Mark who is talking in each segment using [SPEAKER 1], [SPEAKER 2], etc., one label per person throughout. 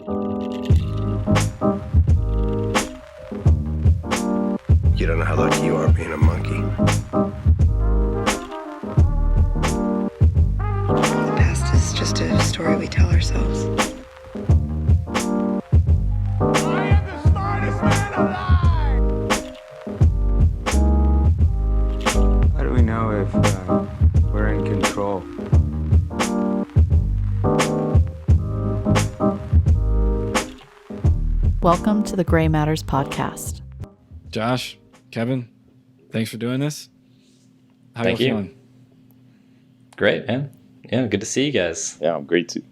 [SPEAKER 1] You don't know how lucky you are being a monkey.
[SPEAKER 2] The past is just a story we tell ourselves.
[SPEAKER 3] I am the smartest man alive!
[SPEAKER 4] How do we know if we're in control?
[SPEAKER 5] Welcome to the Gray Matters podcast.
[SPEAKER 6] Josh, Kevin, thanks for doing this. How
[SPEAKER 7] Thank
[SPEAKER 6] you
[SPEAKER 7] you.
[SPEAKER 6] feeling?
[SPEAKER 7] Great, man. Yeah, good to see you guys.
[SPEAKER 8] Yeah, I'm great too.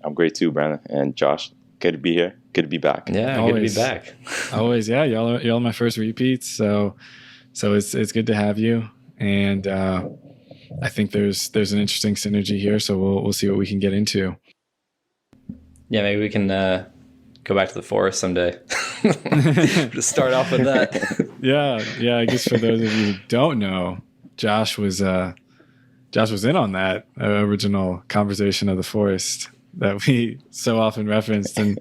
[SPEAKER 8] I'm great too, Brandon and Josh. Good to be here. Good to be back.
[SPEAKER 7] Yeah,
[SPEAKER 6] Always.
[SPEAKER 7] good to be back.
[SPEAKER 6] Always, yeah. Y'all are my first repeats, so it's good to have you. And I think there's an interesting synergy here, so we'll see what we can get into.
[SPEAKER 7] Yeah, maybe we can go back to the forest someday. Just start off with that.
[SPEAKER 6] Yeah. I guess for those of you who don't know, Josh was in on that original conversation of the forest that we so often referenced in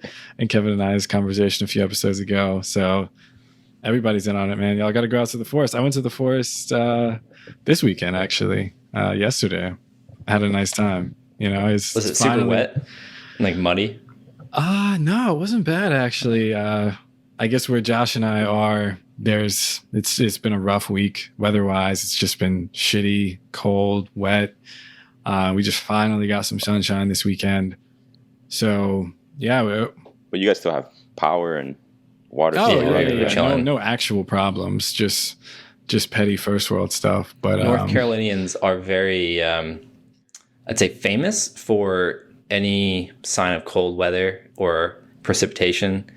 [SPEAKER 6] Kevin and I's conversation a few episodes ago. So everybody's in on it, man. Y'all got to go out to the forest. I went to the forest this weekend, actually, yesterday. I had a nice time. You know,
[SPEAKER 7] Was it super wet? Like muddy?
[SPEAKER 6] No, it wasn't bad, actually. I guess where Josh and I are, it's been a rough week weather-wise. It's just been shitty, cold, wet. We just finally got some sunshine this weekend. So, yeah.
[SPEAKER 8] But you guys still have power and water.
[SPEAKER 6] Yeah. No actual problems, just petty first world stuff. But
[SPEAKER 7] North Carolinians are very, I'd say, famous for any sign of cold weather or precipitation.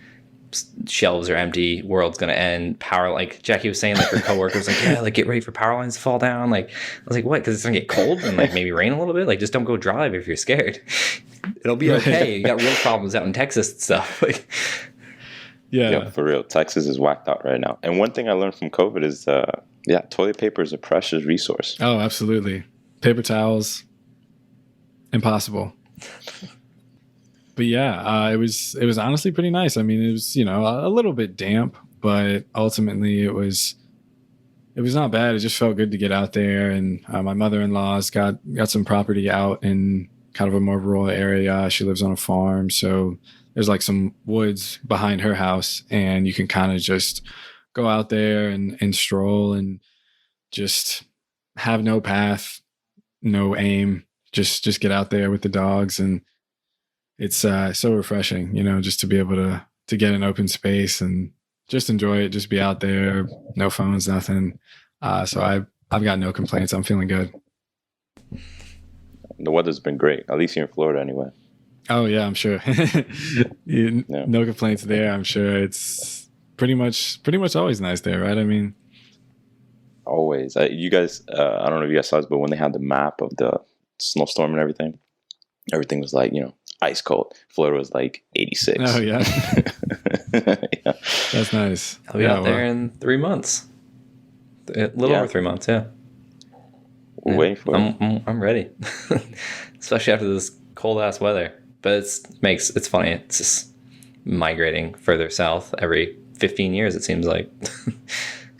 [SPEAKER 7] Shelves are empty, world's gonna end, power, like Jackie was saying, like her coworker was like, yeah, like get ready for power lines to fall down. Like I was like, what? Because it's gonna get cold and like maybe rain a little bit. Like just don't go drive if you're scared. It'll be okay. You got real problems out in Texas and stuff. Like,
[SPEAKER 6] yeah,
[SPEAKER 8] for real. Texas is whacked out right now. And one thing I learned from COVID is, toilet paper is a precious resource.
[SPEAKER 6] Oh, absolutely. Paper towels, impossible. But yeah, it was honestly pretty nice. I mean, it was, a little bit damp, but ultimately it was not bad. It just felt good to get out there. And my mother-in-law's got some property out in kind of a more rural area. She lives on a farm, so there's like some woods behind her house, and you can kind of just go out there and stroll and just have no path, no aim, just get out there with the dogs. And it's so refreshing, just to be able to get an open space and just enjoy it, just be out there, no phones, nothing. So I've got no complaints. I'm feeling good.
[SPEAKER 8] The weather's been great, at least here in Florida anyway.
[SPEAKER 6] Oh yeah, I'm sure. No complaints there. I'm sure it's pretty much always nice there, right? I mean,
[SPEAKER 8] always. You guys, I don't know if you guys saw this, but when they had the map of the snowstorm and everything was like, ice cold. Florida was like 86.
[SPEAKER 6] Oh yeah.
[SPEAKER 8] Yeah.
[SPEAKER 6] That's nice.
[SPEAKER 7] I'll be out there in 3 months. A little over 3 months, yeah.
[SPEAKER 8] We're waiting for it.
[SPEAKER 7] I'm ready. Especially after this cold ass weather. But it's funny. It's just migrating further south every 15 years, it seems like.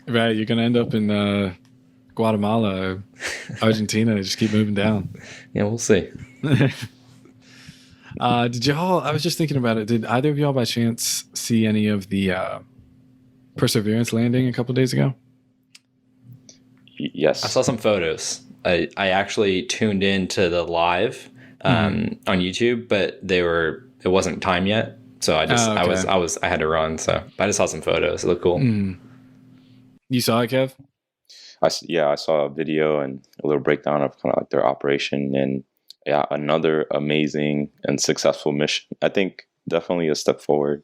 [SPEAKER 6] Right. You're gonna end up in Guatemala, Argentina. Just keep moving down.
[SPEAKER 7] Yeah, we'll see.
[SPEAKER 6] Did y'all? I was just thinking about it. Did either of y'all, by chance, see any of the Perseverance landing a couple days ago?
[SPEAKER 8] Yes,
[SPEAKER 7] I saw some photos. I actually tuned into the live on YouTube, but it wasn't time yet, so I had to run. So but I just saw some photos. It looked cool.
[SPEAKER 6] You saw it, Kev?
[SPEAKER 8] I saw a video and a little breakdown of kind of like their operation, and another amazing and successful mission. I think definitely a step forward,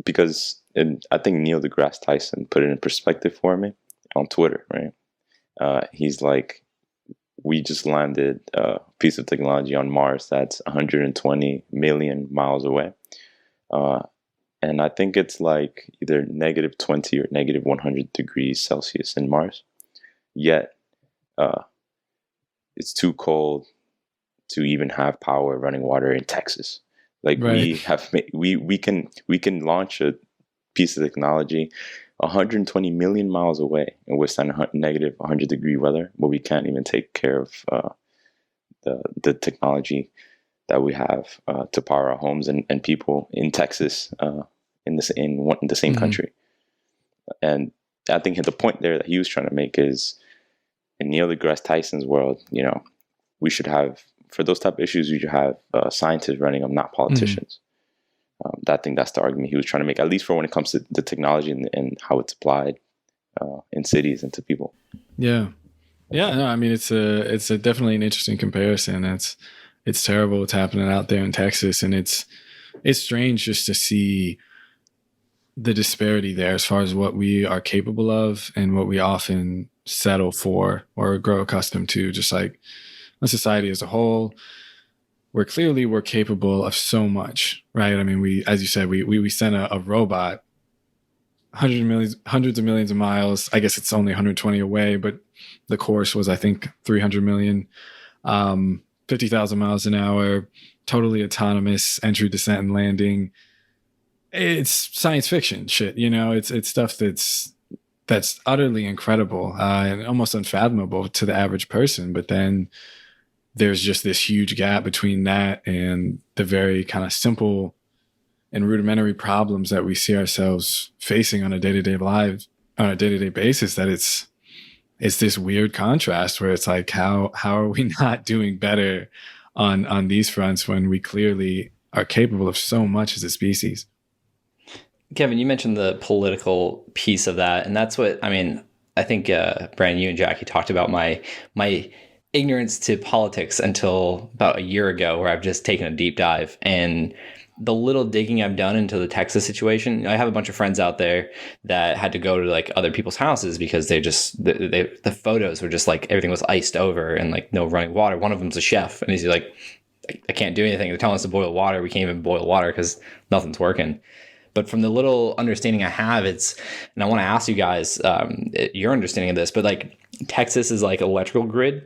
[SPEAKER 8] because I think Neil deGrasse Tyson put it in perspective for me on Twitter, right? He's like, we just landed a piece of technology on Mars that's 120 million miles away. And I think it's like either -20 or -100 degrees Celsius in Mars. Yet, it's too cold to even have power running water in Texas. Like
[SPEAKER 6] Right.
[SPEAKER 8] we can launch a piece of technology 120 million miles away and withstand negative 100-degree weather, but we can't even take care of the technology that we have to power our homes and people in Texas in the same country. And I think the point there that he was trying to make is, in Neil deGrasse Tyson's world, we should have, for those type of issues, we should have scientists running them, not politicians. I think that's the argument he was trying to make, at least for when it comes to the technology and how it's applied in cities and to people.
[SPEAKER 6] Yeah. No, I mean, it's a definitely an interesting comparison. It's terrible what's happening out there in Texas, and it's strange just to see the disparity there as far as what we are capable of and what we often settle for or grow accustomed to, just like a society as a whole. We're capable of so much, right? I mean, as you said, we sent a robot hundreds of millions of miles. I guess it's only 120 away, but the course was, I think, 300 million, 50,000 miles an hour, totally autonomous entry, descent, and landing. It's science fiction shit, it's stuff that's utterly incredible and almost unfathomable to the average person. But then there's just this huge gap between that and the very kind of simple and rudimentary problems that we see ourselves facing on a day-to-day basis, that it's this weird contrast where it's like, how are we not doing better on these fronts when we clearly are capable of so much as a species?
[SPEAKER 7] Kevin, you mentioned the political piece of that, and that's what, I mean, I think Brandon, you and Jackie talked about my ignorance to politics until about a year ago, where I've just taken a deep dive. And the little digging I've done into the Texas situation, I have a bunch of friends out there that had to go to like other people's houses because the photos were just like everything was iced over and like no running water. One of them's a chef, and he's like, I can't do anything. They're telling us to boil water. We can't even boil water because nothing's working. But from the little understanding I have, and I want to ask you guys your understanding of this, but like Texas is like electrical grid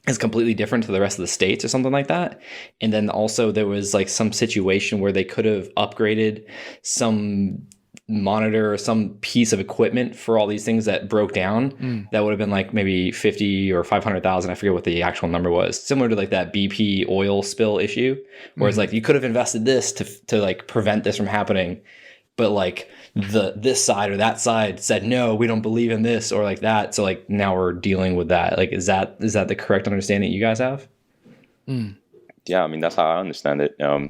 [SPEAKER 7] is completely different to the rest of the states or something like that. And then also there was like some situation where they could have upgraded some monitor or some piece of equipment for all these things that broke down. That would have been like maybe 50 or 500,000. I forget what the actual number was, similar to like that BP oil spill issue, where it's like, you could have invested this to like prevent this from happening. But like this side or that side said, no, we don't believe in this or like that. So like now we're dealing with that. Like, is that the correct understanding you guys have?
[SPEAKER 8] Yeah, I mean, that's how I understand it. And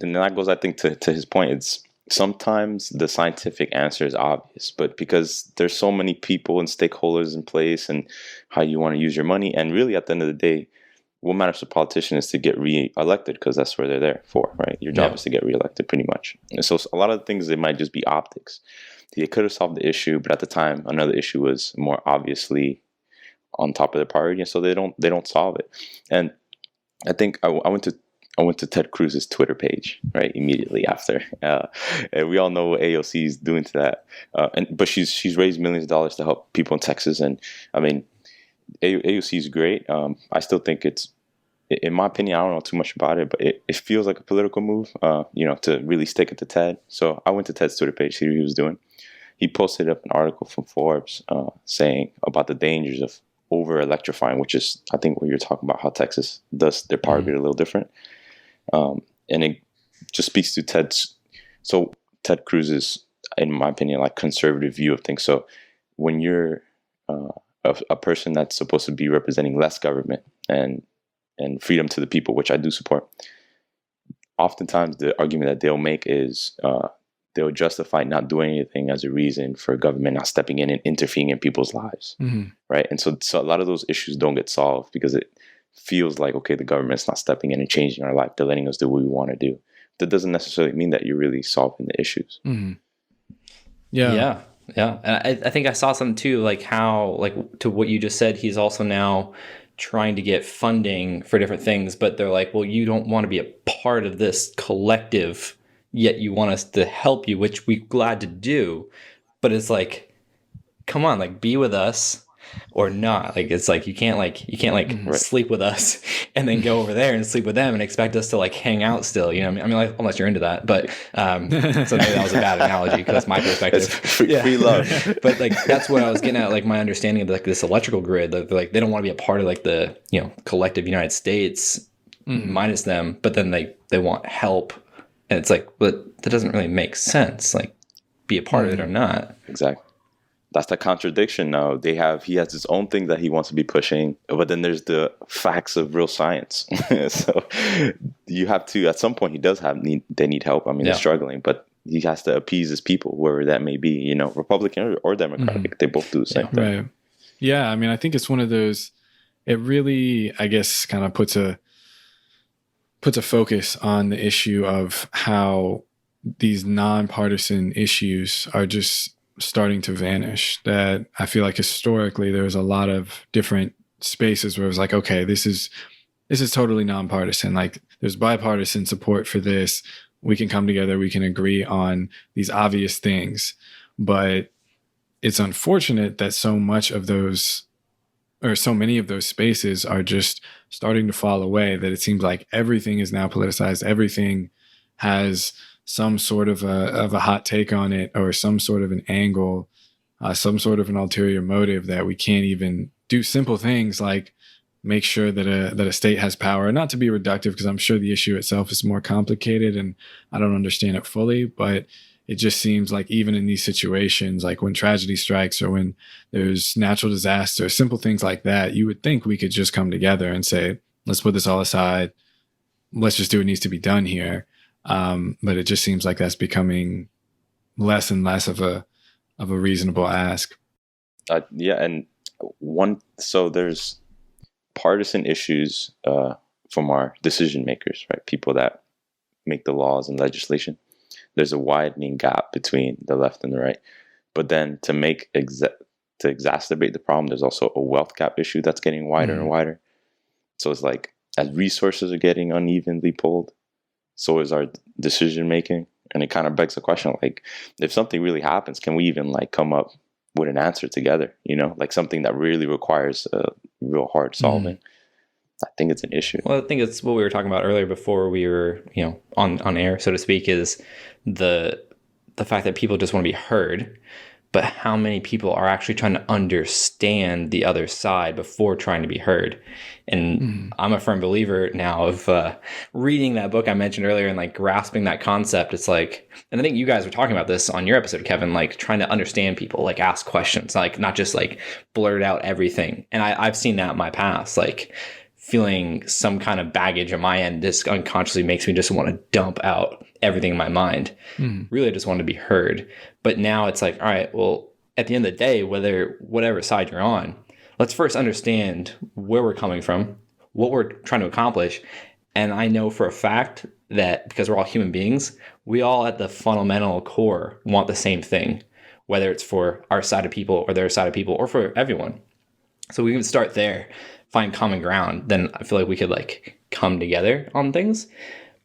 [SPEAKER 8] that goes, I think, to his point. It's sometimes the scientific answer is obvious, but because there's so many people and stakeholders in place and how you want to use your money, and really at the end of the day, what matters to politicians is to get re-elected, because that's where they're there for, right? Your job is to get re-elected, pretty much. And so a lot of things, they might just be optics. They could have solved the issue, but at the time, another issue was more obviously on top of their priority, and so they don't solve it. And I think I went to Ted Cruz's Twitter page, right, immediately after, and we all know what AOC is doing to that. But she's raised millions of dollars to help people in Texas, and I mean, AOC is great. I still think it's, in my opinion, I don't know too much about it, but it feels like a political move, to really stick it to Ted. So I went to Ted's Twitter page, see what he was doing. He posted up an article from Forbes saying about the dangers of over electrifying, which is, I think, what you're talking about, how Texas does their power grid a little different. And it just speaks to Ted Cruz's, in my opinion, like conservative view of things. So when you're a person that's supposed to be representing less government and freedom to the people, which I do support, oftentimes the argument that they'll make is they'll justify not doing anything as a reason for government not stepping in and interfering in people's lives, right? And so a lot of those issues don't get solved because it feels like, okay, the government's not stepping in and changing our life. They're letting us do what we want to do. That doesn't necessarily mean that you're really solving the issues.
[SPEAKER 7] Yeah. And I think I saw something too, like how, like to what you just said, he's also now trying to get funding for different things, but they're like, well, you don't want to be a part of this collective, yet you want us to help you, which we're glad to do. But it's like, come on, like be with us. or not. Like it's like you can't sleep with us and then go over there and sleep with them and expect us to like hang out still. You know what I mean? Like, unless you're into that. But so maybe that was a bad analogy because that's my perspective.
[SPEAKER 8] Free love.
[SPEAKER 7] But like that's what I was getting at. Like my understanding of like this electrical grid. Like they don't want to be a part of like the collective United States minus them, but then they want help, and it's like, but that doesn't really make sense. Like, be a part of it or not.
[SPEAKER 8] Exactly. That's the contradiction now. He has his own thing that he wants to be pushing, but then there's the facts of real science. So you have to, at some point, he does they need help. I mean, they're struggling, but he has to appease his people, whoever that may be, Republican or Democratic. They both do the same thing.
[SPEAKER 6] Right. Yeah. I mean, I think it's one of those, it really, I guess, kind of puts a focus on the issue of how these nonpartisan issues are just starting to vanish. That I feel like historically there was a lot of different spaces where it was like, okay, this is totally nonpartisan. Like there's bipartisan support for this. We can come together. We can agree on these obvious things. But it's unfortunate that so many of those spaces are just starting to fall away, that it seems like everything is now politicized. Everything has some sort of a hot take on it, or some sort of an angle, some sort of an ulterior motive, that we can't even do simple things like make sure that a state has power. Not to be reductive, because I'm sure the issue itself is more complicated and I don't understand it fully, but it just seems like even in these situations, like when tragedy strikes or when there's natural disaster, simple things like that, you would think we could just come together and say, let's put this all aside. Let's just do what needs to be done here. But it just seems like that's becoming less and less of a reasonable ask.
[SPEAKER 8] So there's partisan issues from our decision makers, right? People that make the laws and legislation. There's a widening gap between the left and the right. But then to exacerbate the problem, there's also a wealth gap issue that's getting wider and wider. So it's like, as resources are getting unevenly pulled, so is our decision making. And it kind of begs the question, like, if something really happens, can we even like come up with an answer together? Like something that really requires a real hard solving. I think it's an issue.
[SPEAKER 7] Well, I think it's what we were talking about earlier before we were, on air, so to speak, is the fact that people just want to be heard, but how many people are actually trying to understand the other side before trying to be heard? And I'm a firm believer now of reading that book I mentioned earlier and like grasping that concept. It's like, and I think you guys were talking about this on your episode, Kevin, like trying to understand people, like ask questions, like not just like blurt out everything. And I've seen that in my past, like feeling some kind of baggage on my end just unconsciously makes me just want to dump out everything in my mind. Really just want to be heard. But now it's like, all right, well, at the end of the day, whatever side you're on, let's first understand where we're coming from, what we're trying to accomplish. And I know for a fact that because we're all human beings, we all at the fundamental core want the same thing, whether it's for our side of people or their side of people or for everyone. So we can start there, find common ground. Then I feel like we could like come together on things.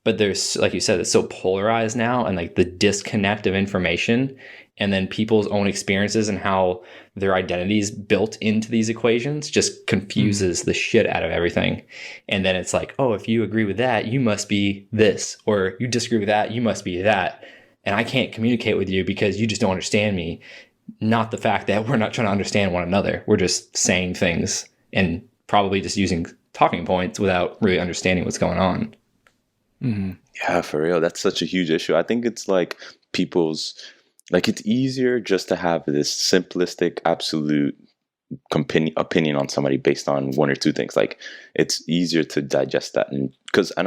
[SPEAKER 7] But there's, like you said, it's so polarized now, and like the disconnect of information and then people's own experiences and how their identities built into these equations just confuses the shit out of everything. And then it's like, oh, if you agree with that, you must be this, or you disagree with that, you must be that. And I can't communicate with you because you just don't understand me. Not the fact that we're not trying to understand one another. We're just saying things and probably just using talking points without really understanding what's going on.
[SPEAKER 8] Yeah, for real. That's such a huge issue. I think it's like it's easier just to have this simplistic, absolute opinion on somebody based on one or two things. Like it's easier to digest that. And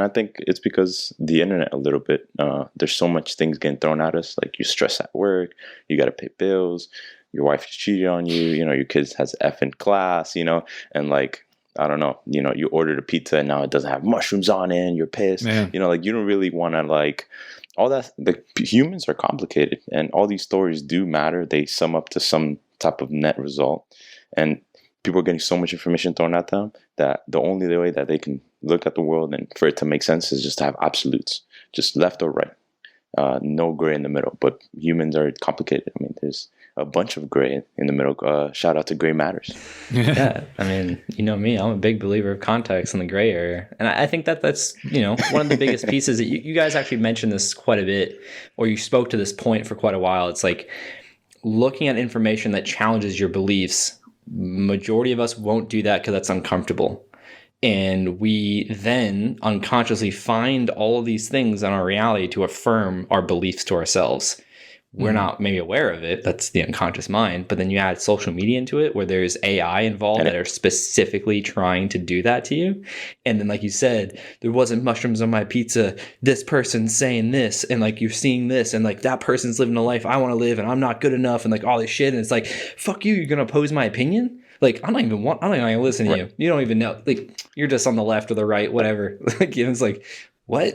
[SPEAKER 8] I think it's because the internet a little bit, there's so much things getting thrown at us. Like you're stressed at work, you got to pay bills, your wife is cheating on you, your kids has F in class, and like, I don't know, you ordered a pizza and now it doesn't have mushrooms on it and you're pissed. Man. Like you don't really want to like all that. The humans are complicated and all these stories do matter. They sum up to some type of net result. And people are getting so much information thrown at them that the only way that they can look at the world and for it to make sense is just to have absolutes, just left or right. No gray in the middle. But humans are complicated. I mean, a bunch of gray in the middle. Shout out to Gray Matters.
[SPEAKER 7] Yeah, I mean, you know me, I'm a big believer of context in the gray area. And I think that's, one of the biggest pieces that you guys actually mentioned this quite a bit, or you spoke to this point for quite a while. It's like looking at information that challenges your beliefs. Majority of us won't do that because that's uncomfortable. And we then unconsciously find all of these things in our reality to affirm our beliefs to ourselves. We're not maybe aware of it. That's the unconscious mind. But then you add social media into it where there's AI involved that are specifically trying to do that to you. And then, like you said, there wasn't mushrooms on my pizza. This person's saying this, and like you're seeing this, and like that person's living a life I want to live, and I'm not good enough, and like all this shit. And it's like, fuck you, you're going to oppose my opinion? Like, I don't even listen to you. You don't even know. Like, you're just on the left or the right, whatever. Like, it's like, what?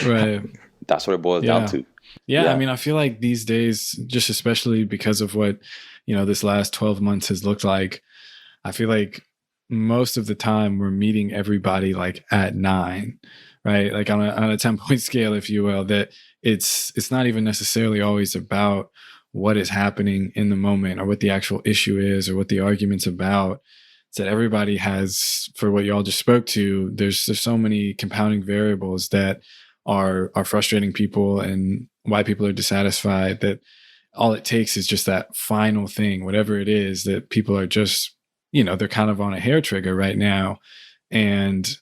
[SPEAKER 6] Right.
[SPEAKER 8] That's what it boils down to.
[SPEAKER 6] Yeah, I mean, I feel like these days, just especially because of what, this last 12 months has looked like, I feel like most of the time we're meeting everybody like at 9, right? Like on a 10-point scale, if you will, that it's not even necessarily always about what is happening in the moment or what the actual issue is or what the argument's about. It's that everybody has, for what y'all just spoke to, there's so many compounding variables that are frustrating people and why people are dissatisfied, that all it takes is just that final thing, whatever it is, that people are just, they're kind of on a hair trigger right now. And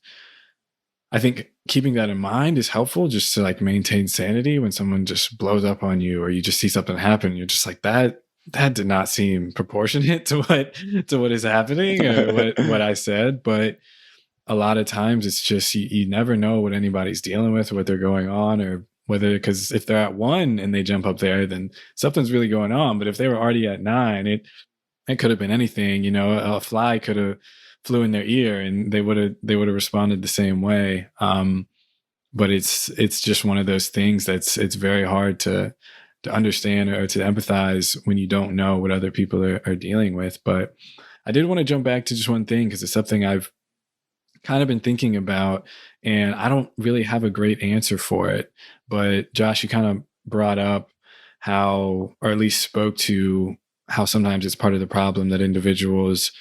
[SPEAKER 6] I think keeping that in mind is helpful, just to like maintain sanity when someone just blows up on you or you just see something happen. You're just like, that did not seem proportionate to what is happening or what I said. But a lot of times it's just, you never know what anybody's dealing with, or what they're going on, or whether, because if they're at 1 and they jump up there, then something's really going on. But if they were already at 9, it could have been anything. A fly could have flew in their ear and they would have responded the same way. But it's just one of those things it's very hard to understand or to empathize when you don't know what other people are dealing with. But I did want to jump back to just one thing, because it's something I've kind of been thinking about, and I don't really have a great answer for it. But Josh, you kind of brought up how, or at least spoke to how sometimes it's part of the problem that individuals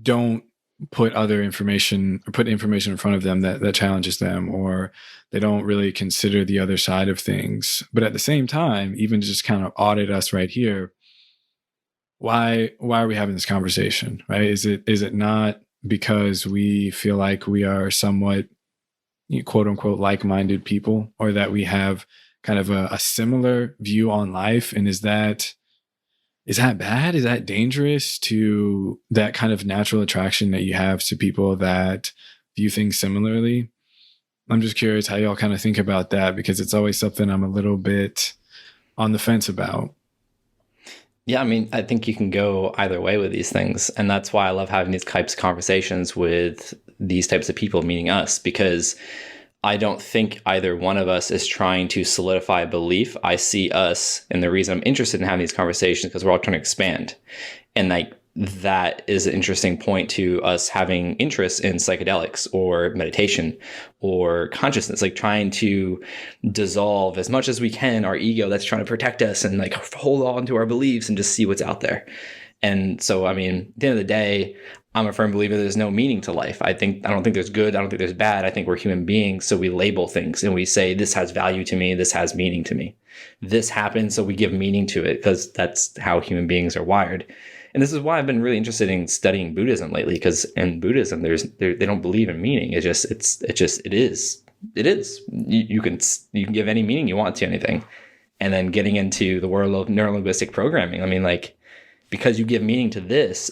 [SPEAKER 6] don't put information in front of them that challenges them, or they don't really consider the other side of things. But at the same time, even to just kind of audit us right here, why are we having this conversation, right? Is it not because we feel like we are somewhat, quote unquote, like-minded people, or that we have kind of a similar view on life? And is that bad? Is that dangerous to that kind of natural attraction that you have to people that view things similarly? I'm just curious how y'all kind of think about that, because it's always something I'm a little bit on the fence about.
[SPEAKER 7] Yeah, I mean, I think you can go either way with these things. And that's why I love having these types of conversations with these types of people, meaning us, because I don't think either one of us is trying to solidify a belief. I see us, and the reason I'm interested in having these conversations, because we're all trying to expand. And like that is an interesting point to us having interest in psychedelics or meditation or consciousness, like trying to dissolve as much as we can our ego that's trying to protect us, and like hold on to our beliefs and just see what's out there. And so, I mean, at the end of the day, I'm a firm believer there's no meaning to life. I don't think there's good. I don't think there's bad. I think we're human beings. So we label things and we say, this has value to me. This has meaning to me. This happened. So we give meaning to it, because that's how human beings are wired. And this is why I've been really interested in studying Buddhism lately, because in Buddhism, they don't believe in meaning. It is. You can give any meaning you want to anything. And then getting into the world of neurolinguistic programming. I mean, like, because you give meaning to this,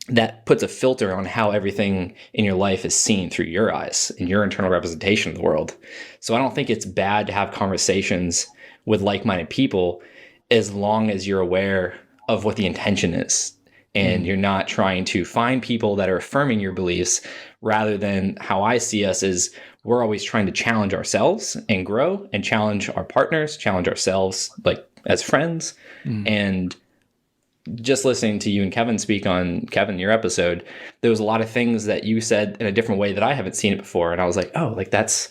[SPEAKER 7] that puts a filter on how everything in your life is seen through your eyes and your internal representation of the world. So I don't think it's bad to have conversations with like-minded people, as long as you're aware of what the intention is. And you're not trying to find people that are affirming your beliefs, rather than how I see us is we're always trying to challenge ourselves and grow, and challenge our partners, challenge ourselves, like as friends. And just listening to you and Kevin speak on your episode, there was a lot of things that you said in a different way that I haven't seen it before. And I was like, oh, like that's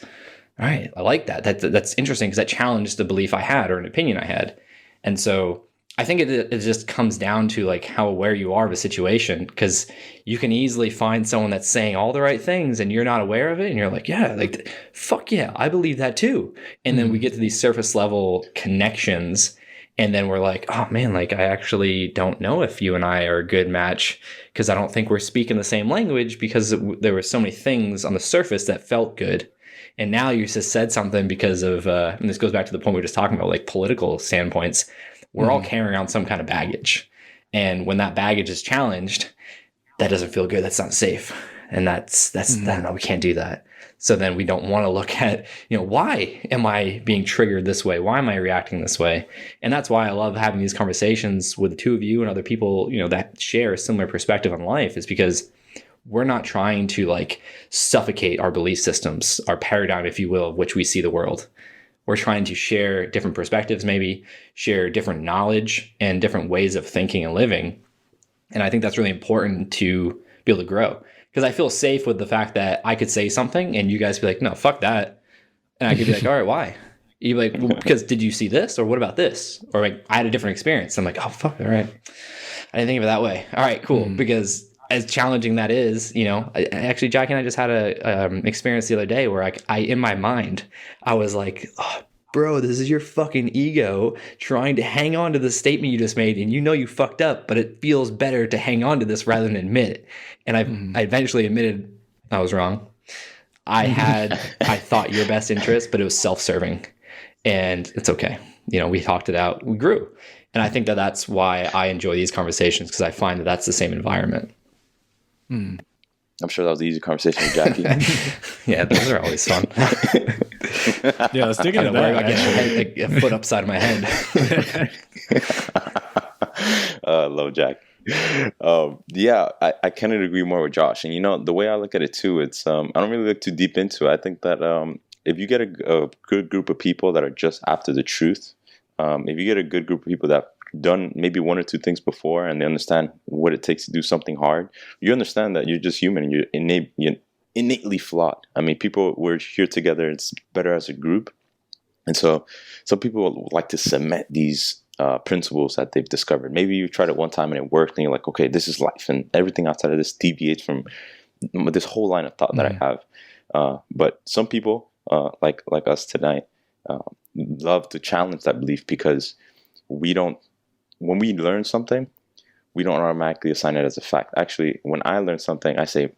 [SPEAKER 7] all right. I like that. That's interesting, because that challenged the belief I had, or an opinion I had. And so I think it just comes down to like how aware you are of a situation, because you can easily find someone that's saying all the right things and you're not aware of it. And you're like, yeah, like, fuck yeah, I believe that too. And then we get to these surface level connections. And then we're like, oh man, like I actually don't know if you and I are a good match, because I don't think we're speaking the same language, because there were so many things on the surface that felt good. And now you just said something because of, and this goes back to the point we were just talking about, like political standpoints. We're all carrying around some kind of baggage. And when that baggage is challenged, that doesn't feel good. That's not safe. And that's I don't know, we can't do that. So then we don't want to look at, why am I being triggered this way? Why am I reacting this way? And that's why I love having these conversations with the two of you and other people, that share a similar perspective on life, is because we're not trying to like suffocate our belief systems, our paradigm, if you will, of which we see the world. We're trying to share different perspectives, maybe share different knowledge and different ways of thinking and living. And I think that's really important to be able to grow, because I feel safe with the fact that I could say something and you guys be like, no, fuck that. And I could be like, all right, why? You'd be like, well, because did you see this? Or what about this? Or like, I had a different experience. I'm like, oh, fuck, all right. I didn't think of it that way. All right, cool. Because as challenging that is, actually, Jackie and I just had a experience the other day where I in my mind, I was like, oh, bro, this is your fucking ego trying to hang on to the statement you just made, and you fucked up, but it feels better to hang on to this rather than admit it. And I eventually admitted I was wrong. I thought your best interest, but it was self-serving, and it's okay. We talked it out, we grew. And I think that that's why I enjoy these conversations, because I find that that's the same environment.
[SPEAKER 8] I'm sure that was the easy conversation with Jackie.
[SPEAKER 7] Yeah, those are always fun.
[SPEAKER 6] Yeah, let's dig into
[SPEAKER 7] worry
[SPEAKER 6] that.
[SPEAKER 7] about getting a foot upside of my head.
[SPEAKER 8] Love Jack. Yeah, I cannot agree more with Josh. And the way I look at it too, it's I don't really look too deep into it. I think that if you get a good group of people that are just after the truth, if you get a good group of people that done maybe one or two things before and they understand what it takes to do something hard, you understand that you're just human and you're innately flawed. I mean, we're here together. It's better as a group. And so some people like to cement these principles that they've discovered. Maybe you tried it one time and it worked and you're like, okay, this is life, and everything outside of this deviates from this whole line of thought that I have. But some people like us tonight love to challenge that belief, because when we learn something, we don't automatically assign it as a fact. Actually, when I learn something, I say,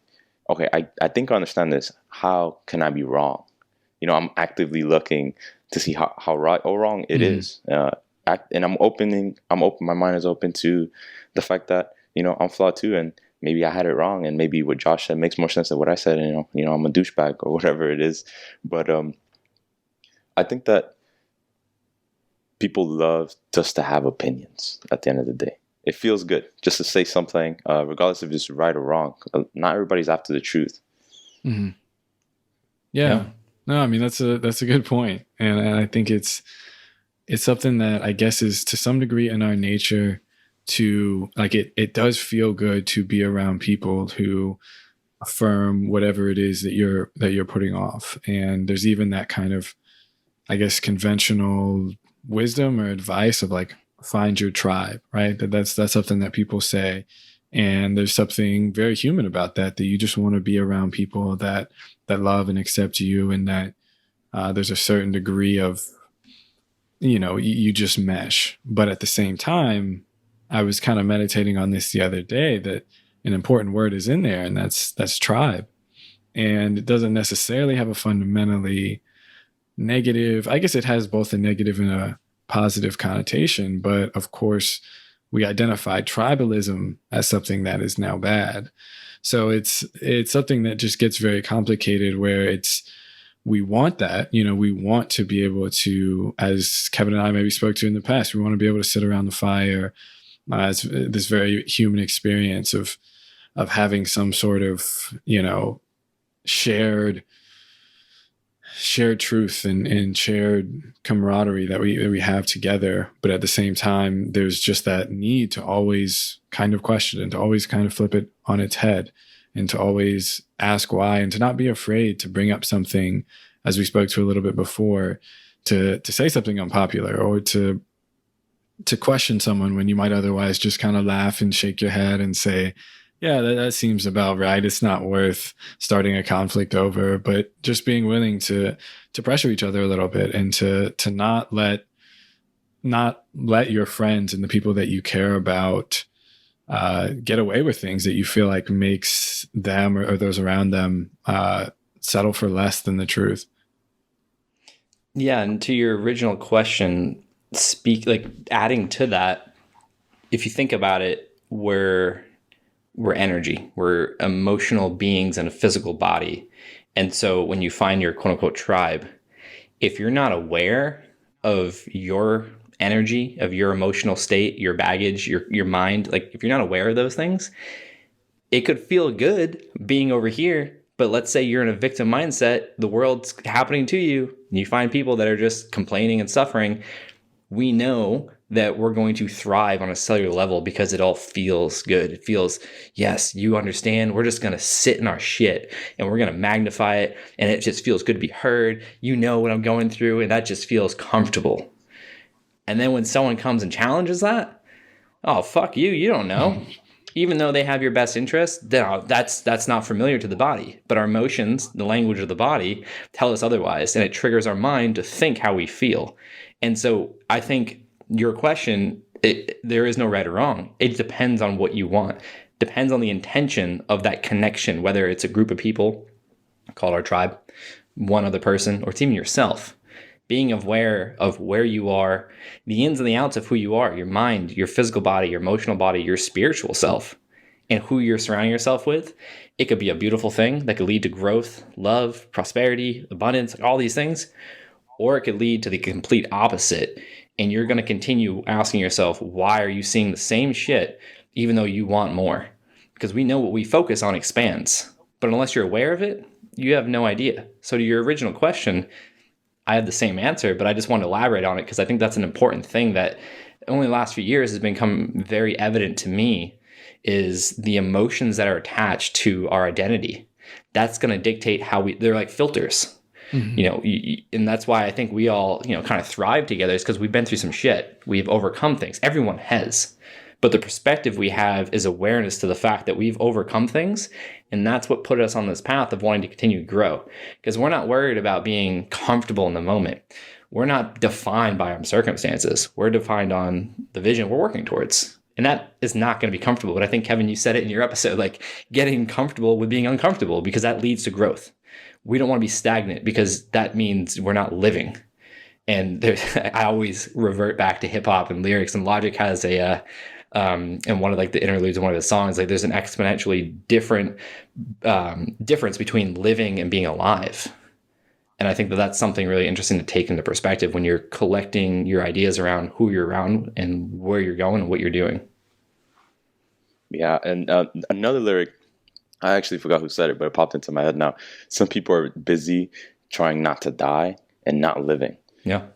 [SPEAKER 8] okay, I think I understand this. How can I be wrong? I'm actively looking to see how right or wrong it is. And I'm open. My mind is open to the fact that, I'm flawed too. And maybe I had it wrong. And maybe what Josh said makes more sense than what I said. And, I'm a douchebag or whatever it is. But I think that people love just to have opinions at the end of the day. It feels good just to say something, regardless if it's right or wrong. Not everybody's after the truth.
[SPEAKER 6] Mm-hmm. Yeah. No, I mean, that's a good point. And I think it's something that I guess is to some degree in our nature to, like, it does feel good to be around people who affirm whatever it is that you're putting off. And there's even that kind of, I guess, conventional wisdom or advice of like, find your tribe, right? That's something that people say. And there's something very human about that you just want to be around people that love and accept you, and that there's a certain degree of, you just mesh. But at the same time, I was kind of meditating on this the other day, that an important word is in there, and that's tribe. And it doesn't necessarily have a fundamentally negative, I guess it has both a negative and a positive connotation, but of course we identify tribalism as something that is now bad. So it's something that just gets very complicated, where we want that, we want to be able to, as Kevin and I maybe spoke to in the past, we want to be able to sit around the fire as this very human experience of having some sort of, shared truth and shared camaraderie that we have together. But at the same time, there's just that need to always kind of question and to always kind of flip it on its head, and to always ask why, and to not be afraid to bring up something, as we spoke to a little bit before, to say something unpopular, or to to question someone when you might otherwise just kind of laugh and shake your head and say, yeah, that seems about right. It's not worth starting a conflict over, but just being willing to pressure each other a little bit and to not let your friends and the people that you care about get away with things that you feel like makes them or those around them settle for less than the truth.
[SPEAKER 7] Yeah, and to your original question, adding to that, if you think about it, we're energy, we're emotional beings in a physical body. And so when you find your quote unquote tribe, if you're not aware of your energy, of your emotional state, your baggage, your mind, like if you're not aware of those things, it could feel good being over here. But let's say you're in a victim mindset, the world's happening to you, and you find people that are just complaining and suffering. We know that we're going to thrive on a cellular level because it all feels good. It feels, yes, you understand. We're just going to sit in our shit and we're going to magnify it. And it just feels good to be heard. You know what I'm going through. And that just feels comfortable. And then when someone comes and challenges that, oh, fuck you. You don't know. Even though they have your best interest, that's not familiar to the body. But our emotions, the language of the body, tell us otherwise. And it triggers our mind to think how we feel. And so I think your question, there is no right or wrong. It depends on what you want. Depends on the intention of that connection, whether it's a group of people called our tribe, one other person, or it's even yourself. Being aware of where you are, the ins and the outs of who you are, your mind, your physical body, your emotional body, your spiritual self, and who you're surrounding yourself with. It could be a beautiful thing that could lead to growth, love, prosperity, abundance, all these things. Or it could lead to the complete opposite. And you're going to continue asking yourself, why are you seeing the same shit even though you want more? Because we know what we focus on expands. But unless you're aware of it, you have no idea. So to your original question, I have the same answer, but I just want to elaborate on it because I think that's an important thing that only the last few years has become very evident to me, is the emotions that are attached to our identity. That's going to dictate how they're like filters. Mm-hmm. And that's why I think we all, kind of thrive together, is because we've been through some shit. We've overcome things. Everyone has. But the perspective we have is awareness to the fact that we've overcome things. And that's what put us on this path of wanting to continue to grow. Because we're not worried about being comfortable in the moment. We're not defined by our circumstances. We're defined on the vision we're working towards. And that is not going to be comfortable. But I think, Kevin, you said it in your episode, like getting comfortable with being uncomfortable, because that leads to growth. We don't want to be stagnant because that means we're not living. And I always revert back to hip hop and lyrics, and Logic has in one of the interludes in one of his songs, like there's an exponentially different difference between living and being alive. And I think that that's something really interesting to take into perspective when you're collecting your ideas around who you're around and where you're going and what you're doing.
[SPEAKER 8] Yeah. And another lyric, I actually forgot who said it, but it popped into my head now. Some people are busy trying not to die and not living.
[SPEAKER 7] Yeah.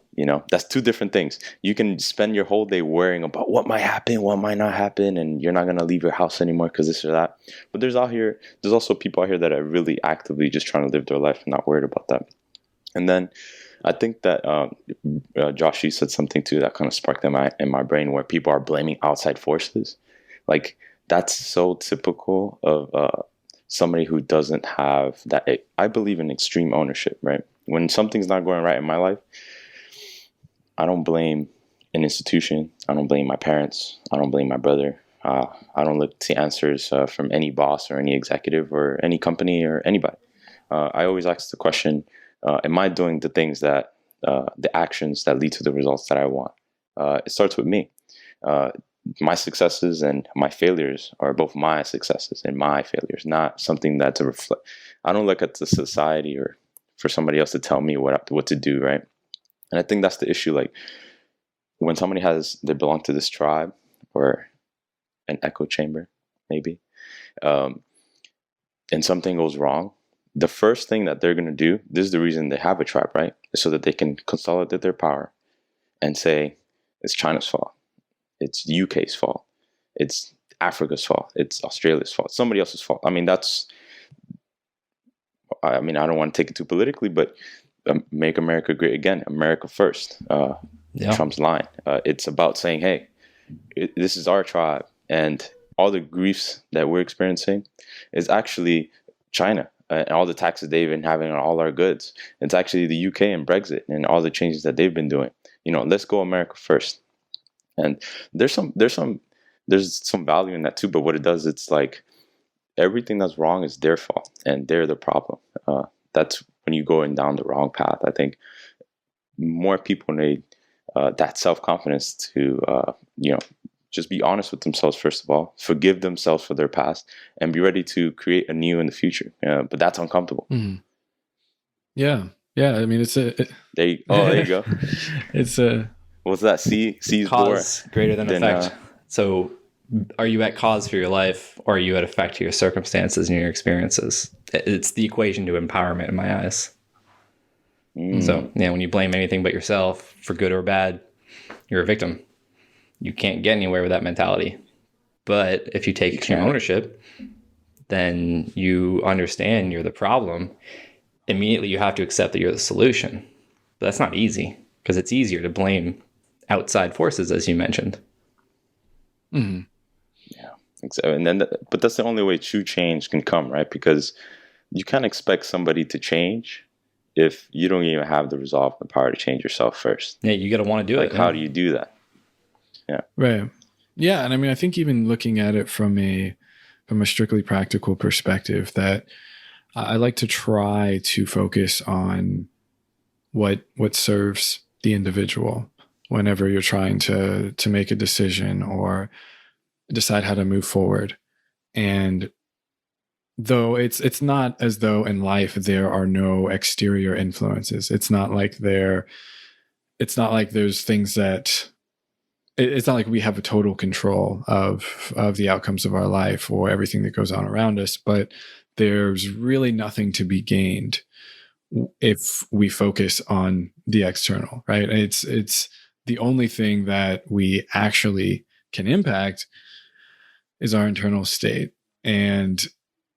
[SPEAKER 8] That's two different things. You can spend your whole day worrying about what might happen, what might not happen, and you're not going to leave your house anymore because this or that. But there's also people out here that are really actively just trying to live their life and not worried about that. And then I think that Josh, you said something too that kind of sparked in my brain, where people are blaming outside forces. Like, that's so typical of somebody who doesn't have that. I believe in extreme ownership, right? When something's not going right in my life, I don't blame an institution. I don't blame my parents. I don't blame my brother. I don't look to answers from any boss or any executive or any company or anybody. I always ask the question, am I doing the things that, the actions that lead to the results that I want? It starts with me. My successes and my failures are both my successes and my failures, not something that's a reflect. I don't look at the society or for somebody else to tell me what to do, right? And I think that's the issue. Like, when somebody they belong to this tribe or an echo chamber, maybe, and something goes wrong, the first thing that they're going to do, this is the reason they have a tribe, right? Is so that they can consolidate their power and say, it's China's fault. It's UK's fault. It's Africa's fault. It's Australia's fault. Somebody else's fault. I mean, I don't want to take it too politically, but make America great again. America first. Trump's line. It's about saying, hey, this is our tribe, and all the griefs that we're experiencing is actually China and all the taxes they've been having on all our goods. It's actually the UK and Brexit and all the changes that they've been doing. Let's go America first. And there's some value in that too. But what it does, it's like everything that's wrong is their fault and they're the problem. That's when you're going down the wrong path. I think more people need that self-confidence to, just be honest with themselves, first of all, forgive themselves for their past, and be ready to create anew in the future. But that's uncomfortable.
[SPEAKER 6] Mm-hmm. Yeah. I mean,
[SPEAKER 8] there you go.
[SPEAKER 6] It's a...
[SPEAKER 8] What's that? C's
[SPEAKER 7] cause greater than effect. So are you at cause for your life, or are you at effect to your circumstances and your experiences? It's the equation to empowerment in my eyes. So, when you blame anything but yourself for good or bad, you're a victim. You can't get anywhere with that mentality. But if you take extreme ownership, then you understand you're the problem. Immediately you have to accept that you're the solution. But that's not easy, because it's easier to blame outside forces, as you mentioned.
[SPEAKER 6] Mm-hmm.
[SPEAKER 8] Yeah, exactly. But that's the only way true change can come, right? Because you can't expect somebody to change if you don't even have the resolve and the power to change yourself first.
[SPEAKER 7] Yeah, you got to want to do it.
[SPEAKER 8] How do you do that? Yeah.
[SPEAKER 6] Right. Yeah. And I mean, I think even looking at it from a strictly practical perspective, that I like to try to focus on what serves the individual whenever you're trying to make a decision or decide how to move forward. And though it's not as though in life there are no exterior influences. It's not like there's things that it's not like we have a total control of the outcomes of our life or everything that goes on around us, but there's really nothing to be gained if we focus on the external, right? It's the only thing that we actually can impact is our internal state. And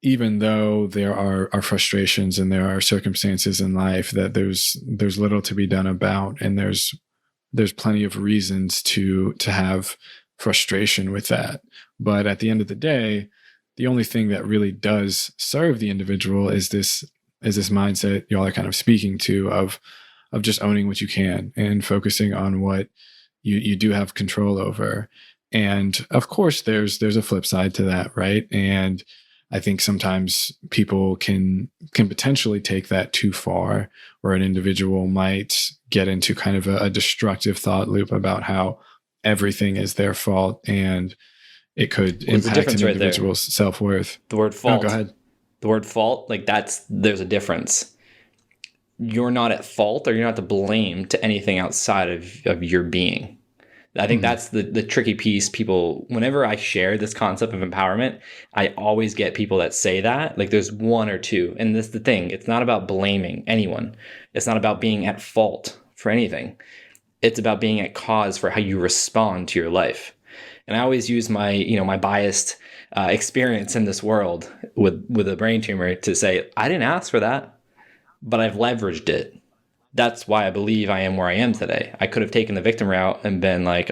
[SPEAKER 6] even though there are frustrations and there are circumstances in life that there's little to be done about, and there's plenty of reasons to have frustration with that. But at the end of the day, the only thing that really does serve the individual is this mindset y'all are kind of speaking to of just owning what you can and focusing on what you do have control over. And of course, there's a flip side to that, right? And I think sometimes people can potentially take that too far, where an individual might get into kind of a destructive thought loop about how everything is their fault, and it could impact an individual's self-worth.
[SPEAKER 7] The word fault.
[SPEAKER 6] Go ahead.
[SPEAKER 7] The word fault, there's a difference. You're not at fault, or you're not to blame to anything outside of your being. I think that's the tricky piece. People, whenever I share this concept of empowerment, I always get people that say that, like there's one or two. And this is the thing. It's not about blaming anyone. It's not about being at fault for anything. It's about being at cause for how you respond to your life. And I always use my biased experience in this world with a brain tumor to say, I didn't ask for that, but I've leveraged it. That's why I believe I am where I am today. I could have taken the victim route and been like,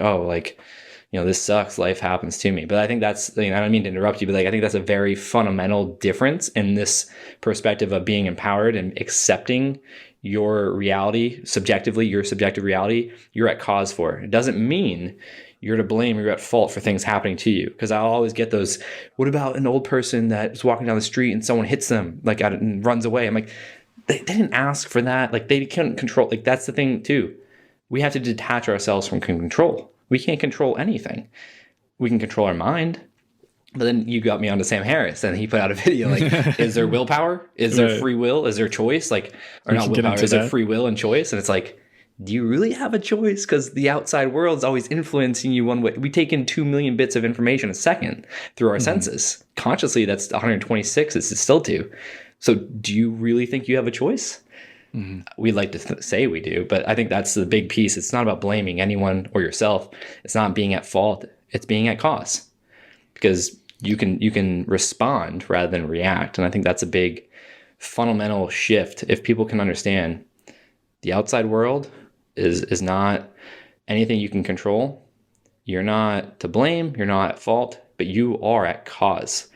[SPEAKER 7] this sucks. Life happens to me. But I think that's, I don't mean to interrupt you, but I think that's a very fundamental difference in this perspective of being empowered and accepting your reality, subjectively, your subjective reality, you're at cause for. It doesn't mean you're to blame or you're at fault for things happening to you. Because I'll always get those, what about an old person that's walking down the street and someone hits them and runs away? I'm like, they didn't ask for that. They couldn't control. That's the thing too. We have to detach ourselves from control. We can't control anything. We can control our mind. But then you got me onto Sam Harris, and he put out a video is there willpower? Is there free will? Is there choice? Or not willpower? Is there free will and choice? And it's like, do you really have a choice? Because the outside world is always influencing you one way. We take in 2 million bits of information a second through our senses. Consciously, that's 126. It's still 2. So do you really think you have a choice? Mm-hmm. We'd like to say we do, but I think that's the big piece. It's not about blaming anyone or yourself. It's not being at fault. It's being at cause, because you can respond rather than react. And I think that's a big fundamental shift. If people can understand the outside world is not anything you can control, you're not to blame, you're not at fault, but you are at cause,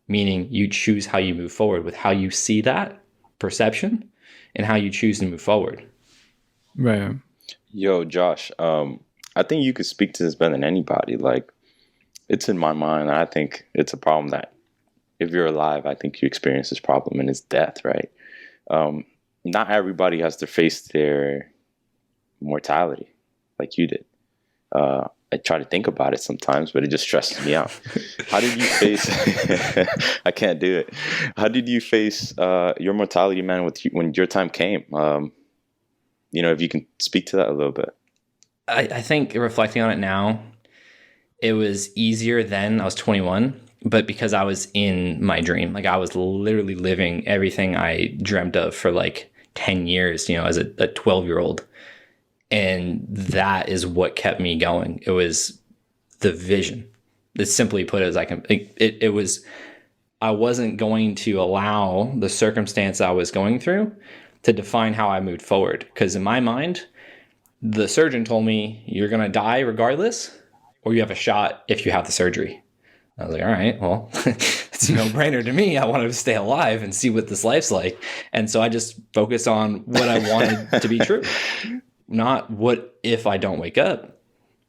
[SPEAKER 7] meaning you choose how you move forward with how you see that perception and how you choose to move forward.
[SPEAKER 6] Right.
[SPEAKER 8] Yo, Josh, I think you could speak to this better than anybody. Like, it's in my mind. I think it's a problem that if you're alive, I think you experience this problem, and it's death, right? Not everybody has to face their mortality like you did. I try to think about it sometimes, but it just stresses me out. How did you face? I can't do it. How did you face your mortality, man? When your time came, if you can speak to that a little bit.
[SPEAKER 7] I think reflecting on it now, it was easier then. I was 21, but because I was in my dream, like I was literally living everything I dreamt of for like 10 years, as a 12-year-old. And that is what kept me going. It was the vision. It's simply put as I can. It was, I wasn't going to allow the circumstance I was going through to define how I moved forward. Because in my mind, the surgeon told me you're going to die regardless, or you have a shot if you have the surgery. I was like, all right, well, it's a no-brainer to me. I want to stay alive and see what this life's like. And so I just focused on what I wanted to be true. Not what if I don't wake up.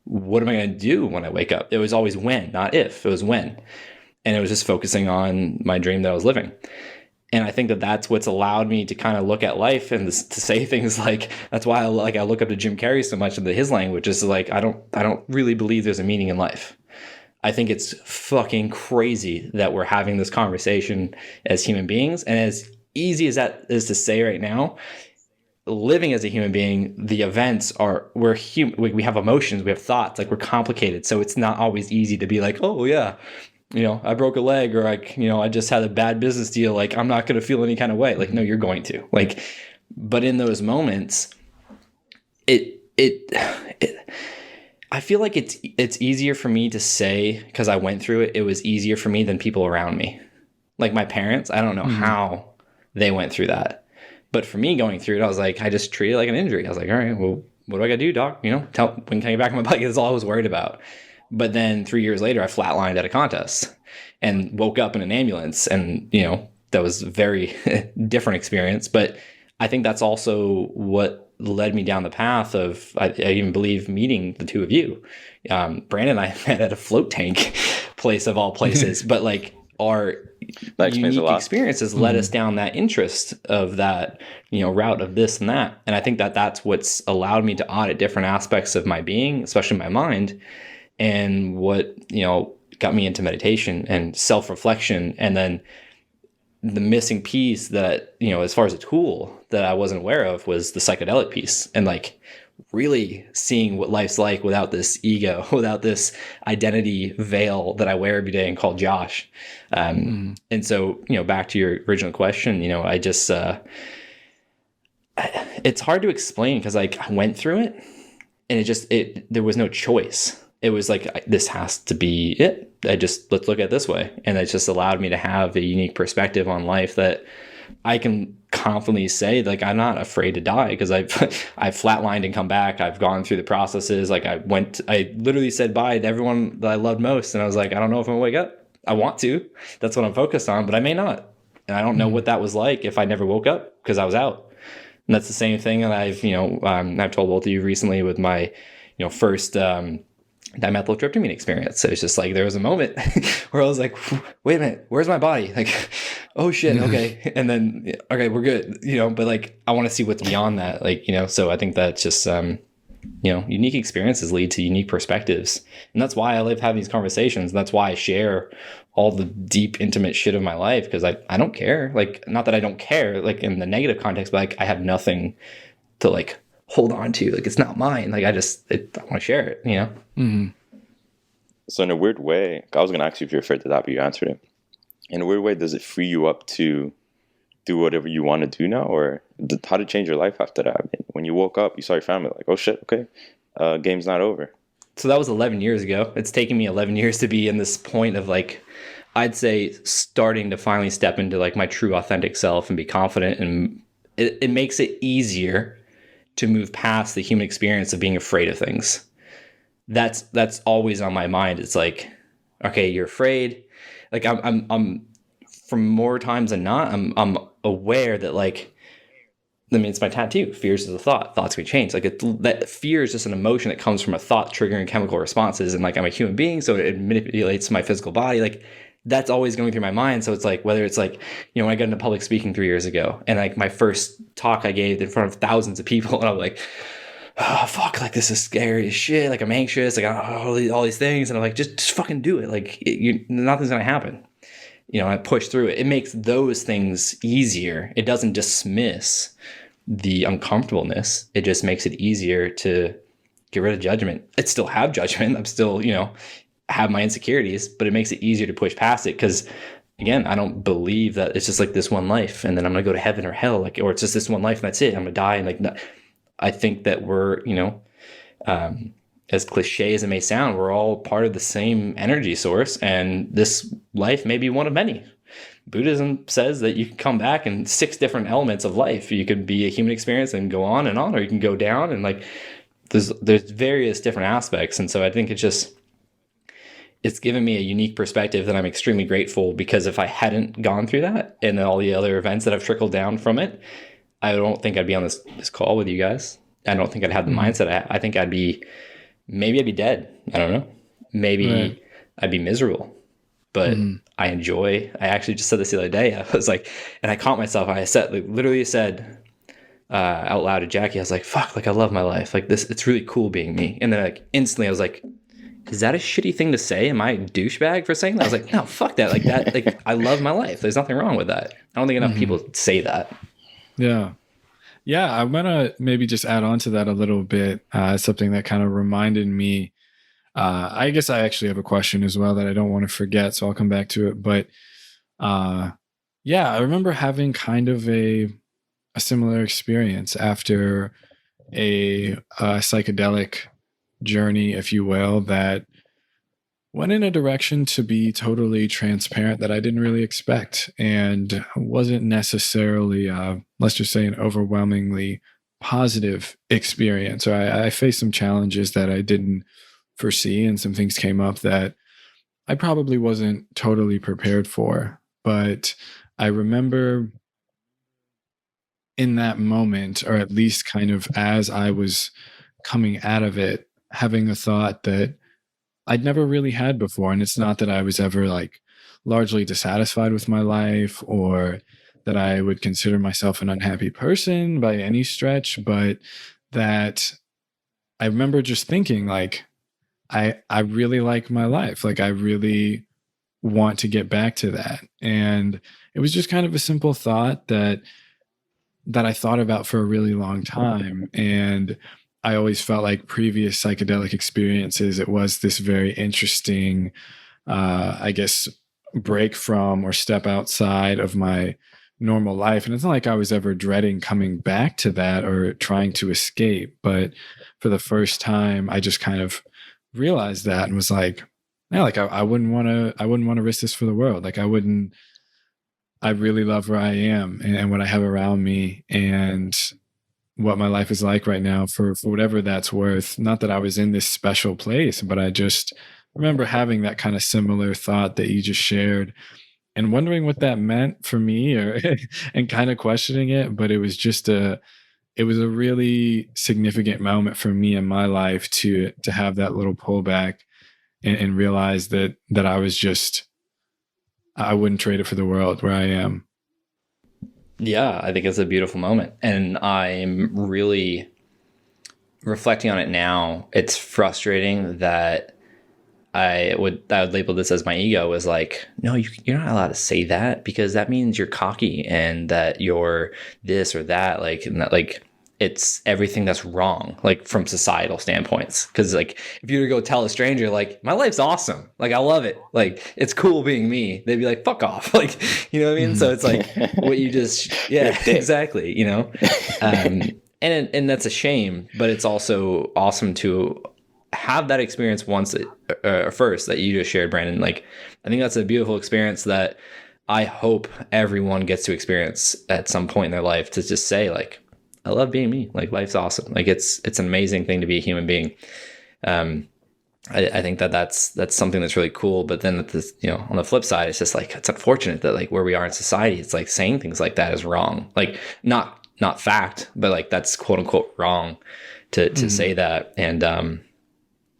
[SPEAKER 7] What am I going to do when I wake up? It was always when, not if. It was when. And it was just focusing on my dream that I was living. And I think that that's what's allowed me to kind of look at life and to say things like, that's why I look up to Jim Carrey so much, and his language is like, I don't really believe there's a meaning in life. I think it's fucking crazy that we're having this conversation as human beings. And as easy as that is to say right now, living as a human being, the events are, we're human. We have emotions, we have thoughts, like we're complicated. So it's not always easy to be like, oh yeah, I broke a leg, or I just had a bad business deal. Like, I'm not going to feel any kind of way. Like, no, you're going to. Like, but in those moments, I feel like it's easier for me to say, because I went through it. It was easier for me than people around me, like my parents. I don't know how they went through that, but for me going through it, I was like, I just treated it like an injury. I was like, all right, well, what do I got to do, doc? When can I get back on my bike? That's all I was worried about. But then 3 years later, I flatlined at a contest and woke up in an ambulance. And, that was a very different experience. But I think that's also what led me down the path of, I even believe, meeting the two of you. Brandon and I met at a float tank place of all places. But like our unique experiences led us down that interest of that, route of this and that. And I think that that's what's allowed me to audit different aspects of my being, especially my mind. And what, got me into meditation and self-reflection. And then the missing piece that, as far as a tool that I wasn't aware of, was the psychedelic piece. And like really seeing what life's like without this ego, without this identity veil that I wear every day and call Josh. And so, back to your original question, I just, it's hard to explain, because like I went through it and there was no choice. It was like, this has to be it. Let's look at it this way. And it just allowed me to have a unique perspective on life that I can confidently say, like, I'm not afraid to die, because I've flatlined and come back. I've gone through the processes. Like I literally said bye to everyone that I loved most. And I was like, I don't know if I'm gonna wake up. I want to. That's what I'm focused on, but I may not. And I don't know what that was like if I never woke up, because I was out. And that's the same thing that I've told both of you recently with my, first, dimethyltryptamine experience. So it's just like, there was a moment where I was like, wait a minute, where's my body? Like, oh shit, okay. And then, okay, we're good, but like, I want to see what's beyond that. Like, so I think that's just, unique experiences lead to unique perspectives. And that's why I love having these conversations. That's why I share all the deep, intimate shit of my life, because I don't care. Like, not that I don't care, like in the negative context, but like I have nothing to like hold on to. Like, it's not mine. Like, I want to share it,
[SPEAKER 8] So in a weird way, I was going to ask you if you're afraid of that, but you answered it. In a weird way, does it free you up to do whatever you want to do now? Or how did it change your life after that? I mean, when you woke up, you saw your family, like, oh shit, okay, game's not over.
[SPEAKER 7] So that was 11 years ago. It's taken me 11 years to be in this point of like, I'd say starting to finally step into like my true authentic self and be confident. And it makes it easier to move past the human experience of being afraid of things. that's always on my mind. It's like, okay, you're afraid. Like I'm from more times than not, I'm aware that like, I mean, it's my tattoo. Fears is a thought. Thoughts can change. Like that fear is just an emotion that comes from a thought triggering chemical responses. And like, I'm a human being, so it manipulates my physical body. Like that's always going through my mind. So it's like, whether it's like, you know, when I got into public speaking 3 years ago, and like my first talk I gave in front of thousands of people, and I'm like, oh fuck, like this is scary as shit. Like I'm anxious. Like all these things, and I'm like, just fucking do it. Like nothing's gonna happen. You know, I push through it. It makes those things easier. It doesn't dismiss the uncomfortableness. It just makes it easier to get rid of judgment. I still have judgment. I'm still, you know, have my insecurities, but it makes it easier to push past it. Because again, I don't believe that it's just like this one life and then I'm going to go to heaven or hell, like, or it's just this one life and that's it. I'm going to die. And like, I think that we're, you know, as cliche as it may sound, we're all part of the same energy source, and this life may be one of many. Buddhism says that you can come back in 6 different elements of life. You can be a human experience and go on, or you can go down, and like there's various different aspects. And so I think it's given me a unique perspective that I'm extremely grateful, because if I hadn't gone through that and all the other events that have trickled down from it, I don't think I'd be on this call with you guys. I don't think I'd have the mindset. I think maybe I'd be dead. I don't know. Maybe I'd be miserable. But I actually just said this the other day. I was like, and I caught myself. I literally said out loud to Jackie, I was like, fuck, like I love my life. Like this, it's really cool being me. And then like instantly I was like, is that a shitty thing to say? Am I a douchebag for saying that? I was like, no, fuck that. Like that, like I love my life. There's nothing wrong with that. I don't think enough people say that.
[SPEAKER 6] Yeah. Yeah. I want to maybe just add on to that a little bit. Something that kind of reminded me. I guess I actually have a question as well that I don't want to forget, so I'll come back to it. But yeah, I remember having kind of a similar experience after a psychedelic journey, if you will, that went in a direction, to be totally transparent, that I didn't really expect, and wasn't necessarily, let's just say, an overwhelmingly positive experience. Or I faced some challenges that I didn't foresee, and some things came up that I probably wasn't totally prepared for. But I remember in that moment, or at least kind of as I was coming out of it, having a thought that I'd never really had before. And it's not that I was ever like largely dissatisfied with my life, or that I would consider myself an unhappy person by any stretch, but that I remember just thinking like, I really like my life. Like I really want to get back to that. And it was just kind of a simple thought that I thought about for a really long time. And I always felt like previous psychedelic experiences, it was this very interesting, I guess, break from or step outside of my normal life. And it's not like I was ever dreading coming back to that or trying to escape. But for the first time, I just kind of realized that and was like, yeah, like I wouldn't want to risk this for the world. Like I really love where I am and what I have around me and what my life is like right now, for whatever that's worth. Not that I was in this special place, but I just remember having that kind of similar thought that you just shared and wondering what that meant for me, or and kind of questioning it. But it was just it was a really significant moment for me in my life to have that little pullback and realize that I wouldn't trade it for the world where I am.
[SPEAKER 7] Yeah, I think it's a beautiful moment. And I'm really reflecting on it now. It's frustrating that I would label this as my ego, was like, no, you're not allowed to say that, because that means you're cocky and that you're this or that. Like, and that, like, it's everything that's wrong, like from societal standpoints. Because like if you were to go tell a stranger, like, my life's awesome, like I love it, like it's cool being me, they'd be like, fuck off. Like, you know what I mean? So it's like what you just, yeah, exactly, you know. And that's a shame, but it's also awesome to have that experience once first that you just shared, Brandon. Like, I think that's a beautiful experience that I hope everyone gets to experience at some point in their life, to just say like, I love being me. Like life's awesome. Like it's an amazing thing to be a human being. I think that's something that's really cool. But then at this, on the flip side, it's just like, it's unfortunate that like where we are in society, it's like saying things like that is wrong. Like not fact, but like that's quote unquote wrong to say that. And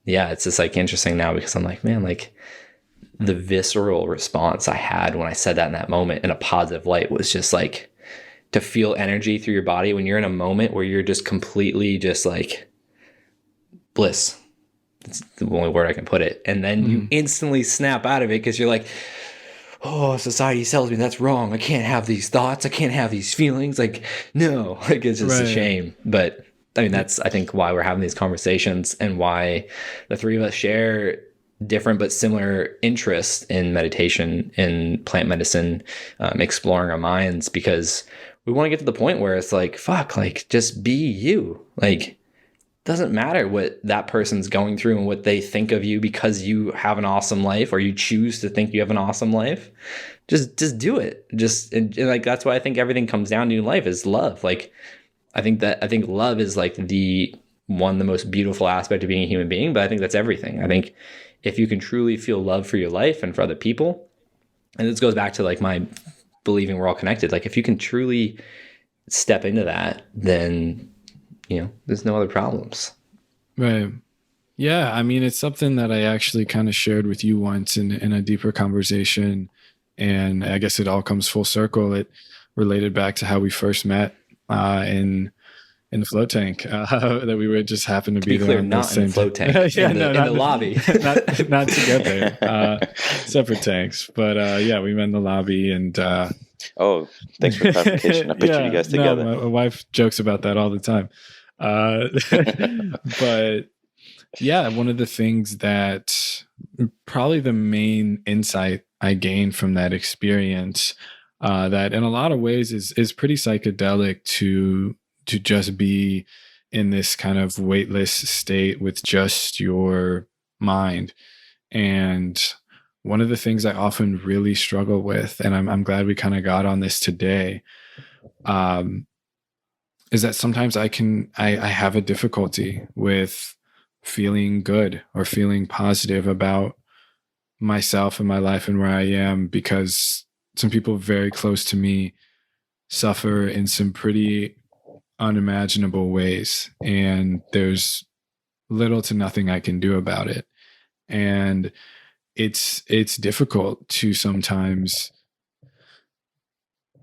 [SPEAKER 7] yeah, it's just like interesting now because I'm like, man, like the visceral response I had when I said that in that moment in a positive light was just like to feel energy through your body when you're in a moment where you're just completely just like bliss. It's the only word I can put it. And then you instantly snap out of it because you're like, oh, society tells me that's wrong. I can't have these thoughts. I can't have these feelings. Like, no, like it's just a shame. But I mean, that's, I think, why we're having these conversations and why the three of us share different but similar interests in meditation, in plant medicine, exploring our minds, because we want to get to the point where it's like, fuck, like just be you. Like, doesn't matter what that person's going through and what they think of you because you have an awesome life or you choose to think you have an awesome life. Just do it. And like, that's why I think everything comes down to in life is love. Like, I think love is like the most beautiful aspect of being a human being, but I think that's everything. I think if you can truly feel love for your life and for other people, and this goes back to like my believing we're all connected. Like if you can truly step into that, then there's no other problems.
[SPEAKER 6] Right. Yeah. I mean, it's something that I actually kind of shared with you once in a deeper conversation. And I guess it all comes full circle. It related back to how we first met in the float tank, that we would just happen to be there.
[SPEAKER 7] Clear, not in the float tank.
[SPEAKER 6] Yeah,
[SPEAKER 7] in the lobby.
[SPEAKER 6] not together. Separate tanks. But yeah, we met in the lobby and
[SPEAKER 8] oh, thanks for clarification. I pictured you guys together.
[SPEAKER 6] No, my wife jokes about that all the time. But yeah, one of the things that probably the main insight I gained from that experience, that in a lot of ways is pretty psychedelic to just be in this kind of weightless state with just your mind. And one of the things I often really struggle with, and I'm glad we kind of got on this today, is that sometimes I have a difficulty with feeling good or feeling positive about myself and my life and where I am, because some people very close to me suffer in some pretty unimaginable ways, and there's little to nothing I can do about it. And it's difficult to sometimes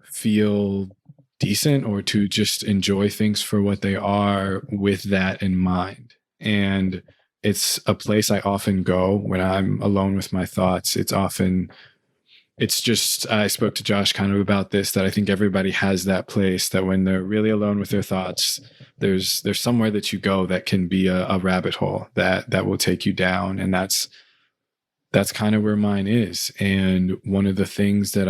[SPEAKER 6] feel decent or to just enjoy things for what they are with that in mind. And it's a place I often go when I'm alone with my thoughts. It's just, I spoke to Josh kind of about this, that I think everybody has that place that when they're really alone with their thoughts, there's somewhere that you go that can be a rabbit hole that will take you down. And that's kind of where mine is. And one of the things that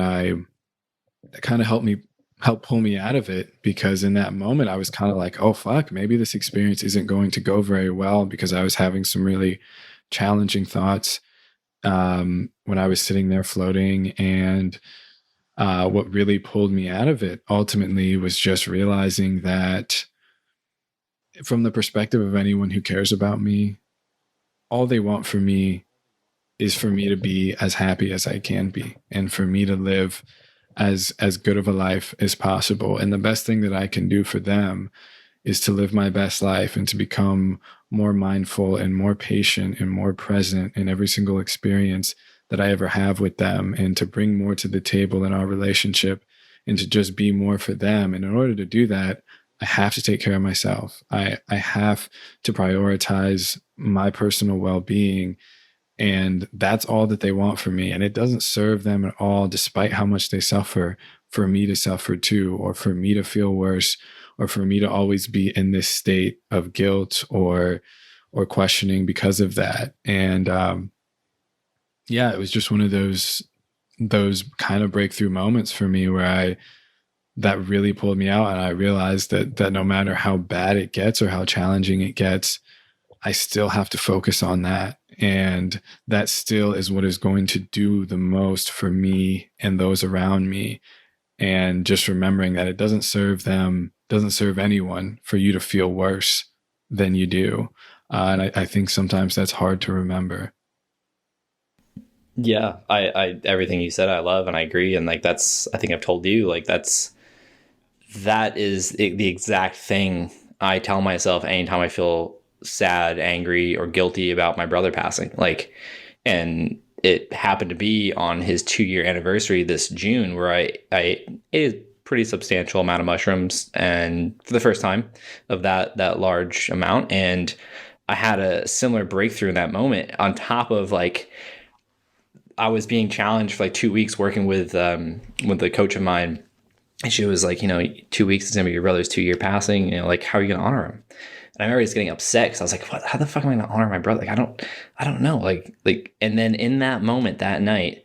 [SPEAKER 6] kind of helped pull me out of it, because in that moment I was kind of like, oh fuck, maybe this experience isn't going to go very well, because I was having some really challenging thoughts when I was sitting there floating. And what really pulled me out of it ultimately was just realizing that from the perspective of anyone who cares about me, all they want for me is for me to be as happy as I can be, and for me to live as good of a life as possible. And the best thing that I can do for them is to live my best life and to become more mindful and more patient and more present in every single experience that I ever have with them, and to bring more to the table in our relationship, and to just be more for them. And in order to do that, I have to take care of myself. I have to prioritize my personal well-being. And that's all that they want from me. And it doesn't serve them at all, despite how much they suffer, for me to suffer too, or for me to feel worse, or for me to always be in this state of guilt or questioning because of that. And yeah, it was just one of those kind of breakthrough moments for me where that really pulled me out. And I realized that no matter how bad it gets or how challenging it gets, I still have to focus on that. And that still is what is going to do the most for me and those around me. And just remembering that it doesn't serve anyone for you to feel worse than you do. And I think sometimes that's hard to remember.
[SPEAKER 7] Yeah, I everything you said I love and I agree, and like that's, I think I've told you, like that is the exact thing I tell myself anytime I feel sad, angry, or guilty about my brother passing. Like, and it happened to be on his 2-year anniversary this June where I ate a pretty substantial amount of mushrooms, and for the first time of that large amount, and I had a similar breakthrough in that moment. On top of like, I was being challenged for like 2 weeks working with a coach of mine, and she was like, 2 weeks is gonna be your brother's 2-year passing. Like, how are you gonna honor him? And I remember just getting upset because I was like, what? How the fuck am I gonna honor my brother? Like, I don't know. Like, and then in that moment that night,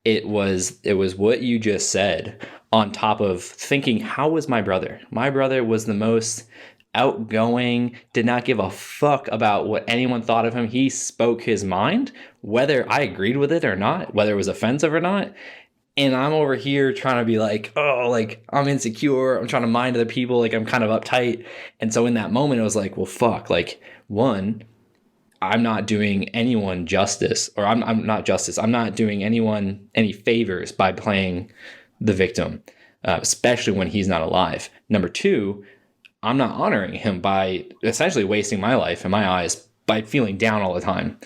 [SPEAKER 7] it was what you just said, on top of thinking, how was my brother? My brother was the most outgoing, did not give a fuck about what anyone thought of him. He spoke his mind, whether I agreed with it or not, whether it was offensive or not. And I'm over here trying to be like, oh, like I'm insecure. I'm trying to mind other people. Like I'm kind of uptight. And so in that moment, it was like, well, fuck, like one, I'm not doing anyone justice, or I'm not justice. I'm not doing anyone any favors by playing the victim, especially when he's not alive. Number two, I'm not honoring him by essentially wasting my life in my eyes by feeling down all the time.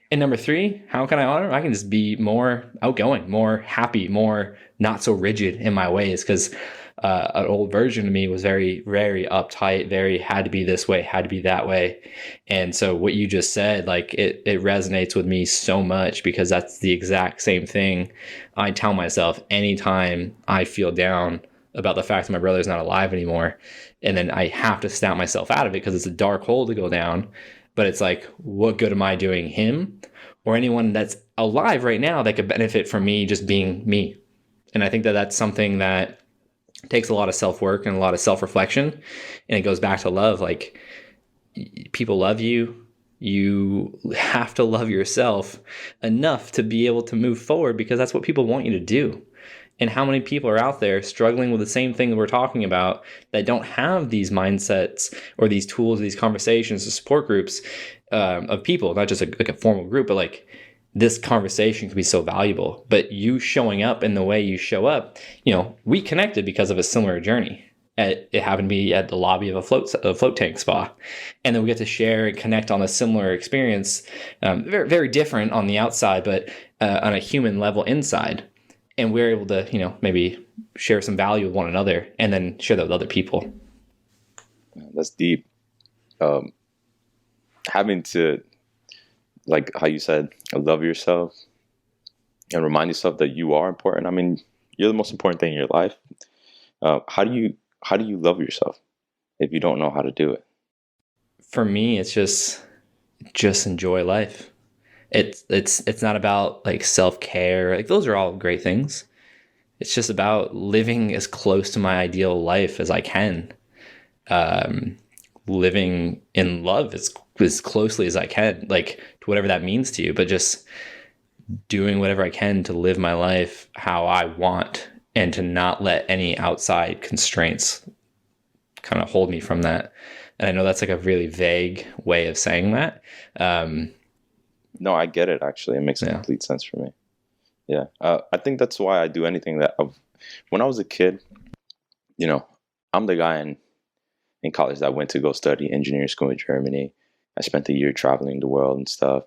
[SPEAKER 7] And number three, how can I honor him? I can just be more outgoing, more happy, more not so rigid in my ways, because an old version of me was very, very uptight, very had to be this way, had to be that way. And so what you just said, like it resonates with me so much, because that's the exact same thing I tell myself anytime I feel down about the fact that my brother's not alive anymore. And then I have to snap myself out of it because it's a dark hole to go down. But it's like, what good am I doing him or anyone that's alive right now that could benefit from me just being me? And I think that that's something that takes a lot of self-work and a lot of self-reflection. And it goes back to love. Like, people love you. You have to love yourself enough to be able to move forward, because that's what people want you to do. And how many people are out there struggling with the same thing that we're talking about, that don't have these mindsets or these tools, these conversations, the support groups of people, not just like a formal group, but like this conversation can be so valuable. But you showing up in the way you show up, we connected because of a similar journey. It happened to be at the lobby of a float tank spa. And then we get to share and connect on a similar experience, very, very different on the outside, but on a human level inside. And we're able to, maybe share some value with one another and then share that with other people.
[SPEAKER 8] That's deep. Having to, like how you said, love yourself and remind yourself that you are important. I mean, you're the most important thing in your life. How do you love yourself if you don't know how to do it?
[SPEAKER 7] For me, it's just enjoy life. It's not about like self-care. Like those are all great things. It's just about living as close to my ideal life as I can. Living in love as closely as I can, like to whatever that means to you, but just doing whatever I can to live my life how I want and to not let any outside constraints kind of hold me from that. And I know that's like a really vague way of saying that.
[SPEAKER 8] No, I get it. Actually, it makes complete sense for me. Yeah. I think that's why I do anything when I was a kid, I'm the guy in college that went to go study engineering school in Germany. I spent a year traveling the world and stuff.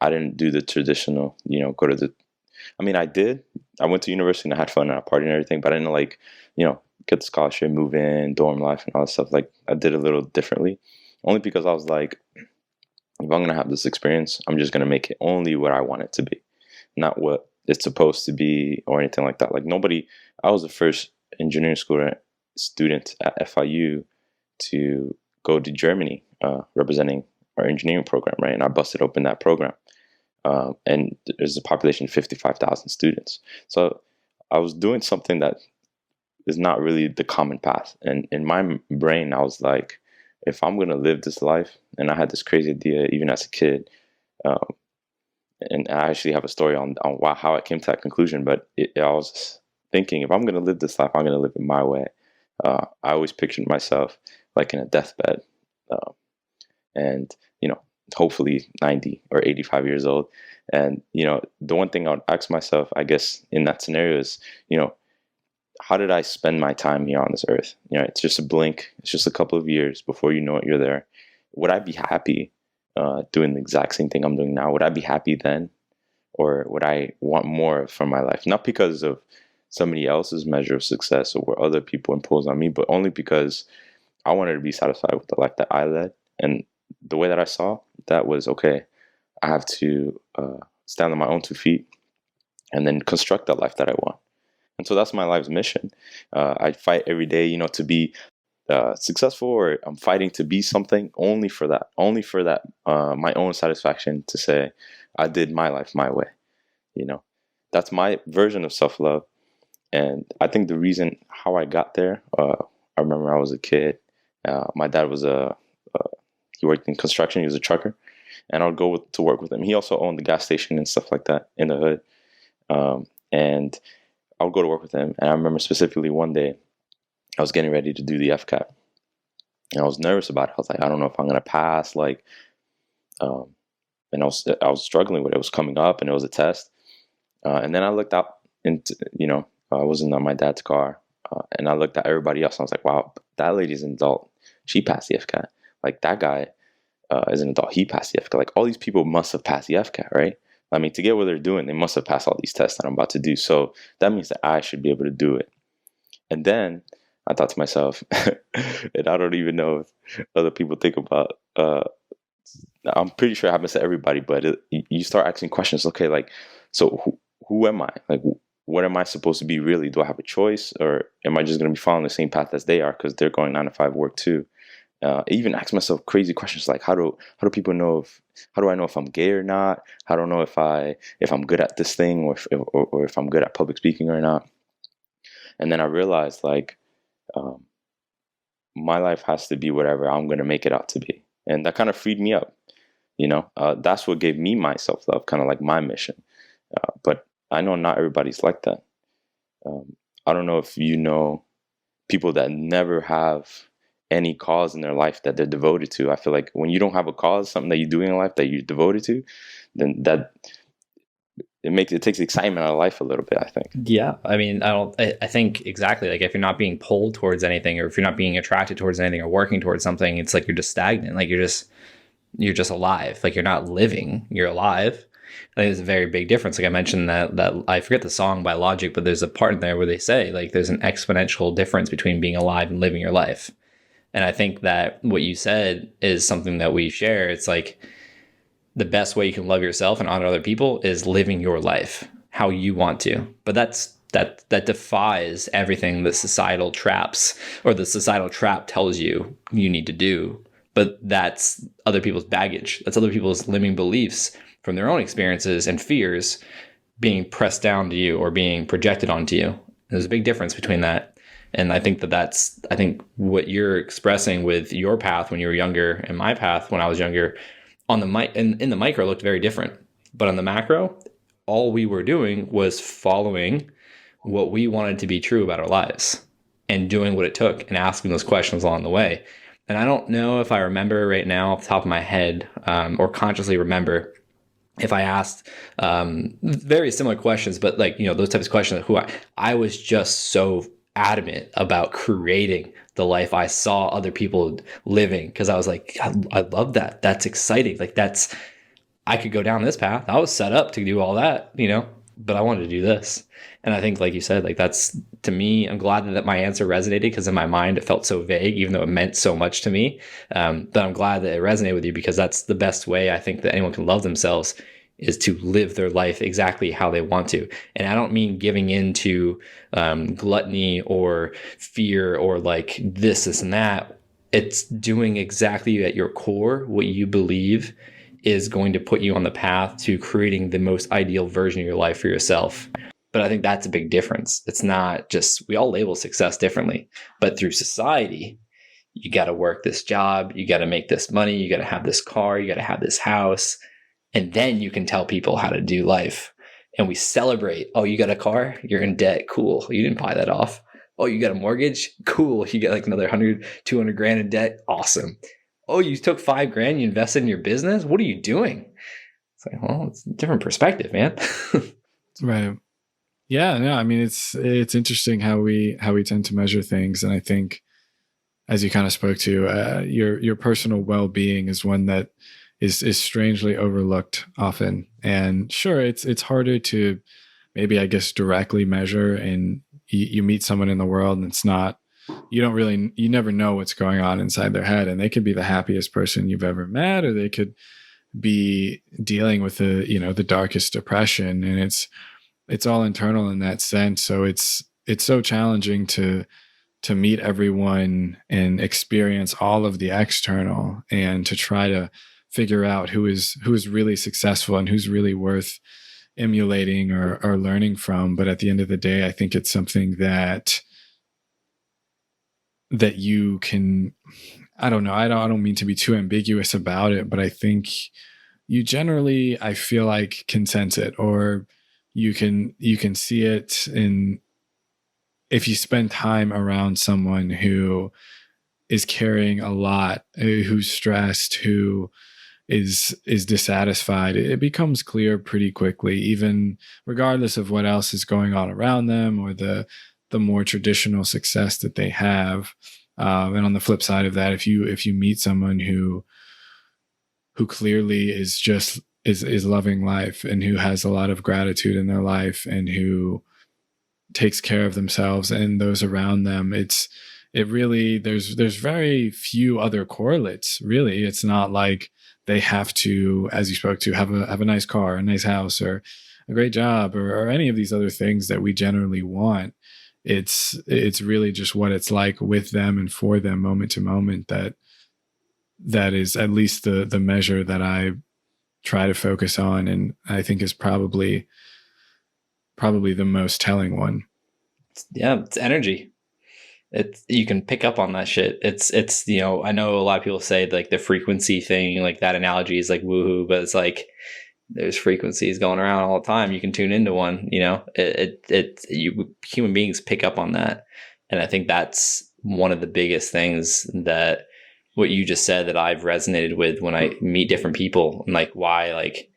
[SPEAKER 8] I didn't do the traditional, I did. I went to university and I had fun and I partied and everything, but I didn't get the scholarship, move in, dorm life and all that stuff. Like I did a little differently, only because I was like, if I'm going to have this experience, I'm just going to make it only what I want it to be, not what it's supposed to be or anything like that. Like I was the first engineering school student at FIU to go to Germany, representing our engineering program, right? And I busted open that program. And there's a population of 55,000 students. So I was doing something that is not really the common path. And in my brain, I was like, if I'm going to live this life, and I had this crazy idea even as a kid, and I actually have a story on how I came to that conclusion, but I was thinking, if I'm going to live this life, I'm going to live it my way. I always pictured myself like in a deathbed. and, hopefully 90 or 85 years old. And, the one thing I would ask myself, I guess, in that scenario is, how did I spend my time here on this earth? It's just a blink. It's just a couple of years before you know it, you're there. Would I be happy doing the exact same thing I'm doing now? Would I be happy then? Or would I want more from my life? Not because of somebody else's measure of success or what other people impose on me, but only because I wanted to be satisfied with the life that I led. And the way that I saw that was, okay, I have to stand on my own 2 feet and then construct that life that I want. And so that's my life's mission. I fight every day, to be successful, or I'm fighting to be something only for that, my own satisfaction, to say I did my life my way. That's my version of self-love. And I think the reason how I got there, I remember I was a kid. My dad was he worked in construction. He was a trucker, and I would go to work with him. He also owned the gas station and stuff like that in the hood. And I would go to work with him. And I remember specifically one day I was getting ready to do the FCAT, and I was nervous about it. I was like, I don't know if I'm going to pass. And I was struggling with it. It was coming up, and it was a test. And then I looked out into, I was in my dad's car, and I looked at everybody else. And I was like, wow, that lady's an adult. She passed the FCAT. Like, that guy is an adult. He passed the FCAT. Like, all these people must have passed the FCAT, right? I mean, to get what they're doing, they must have passed all these tests that I'm about to do. So that means that I should be able to do it. And then I thought to myself, and I don't even know if other people think about, I'm pretty sure it happens to everybody, but you start asking questions. Okay, like, so who am I? Like, what am I supposed to be really? Do I have a choice, or am I just going to be following the same path as they are because they're going 9 to 5 work too? I even ask myself crazy questions like, how do people know how do I know if I'm gay or not? How do I know if I'm good at this thing, or if I'm good at public speaking or not? And then I realized, like, my life has to be whatever I'm going to make it out to be. And that kind of freed me up. That's what gave me my self-love, kind of like my mission. But I know not everybody's like that. I don't know if you know people that never have any cause in their life that they're devoted to. I feel like when you don't have a cause, something that you're doing in life that you're devoted to, then it takes excitement out of life a little bit, I think.
[SPEAKER 7] Yeah. I mean, I think exactly, like, if you're not being pulled towards anything, or if you're not being attracted towards anything or working towards something, it's like you're just stagnant. Like, you're just alive. Like, you're not living, you're alive. I think there's a very big difference. Like I mentioned that I forget the song by Logic, but there's a part in there where they say, like, there's an exponential difference between being alive and living your life. And I think that what you said is something that we share. It's like, the best way you can love yourself and honor other people is living your life how you want to. But that defies everything that societal traps, or the societal trap tells you need to do. But that's other people's baggage. That's other people's limiting beliefs from their own experiences and fears being pressed down to you or being projected onto you. There's a big difference between that. And I think that's what you're expressing with your path when you were younger and my path when I was younger. On the in the micro, looked very different, but on the macro, all we were doing was following what we wanted to be true about our lives and doing what it took and asking those questions along the way. And I don't know if I remember right now off the top of my head, or consciously remember if I asked very similar questions, but like, those types of questions, I was just so adamant about creating the life I saw other people living, because I was like, I love that. That's exciting. Like, I could go down this path. I was set up to do all that, but I wanted to do this. And I think, like you said, like, that's, to me, I'm glad that my answer resonated, because in my mind it felt so vague, even though it meant so much to me. But I'm glad that it resonated with you, because that's the best way I think that anyone can love themselves, is to live their life exactly how they want to. And I don't mean giving in to gluttony or fear or like this and that. It's doing exactly at your core what you believe is going to put you on the path to creating the most ideal version of your life for yourself. But I think that's a big difference. It's not just, we all label success differently, but through society, you got to work this job, you got to make this money, you got to have this car, you got to have this house. And then you can tell people how to do life. And we celebrate. Oh, you got a car? You're in debt. Cool. You didn't buy that off. Oh, you got a mortgage? Cool. You got like another 100, 200 grand in debt. Awesome. oh, you took $5,000, you invested in your business? What are you doing? It's like, well, it's a different perspective, man.
[SPEAKER 6] Right. Yeah, no, I mean it's interesting how we tend to measure things, and I think, as you kind of spoke to, your personal well-being is one that is strangely overlooked often. And sure, it's harder to maybe, I guess, directly measure, and you meet someone in the world and it's not, you never know what's going on inside their head, and they could be the happiest person you've ever met, or they could be dealing with the darkest depression, and it's all internal in that sense. So it's so challenging to meet everyone and experience all of the external, and to try to figure out who is really successful and who's really worth emulating or learning from. But at the end of the day, I think it's something that you can, I don't know, I don't mean to be too ambiguous about it, but I think you generally, I feel like, can sense it, or you can see it in, if you spend time around someone who is carrying a lot, who's stressed, who is dissatisfied, it becomes clear pretty quickly, even regardless of what else is going on around them, or the more traditional success that they have. And on the flip side of that, if you meet someone who clearly is just is loving life, and who has a lot of gratitude in their life, and who takes care of themselves and those around them, it really, there's very few other correlates, really. It's not like they have to, as you spoke to, have a nice car, a nice house, or a great job, or any of these other things that we generally want. It's really just what it's like with them and for them, moment to moment, that is at least the measure that I try to focus on, and I think is probably the most telling one.
[SPEAKER 7] Yeah, it's energy. You can pick up on that shit. It's I know a lot of people say like the frequency thing, like that analogy is like woohoo, but it's like there's frequencies going around all the time. You can tune into one. Human beings pick up on that, and I think that's one of the biggest things that what you just said that I've resonated with when I meet different people, and like why like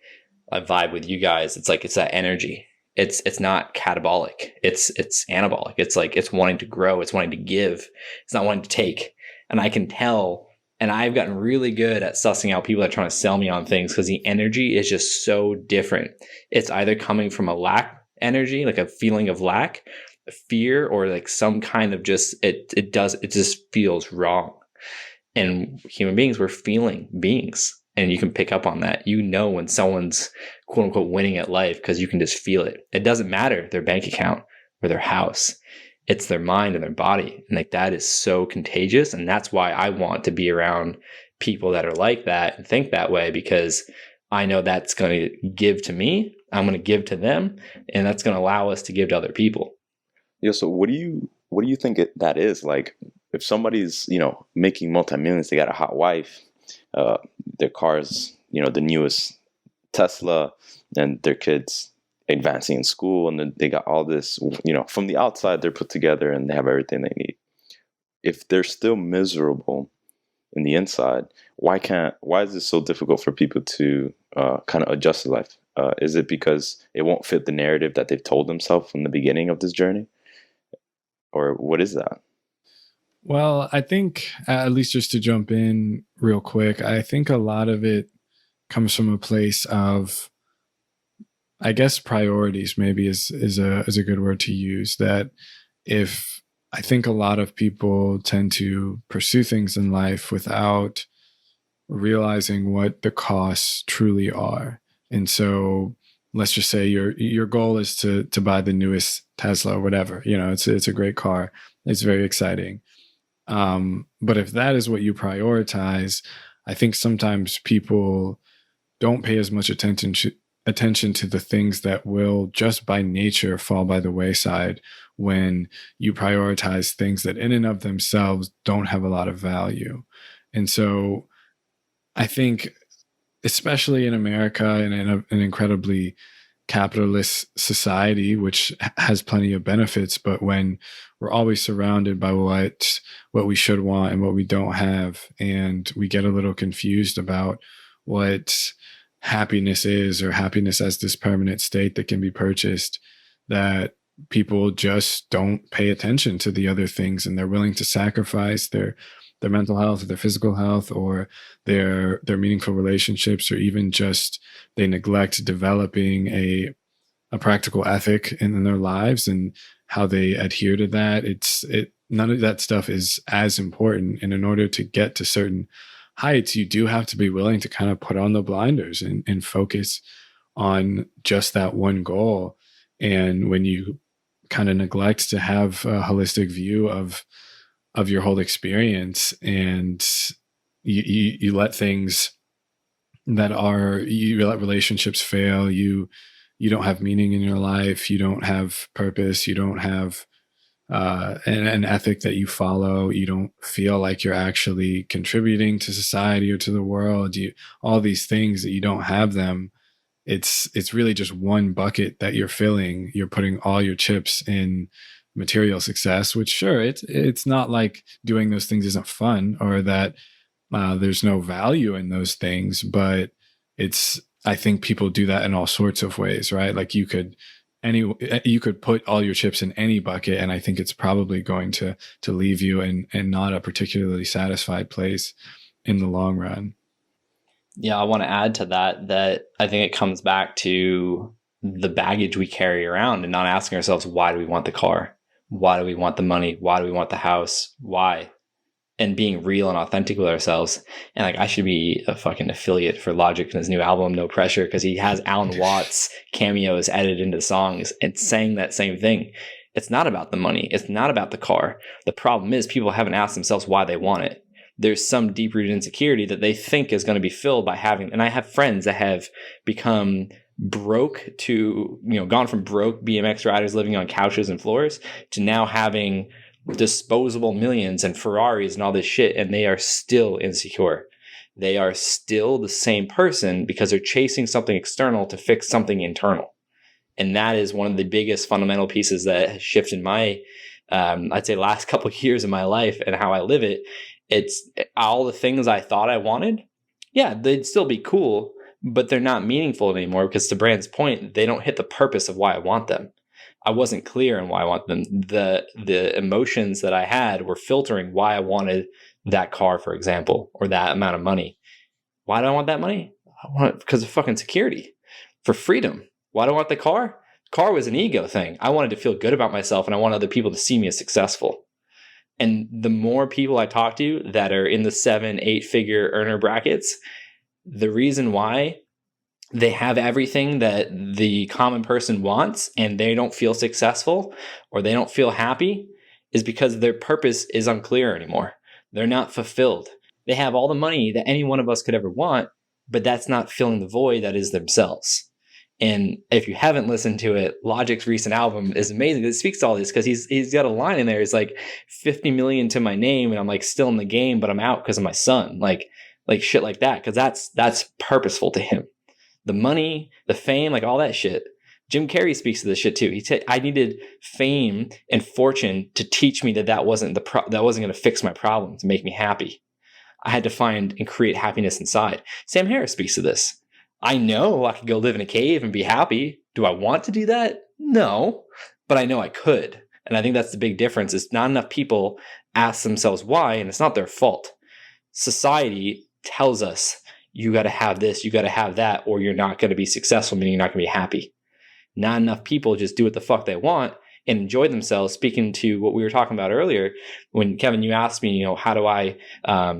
[SPEAKER 7] I vibe with you guys. It's like it's that energy. It's not catabolic. It's anabolic. It's like it's wanting to grow. It's wanting to give. It's not wanting to take. And I can tell. And I've gotten really good at sussing out people that are trying to sell me on things, because the energy is just so different. It's either coming from a lack energy, like a feeling of lack, fear, or like some kind of just it just feels wrong. And human beings, we're feeling beings. And you can pick up on that. You know when someone's quote unquote winning at life, because you can just feel it. It doesn't matter their bank account or their house. It's their mind and their body. And like that is so contagious. And that's why I want to be around people that are like that and think that way, because I know that's going to give to me. I'm going to give to them. And that's going to allow us to give to other people.
[SPEAKER 8] Yeah. So what do you think that is? Like, if somebody's, making multi-millions, they got a hot wife, their car's, the newest Tesla, and their kids advancing in school, and then they got all this, from the outside they're put together and they have everything they need. If they're still miserable in the inside, why is it so difficult for people to kind of adjust to life? Is it because it won't fit the narrative that they've told themselves from the beginning of this journey? Or what is that?
[SPEAKER 6] Well, I think, at least just to jump in real quick, I think a lot of it comes from a place of, I guess, priorities maybe is a good word to use. That if I think a lot of people tend to pursue things in life without realizing what the costs truly are. And so let's just say your goal is to buy the newest Tesla or whatever. It's a great car. It's very exciting. But if that is what you prioritize, I think sometimes people don't pay as much attention to the things that will just by nature fall by the wayside when you prioritize things that in and of themselves don't have a lot of value. And so I think, especially in America, and in an incredibly capitalist society, which has plenty of benefits, but when we're always surrounded by what we should want and what we don't have, and we get a little confused about what happiness is, or happiness as this permanent state that can be purchased, that people just don't pay attention to the other things, and they're willing to sacrifice their mental health or their physical health or their meaningful relationships, or even just they neglect developing a practical ethic in their lives and how they adhere to that. None of that stuff is as important. And in order to get to certain heights, you do have to be willing to kind of put on the blinders and focus on just that one goal. And when you kind of neglect to have a holistic view of your whole experience, and you let things you let relationships fail, you don't have meaning in your life, you don't have purpose, you don't have an ethic that you follow, you don't feel like you're actually contributing to society or to the world, all these things that you don't have them, it's really just one bucket that you're filling. You're putting all your chips in material success, which sure, it's not like doing those things isn't fun, or that there's no value in those things, but I think people do that in all sorts of ways, right? Like you could put all your chips in any bucket, and I think it's probably going to leave you in not a particularly satisfied place in the long run.
[SPEAKER 7] Yeah, I want to add to that I think it comes back to the baggage we carry around and not asking ourselves, why do we want the car? Why do we want the money? Why do we want the house? Why? And being real and authentic with ourselves. And like, I should be a fucking affiliate for Logic in his new album, No Pressure, because he has Alan Watts cameos edited into songs and saying that same thing. It's not about the money. It's not about the car. The problem is people haven't asked themselves why they want it. There's some deep-rooted insecurity that they think is going to be filled by having, and I have friends that have become broke to, gone from broke BMX riders living on couches and floors to now having disposable millions and Ferraris and all this shit, and they are still insecure. They are still the same person because they're chasing something external to fix something internal. And that is one of the biggest fundamental pieces that has shifted my, I'd say, last couple of years of my life and how I live it. It's all the things I thought I wanted. Yeah, they'd still be cool, but they're not meaningful anymore because, to Brand's point, they don't hit the purpose of why I want them. I wasn't clear on why I want them. The emotions that I had were filtering why I wanted that car, for example, or that amount of money. Why do I want that money? I want it because of fucking security, for freedom. Why do I want the car? Car was an ego thing. I wanted to feel good about myself, and I want other people to see me as successful. And the more people I talk to that are in the 7-8 figure earner brackets, the reason why they have everything that the common person wants and they don't feel successful or they don't feel happy is because their purpose is unclear anymore. They're not fulfilled. They have all the money that any one of us could ever want, but that's not filling the void that is themselves. And if you haven't listened to it, Logic's recent album is amazing. It speaks to all this because he's got a line in there. It's like 50 million to my name, and I'm like still in the game, but I'm out because of my son. Like shit like that, because that's purposeful to him. The money, the fame, like all that shit. Jim Carrey speaks to this shit too. He said, I needed fame and fortune to teach me that wasn't going to fix my problem, to make me happy. I had to find and create happiness inside. Sam Harris speaks to this. I know I could go live in a cave and be happy. Do I want to do that? No, but I know I could. And I think that's the big difference, is not enough people ask themselves why, and it's not their fault. Society tells us you got to have this, you got to have that, or you're not going to be successful, meaning you're not going to be happy. Not enough people just do what the fuck they want and enjoy themselves. Speaking to what we were talking about earlier, when Kevin, you asked me, how do I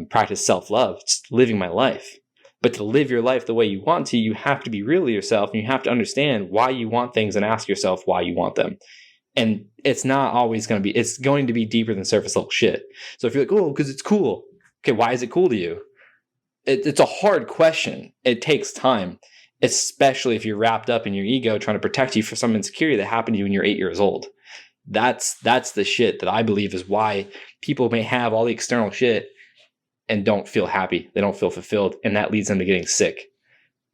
[SPEAKER 7] practice self-love? Just living my life. But to live your life the way you want to, you have to be real to yourself, and you have to understand why you want things and ask yourself why you want them. And it's not always going to be, it's going to be deeper than surface level shit. So if you're like, oh, because it's cool. Okay, why is it cool to you? It's a hard question. It takes time, especially if you're wrapped up in your ego trying to protect you from some insecurity that happened to you when you're 8 years old. That's the shit that I believe is why people may have all the external shit and don't feel happy. They don't feel fulfilled. And that leads them to getting sick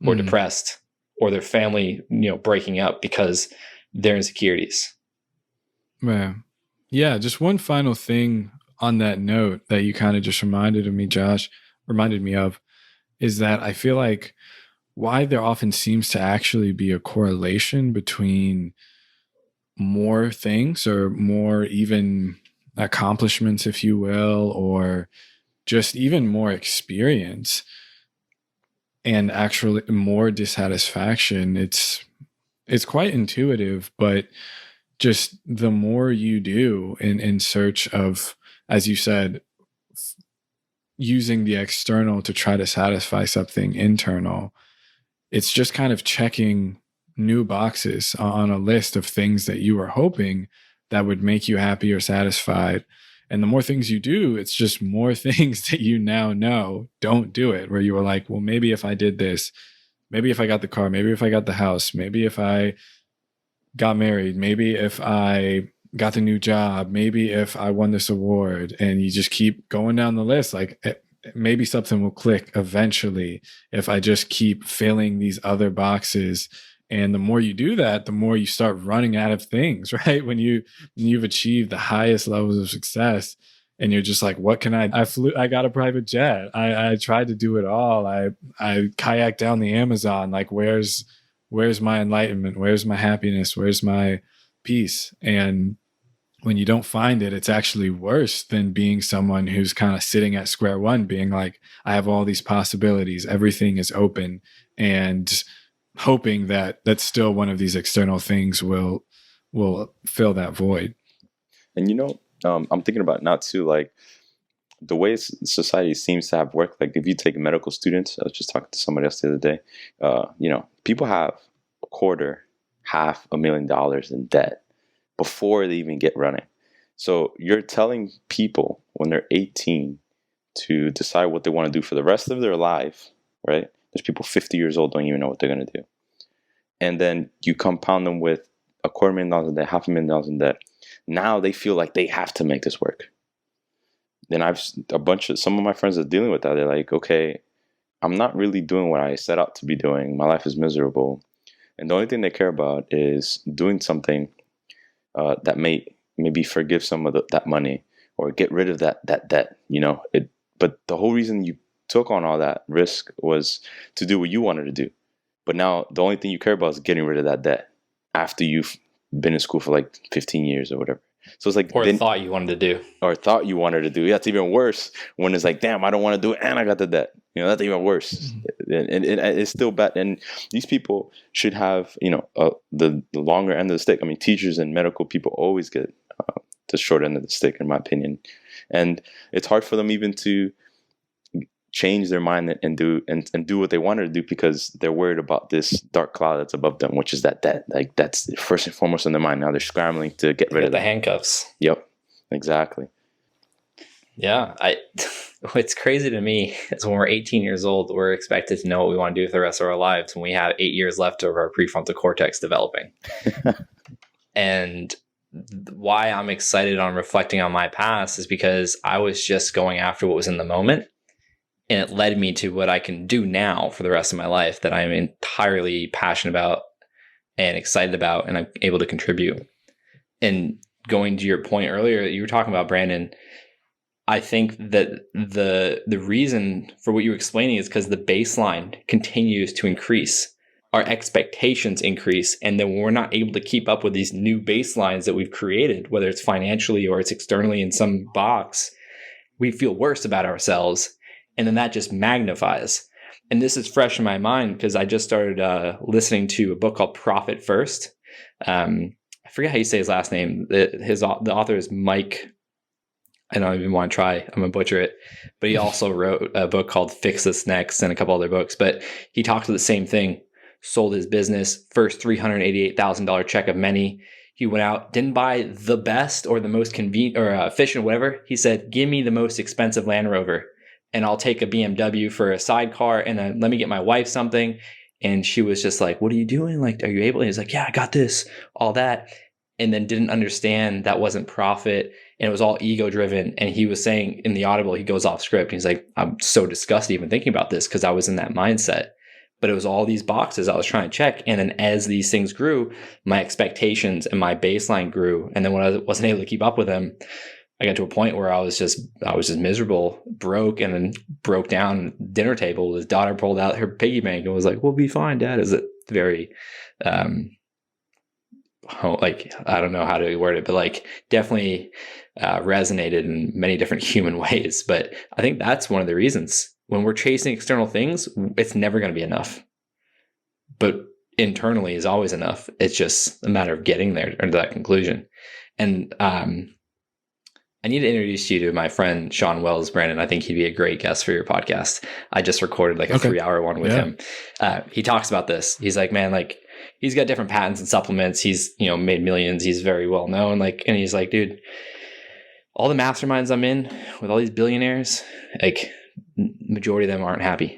[SPEAKER 7] or depressed or their family, breaking up because their insecurities.
[SPEAKER 6] Man. Yeah, just one final thing on that note that you kind of just reminded me of, is that I feel like why there often seems to actually be a correlation between more things or more even accomplishments, if you will, or just even more experience and actually more dissatisfaction. It's quite intuitive, but just the more you do in search of, as you said, using the external to try to satisfy something internal, it's just kind of checking new boxes on a list of things that you were hoping that would make you happy or satisfied. And the more things you do, it's just more things that you now know don't do it, where you were like, well, maybe if I did this, maybe if I got the car, maybe if I got the house, maybe if I got married, maybe if I got the new job, maybe if I won this award, and you just keep going down the list, like maybe something will click eventually if I just keep filling these other boxes. And the more you do that, the more you start running out of things, right? When you've achieved the highest levels of success and you're just like, what can I got a private jet. I tried to do it all. I kayaked down the Amazon. Like, where's my enlightenment? Where's my happiness? Where's my peace? And when you don't find it, it's actually worse than being someone who's kind of sitting at square one, being like, I have all these possibilities. Everything is open, and hoping that that's still one of these external things will fill that void.
[SPEAKER 8] And I'm thinking about now too, like the way society seems to have worked. Like if you take medical students, I was just talking to somebody else the other day. People have $250,000 in debt before they even get running. So you're telling people when they're 18 to decide what they want to do for the rest of their life, right? There's people 50 years old don't even know what they're going to do. And then you compound them with $250,000 in debt, $500,000 in debt. Now they feel like they have to make this work. Then some of my friends are dealing with that. They're like, okay, I'm not really doing what I set out to be doing. My life is miserable. And the only thing they care about is doing something that maybe forgive some of that money or get rid of that debt. But the whole reason you took on all that risk was to do what you wanted to do. But now the only thing you care about is getting rid of that debt after you've been in school for like 15 years or whatever. So it's like,
[SPEAKER 7] thought you wanted to do.
[SPEAKER 8] Yeah, it's even worse when it's like, damn, I don't want to do it and I got the debt. That's even worse. And it's still bad. And these people should have, the longer end of the stick. I mean, teachers and medical people always get the short end of the stick, in my opinion. And it's hard for them even to change their mind and do what they wanted to do because they're worried about this dark cloud that's above them, which is that debt. Like that's first and foremost in their mind. Now they're scrambling to get rid of
[SPEAKER 7] the handcuffs.
[SPEAKER 8] Yep, exactly.
[SPEAKER 7] Yeah, what's crazy to me is when we're 18 years old, we're expected to know what we want to do for the rest of our lives when we have 8 years left of our prefrontal cortex developing. And why I'm excited on reflecting on my past is because I was just going after what was in the moment. And it led me to what I can do now for the rest of my life that I'm entirely passionate about and excited about, and I'm able to contribute. And going to your point earlier that you were talking about, Brandon, I think that the reason for what you were explaining is because the baseline continues to increase. Our expectations increase, and then we're not able to keep up with these new baselines that we've created, whether it's financially or it's externally in some box, we feel worse about ourselves. And then that just magnifies. And this is fresh in my mind because I just started listening to a book called Profit First. I forget how you say his last name. The author is Mike. I don't even want to try. I'm going to butcher it. But he also wrote a book called Fix This Next and a couple other books. But he talks about the same thing. Sold his business, first $388,000 check of many. He went out, didn't buy the best or the most convenient or efficient, whatever. He said, give me the most expensive Land Rover. And I'll take a BMW for a sidecar, and then let me get my wife something. And she was just like, what are you doing? Like, are you able? And he's like, yeah, I got this, all that. And then didn't understand that wasn't profit. And it was all ego driven. And he was saying in the audible, he goes off script. He's like, I'm so disgusted even thinking about this because I was in that mindset. but it was all these boxes I was trying to check. And then as these things grew, my expectations and my baseline grew. And then when I wasn't able to keep up with them, I got to a point where I was just miserable, broke, and then broke down dinner table. His daughter pulled out her piggy bank and was like, "We'll be fine, Dad." Is it very, like, I don't know how to word it, but like definitely resonated in many different human ways. But I think that's one of the reasons when we're chasing external things, it's never going to be enough. But internally is always enough. It's just a matter of getting there to that conclusion. And I need to introduce you to my friend Sean Wells, Brandon. I think he'd be a great guest for your podcast. I just recorded like a 3-hour one with him. He talks about this. He's like, man, like he's got different patents and supplements. He's, made millions. He's very well known. Like, and he's like, dude, all the masterminds I'm in with all these billionaires, like majority of them aren't happy.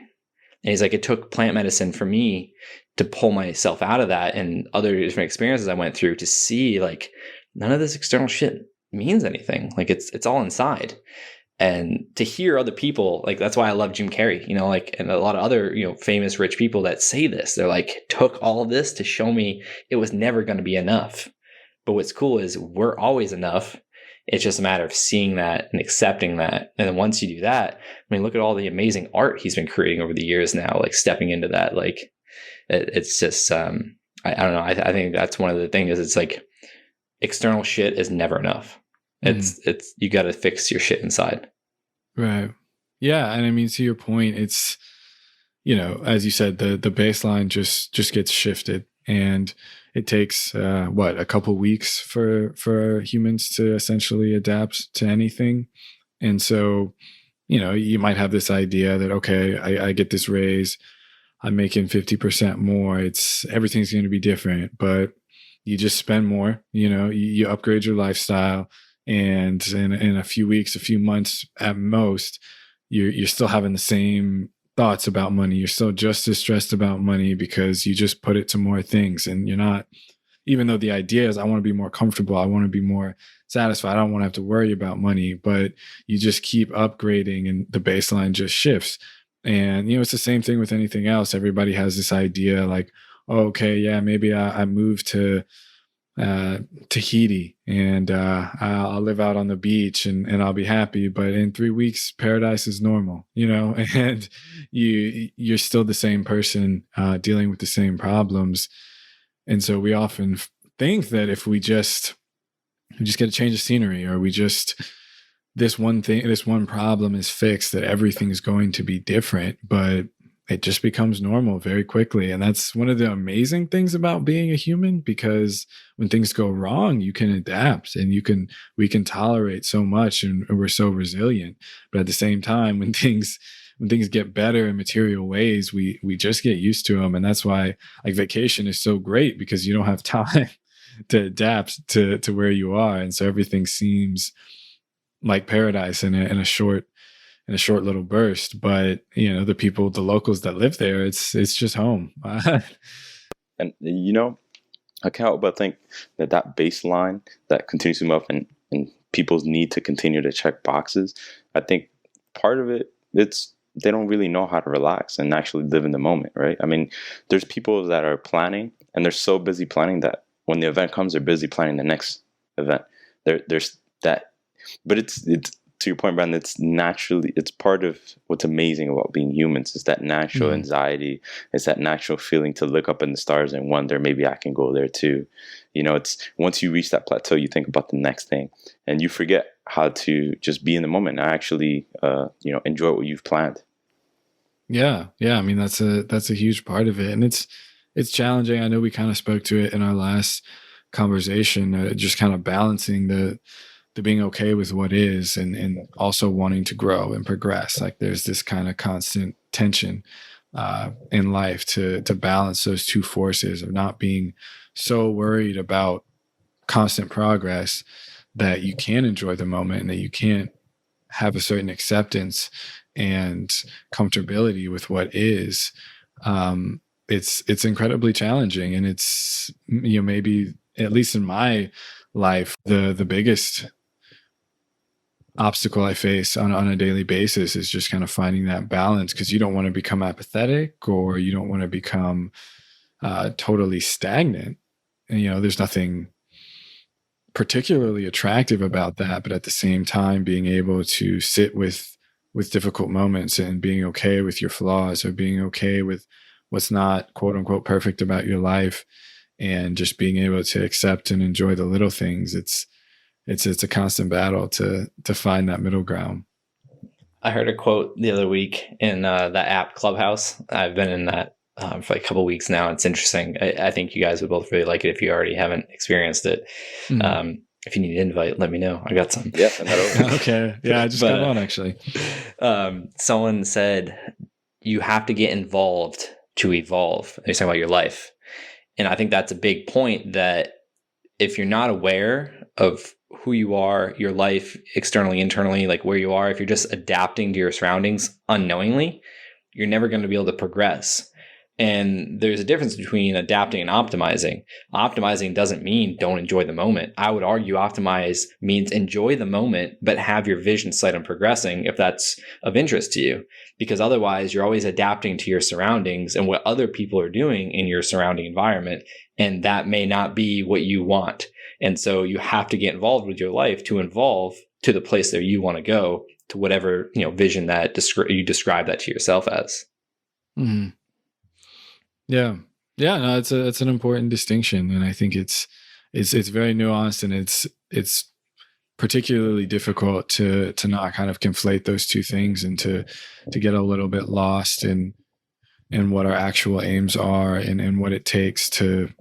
[SPEAKER 7] And he's like, it took plant medicine for me to pull myself out of that and other different experiences I went through to see like none of this external shit means anything. Like it's all inside. And to hear other people, like that's why I love Jim Carrey, like, and a lot of other, famous rich people that say this, they're like, took all of this to show me it was never going to be enough. But what's cool is we're always enough. It's just a matter of seeing that and accepting that. And then once you do that, I mean, look at all the amazing art he's been creating over the years now, like stepping into that, like it's just, I don't know. I think that's one of the things is it's like external shit is never enough. It's you got to fix your shit inside. Right.
[SPEAKER 6] Yeah. And I mean, to your point, it's, as you said, the baseline just gets shifted, and it takes, a couple weeks for humans to essentially adapt to anything. And so, you might have this idea that, okay, I get this raise, I'm making 50% more. Everything's going to be different, but you just spend more, you upgrade your lifestyle, and in a few weeks, a few months at most, you're still having the same thoughts about money. You're still just as stressed about money because you just put it to more things, and you're not, even though the idea is I want to be more comfortable, I want to be more satisfied, I don't want to have to worry about money, but you just keep upgrading and the baseline just shifts. And, it's the same thing with anything else. Everybody has this idea like, oh, okay, yeah, maybe I move to Tahiti and I'll live out on the beach and I'll be happy. But in 3 weeks, paradise is normal, and you're still the same person dealing with the same problems. And so we often think that if we just get a change of scenery, or this one problem is fixed, that everything's going to be different, but it just becomes normal very quickly. And that's one of the amazing things about being a human, because when things go wrong, you can adapt and we can tolerate so much, and we're so resilient. But at the same time, when things get better in material ways, we just get used to them. And that's why like vacation is so great, because you don't have time to adapt to where you are. And so everything seems like paradise in a short little burst. But the locals that live there, it's just home.
[SPEAKER 8] And I can't help but think that baseline that continues to move up, and people's need to continue to check boxes, I think part of it, they don't really know how to relax and actually live in the moment, right? I mean, there's people that are planning, and they're so busy planning that when the event comes, they're busy planning the next event. There's that, but it's to your point, Brandon, it's part of what's amazing about being humans, is that natural anxiety. It's that natural feeling to look up in the stars and wonder, maybe I can go there too. It's once you reach that plateau, you think about the next thing, and you forget how to just be in the moment and actually, enjoy what you've planned.
[SPEAKER 6] Yeah. I mean, that's a huge part of it, and it's challenging. I know we kind of spoke to it in our last conversation, just kind of balancing the being okay with what is, and also wanting to grow and progress. Like there's this kind of constant tension in life to balance those two forces of not being so worried about constant progress that you can enjoy the moment, and that you can't have a certain acceptance and comfortability with what is. It's incredibly challenging, and it's maybe, at least in my life, the biggest obstacle I face on a daily basis, is just kind of finding that balance, because you don't want to become apathetic, or you don't want to become totally stagnant. And, there's nothing particularly attractive about that, but at the same time, being able to sit with difficult moments and being okay with your flaws, or being okay with what's not quote unquote perfect about your life, and just being able to accept and enjoy the little things. It's a constant battle to find that middle ground.
[SPEAKER 7] I heard a quote the other week in that app Clubhouse. I've been in that for like a couple of weeks now. It's interesting. I think you guys would both really like it if you already haven't experienced it. Mm-hmm. If you need an invite, let me know. I got some.
[SPEAKER 8] Yeah, send that over.
[SPEAKER 6] Okay. Yeah, I just got on actually.
[SPEAKER 7] Someone said you have to get involved to evolve. They're talking about your life. And I think that's a big point, that if you're not aware of who you are, your life, externally, internally, like where you are, if you're just adapting to your surroundings unknowingly, you're never going to be able to progress. And there's a difference between adapting and optimizing. Optimizing doesn't mean don't enjoy the moment. I would argue optimize means enjoy the moment, but have your vision set on progressing if that's of interest to you. Because otherwise, you're always adapting to your surroundings and what other people are doing in your surrounding environment. And that may not be what you want. And so you have to get involved with your life to evolve to the place that you want to go, to whatever vision that you describe that to yourself as.
[SPEAKER 6] Mm-hmm. Yeah. No, it's an important distinction, and I think it's very nuanced, and it's particularly difficult to not kind of conflate those two things, and to get a little bit lost in what our actual aims are, and what it takes to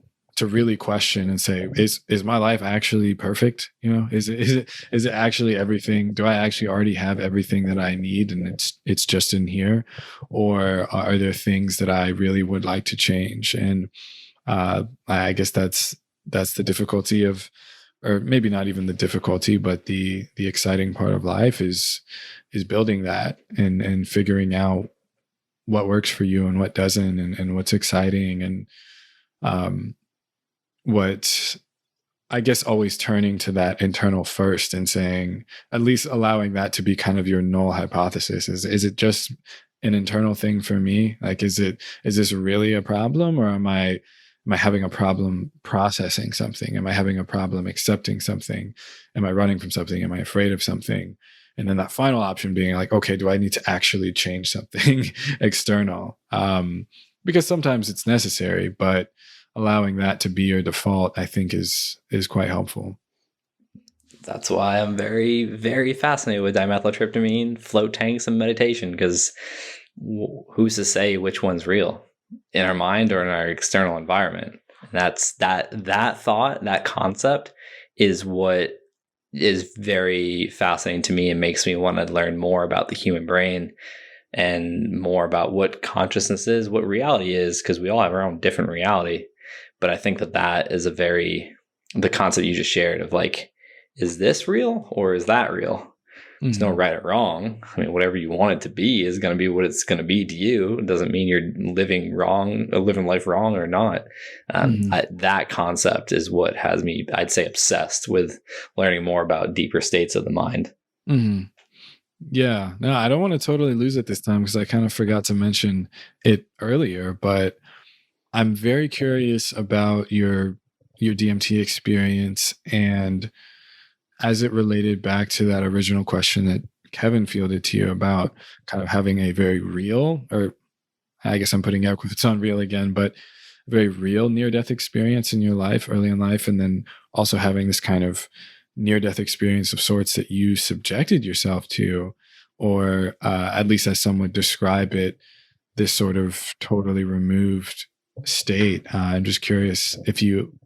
[SPEAKER 6] really question and say, is my life actually perfect? Is it actually everything? Do I actually already have everything that I need, and it's just in here? Or are there things that I really would like to change? And I guess that's the difficulty of, or maybe not even the difficulty, but the exciting part of life is building that, and figuring out what works for you and what doesn't, and what's exciting, and what, I guess, always turning to that internal first, and saying, at least allowing that to be kind of your null hypothesis. Is it just an internal thing for me? Like, is this really a problem, or am I having a problem processing something? Am I having a problem accepting something? Am I running from something? Am I afraid of something? And then that final option being like, okay, do I need to actually change something external? Because sometimes it's necessary, but allowing that to be your default, I think, is quite helpful.
[SPEAKER 7] That's why I'm very, very fascinated with dimethyltryptamine, float tanks, and meditation, because who's to say which one's real, in our mind or in our external environment? And that's that thought, that concept is what is very fascinating to me, and makes me want to learn more about the human brain, and more about what consciousness is, what reality is, because we all have our own different reality. But I think that is the concept you just shared of like, is this real or is that real? There's no right or wrong. I mean, whatever you want it to be is going to be what it's going to be to you. It doesn't mean you're living life wrong or not. That concept is what has me, I'd say, obsessed with learning more about deeper states of the mind.
[SPEAKER 6] Mm-hmm. Yeah, no, I don't want to totally lose it this time, because I kind of forgot to mention it earlier, but I'm very curious about your DMT experience, and as it related back to that original question that Kevin fielded to you about kind of having a very real, or I guess I'm putting air quotes on real again, but very real near-death experience in your life, early in life, and then also having this kind of near-death experience of sorts that you subjected yourself to, or at least as some would describe it, this sort of totally removed state. I'm just curious if you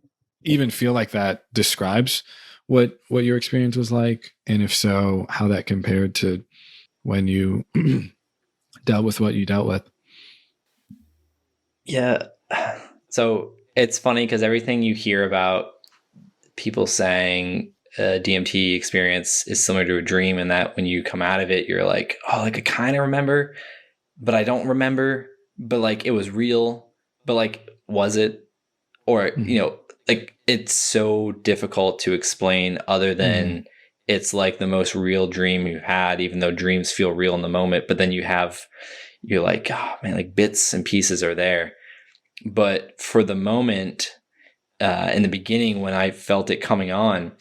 [SPEAKER 6] even feel like that describes what your experience was like, and if so, how that compared to when you dealt with what you dealt with.
[SPEAKER 7] Yeah. So it's funny, because everything you hear about people saying DMT experience is similar to a dream, and that when you come out of it, you're like, oh, like I kind of remember, but I don't remember, but like it was real. But like, was it? Or, like, it's so difficult to explain, other than it's like the most real dream you've had, even though dreams feel real in the moment. But then you're like, oh man, like bits and pieces are there. But for the moment, in the beginning when I felt it coming on,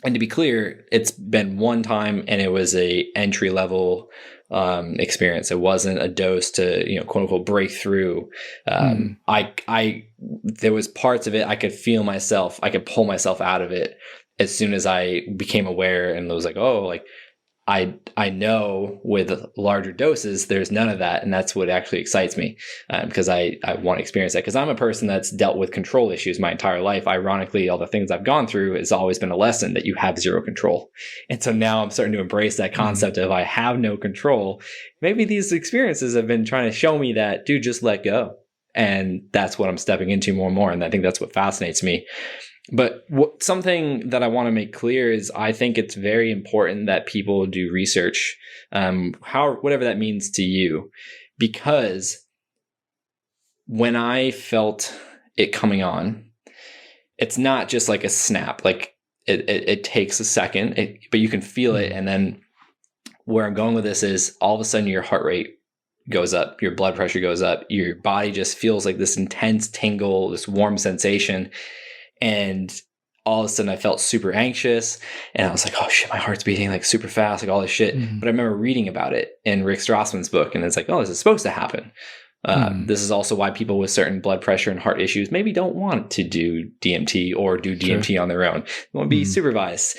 [SPEAKER 7] and to be clear, it's been one time and it was a entry level experience. It wasn't a dose to, quote unquote, break through. There was parts of it I could feel myself. I could pull myself out of it as soon as I became aware and was like, oh, like I know with larger doses, there's none of that. And that's what actually excites me, because I want to experience that, because I'm a person that's dealt with control issues my entire life. Ironically, all the things I've gone through has always been a lesson that you have zero control. And so now I'm starting to embrace that concept of I have no control. Maybe these experiences have been trying to show me that, dude, just let go. And that's what I'm stepping into more and more. And I think that's what fascinates me. But something that I want to make clear is I think it's very important that people do research, whatever that means to you, because when I felt it coming on, it's not just like a snap. Like it takes a second, but you can feel it. And then where I'm going with this is all of a sudden your heart rate goes up, your blood pressure goes up, your body just feels like this intense tingle, this warm sensation. And all of a sudden I felt super anxious and I was like, oh shit, my heart's beating like super fast, like all this shit. But I remember reading about it in Rick Strassman's book, and it's like, oh, this is supposed to happen. This is also why people with certain blood pressure and heart issues maybe don't want to do DMT or do DMT on their own. They want to be supervised.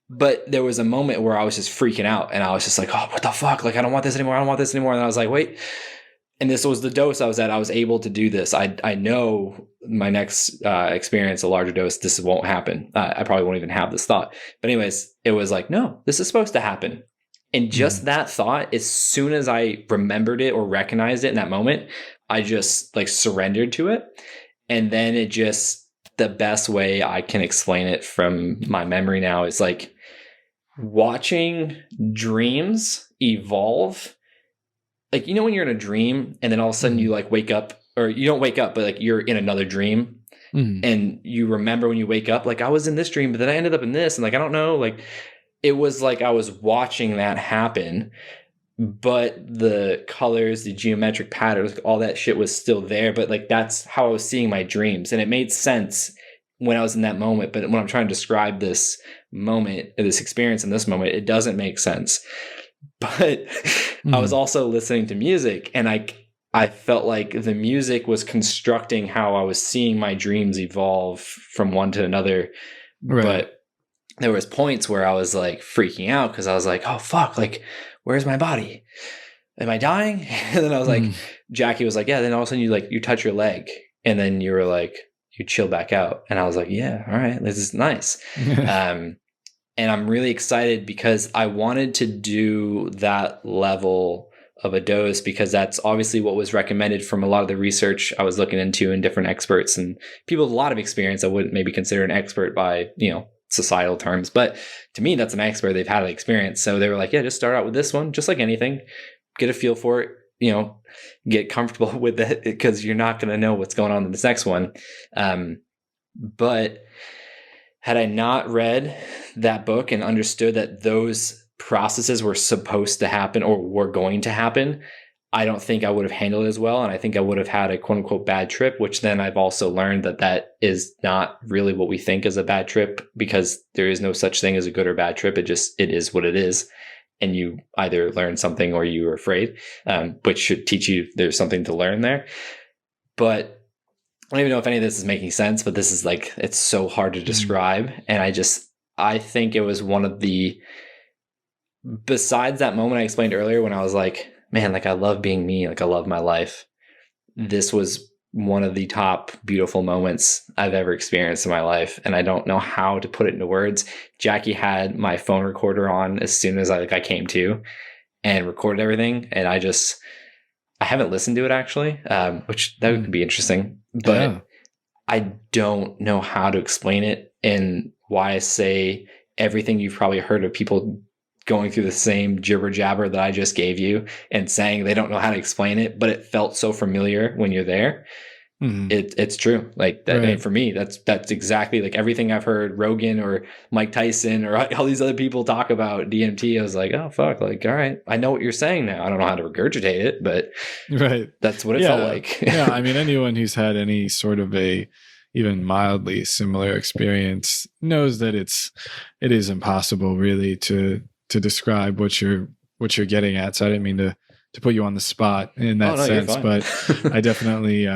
[SPEAKER 7] But there was a moment where I was just freaking out and I was just like, oh, what the fuck? Like, I don't want this anymore. I don't want this anymore. And I was like, wait. And this was the dose I was at. I was able to do this. I know my next experience, a larger dose, this won't happen. I probably won't even have this thought. But anyways, it was like, no, this is supposed to happen. And just that thought, as soon as I remembered it or recognized it in that moment, I just like surrendered to it. And then the best way I can explain it from my memory now is like watching dreams evolve. Like, when you're in a dream and then all of a sudden you like wake up, or you don't wake up, but like you're in another dream and you remember when you wake up, like I was in this dream, but then I ended up in this. And like, I don't know, like it was like I was watching that happen, but the colors, the geometric patterns, all that shit was still there. But like, that's how I was seeing my dreams. And it made sense when I was in that moment. But when I'm trying to describe this moment, this experience in this moment, it doesn't make sense. But I was also listening to music, and I felt like the music was constructing how I was seeing my dreams evolve from one to another. Right. But there was points where I was like freaking out because I was like, oh fuck, like where's my body? Am I dying? And then I was like, Jackie was like, yeah. Then all of a sudden you touch your leg, and then you were like, you chill back out. And I was like, yeah, all right, this is nice. And I'm really excited because I wanted to do that level of a dose, because that's obviously what was recommended from a lot of the research I was looking into and different experts and people with a lot of experience. I wouldn't maybe consider an expert by, societal terms, but to me, that's an expert. They've had an experience. So they were like, yeah, just start out with this one, just like anything, get a feel for it, get comfortable with it, because you're not going to know what's going on in this next one. But had I not read that book and understood that those processes were supposed to happen or were going to happen, I don't think I would have handled it as well. And I think I would have had a quote unquote bad trip, which then I've also learned that is not really what we think is a bad trip, because there is no such thing as a good or bad trip. It is what it is. And you either learn something or you're afraid, which should teach you there's something to learn there. But I don't even know if any of this is making sense, but this is like, it's so hard to describe. And I think it was one of besides that moment I explained earlier when I was like, man, like I love being me, like I love my life. This was one of the top beautiful moments I've ever experienced in my life. And I don't know how to put it into words. Jackie had my phone recorder on as soon as I came to and recorded everything. And I haven't listened to it actually, which that would be interesting, but I don't know how to explain it and why I say everything you've probably heard of people going through the same jibber jabber that I just gave you and saying they don't know how to explain it, but it felt so familiar when you're there. it's true. Like that,
[SPEAKER 6] Right.
[SPEAKER 7] and for me, that's exactly like everything I've heard Rogan or Mike Tyson or all these other people talk about DMT. I was like, oh fuck, like all right, I know what you're saying now. I don't know how to regurgitate it, but
[SPEAKER 6] Right.
[SPEAKER 7] that's what it felt like.
[SPEAKER 6] Yeah. I mean, anyone who's had any sort of a even mildly similar experience knows that it is impossible really to describe what you're getting at. So I didn't mean to put you on the spot in that sense, but I definitely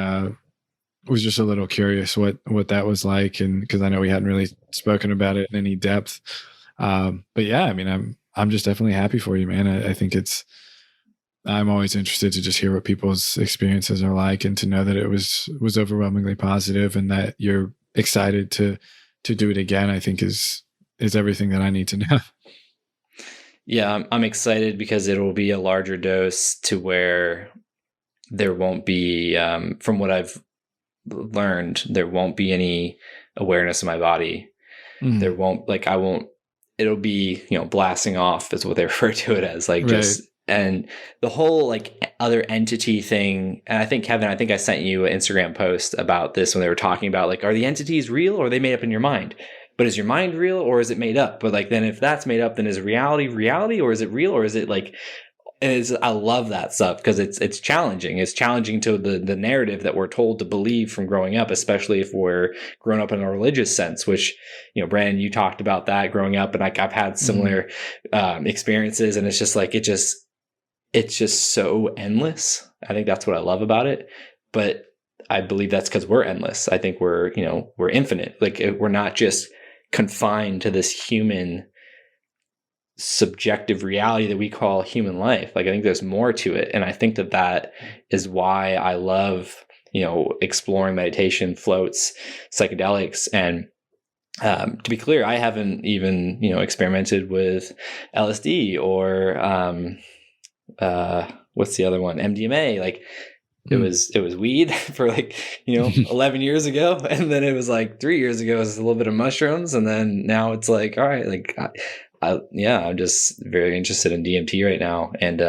[SPEAKER 6] was just a little curious what that was like, and because I know we hadn't really spoken about it in any depth. But yeah, I mean, I'm just definitely happy for you, man. I think I'm always interested to just hear what people's experiences are like, and to know that it was overwhelmingly positive, and that you're excited to do it again, I think is everything that I need to know.
[SPEAKER 7] Yeah, I'm excited because it'll be a larger dose to where there won't be, from what I've learned, there won't be any awareness of my body. There won't, like, it'll be, blasting off is what they refer to it as, like, just, and the whole like other entity thing. And I think, Kevin, I sent you an Instagram post about this when they were talking about like, are the entities real or are they made up in your mind? But is your mind real or is it made up? But like, then if that's made up, then is reality or is it real, or is it like, I love that stuff because it's challenging. It's challenging to the narrative that we're told to believe from growing up, especially if we're grown up in a religious sense, which, Brandon, you talked about that growing up, and I've had similar experiences, and it's just like, it's just so endless. I think that's what I love about it. But I believe that's because we're endless. I think we're infinite. Like, we're not just confined to this human subjective reality that we call human life. Like, I think there's more to it. And I think that is why I love, exploring meditation, floats, psychedelics. And to be clear, I haven't even, experimented with LSD or what's the other one? MDMA. Like, it was weed for like, 11 years ago. And then it was like 3 years ago, it was a little bit of mushrooms. And then now it's like, all right, like, I'm just very interested in DMT right now. And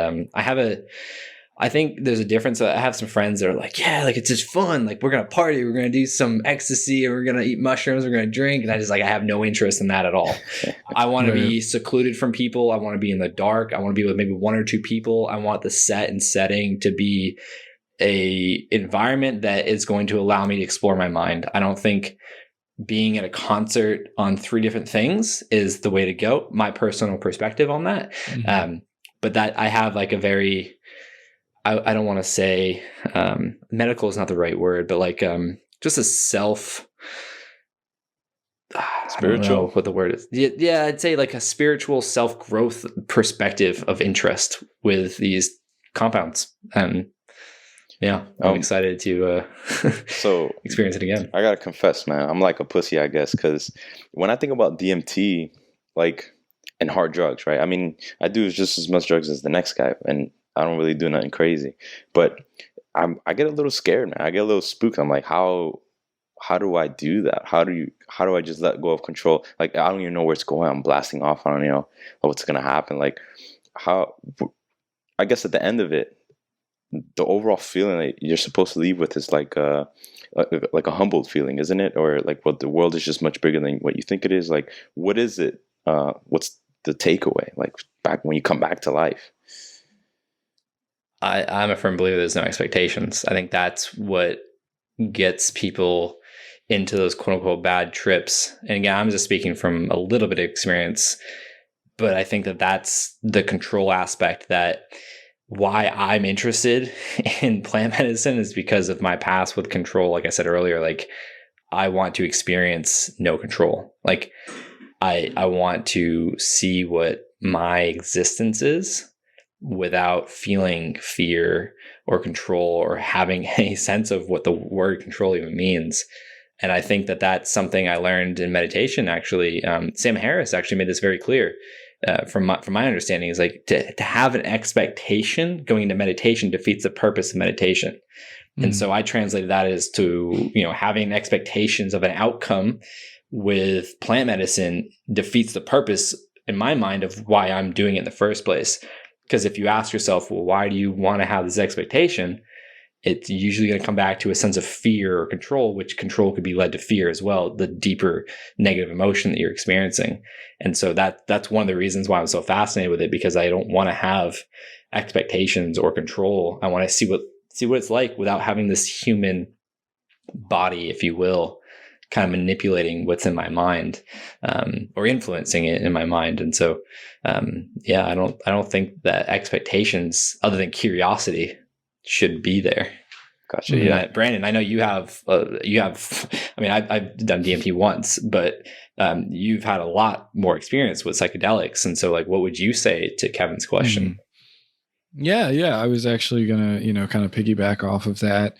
[SPEAKER 7] I think there's a difference. I have some friends that are like, yeah, like, it's just fun. Like, we're going to party, we're going to do some ecstasy, and we're going to eat mushrooms, we're going to drink. And I have no interest in that at all. I want to be secluded from people. I want to be in the dark. I want to be with maybe one or two people. I want the set and setting to be a environment that is going to allow me to explore my mind. I don't think being at a concert on 3 different things is the way to go. My personal perspective on that. But that I have like a very, I don't want to say medical is not the right word, but like just a self spiritual, I don't know what the word is. Yeah, I'd say like a spiritual self-growth perspective of interest with these compounds. And yeah, I'm excited to so experience it again.
[SPEAKER 8] I gotta confess, man, I'm like a pussy, I guess, because when I think about DMT, like, and hard drugs, right? I mean, I do just as much drugs as the next guy, and I don't really do nothing crazy. But I get a little scared, man. I get a little spooked. I'm like, how do I do that? How do I just let go of control? Like, I don't even know where it's going. I'm blasting off. I don't know what's gonna happen. Like, I guess at the end of it, the overall feeling that you're supposed to leave with is like a humbled feeling, isn't it? Or like, what, the world is just much bigger than what you think it is. Like, what is it? What's the takeaway? Like, back when you come back to life.
[SPEAKER 7] I'm a firm believer there's no expectations. I think that's what gets people into those quote unquote bad trips. And again, I'm just speaking from a little bit of experience, but I think that's the control aspect. That why I'm interested in plant medicine is because of my past with control. Like I said earlier, like, I want to experience no control. Like, I want to see what my existence is without feeling fear or control or having any sense of what the word control even means. And I think that's something I learned in meditation. Actually, Sam Harris actually made this very clear. From my understanding, is like to have an expectation going into meditation defeats the purpose of meditation. And so I translated that as to, having expectations of an outcome with plant medicine defeats the purpose in my mind of why I'm doing it in the first place. Because if you ask yourself, well, why do you want to have this expectation? it's usually going to come back to a sense of fear or control, which control could be led to fear as well, the deeper negative emotion that you're experiencing. And so that's one of the reasons why I'm so fascinated with it, because I don't want to have expectations or control. I want to see what it's like without having this human body, if you will, kind of manipulating what's in my mind, or influencing it in my mind. And so, I don't think that expectations, other than curiosity, should be there.
[SPEAKER 8] Gotcha.
[SPEAKER 7] Yeah, Brandon, I know you have. I mean, I've done DMT once, but you've had a lot more experience with psychedelics. And so, like, what would you say to Kevin's question?
[SPEAKER 6] Yeah. I was actually gonna, kind of piggyback off of that.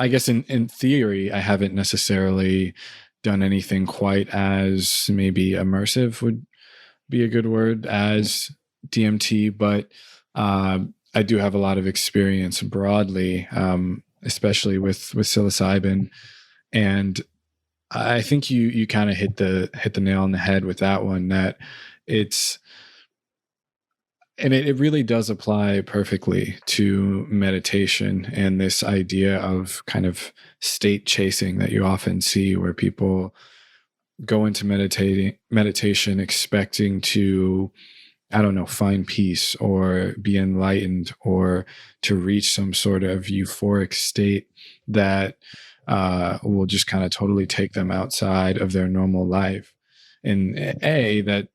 [SPEAKER 6] I guess in theory, I haven't necessarily done anything quite as maybe immersive would be a good word as DMT, but I do have a lot of experience broadly, especially with psilocybin, and I think you kind of hit the nail on the head with that one. That it really does apply perfectly to meditation and this idea of kind of state chasing that you often see, where people go into meditation expecting to, I don't know, find peace or be enlightened or to reach some sort of euphoric state that will just kind of totally take them outside of their normal life. And that,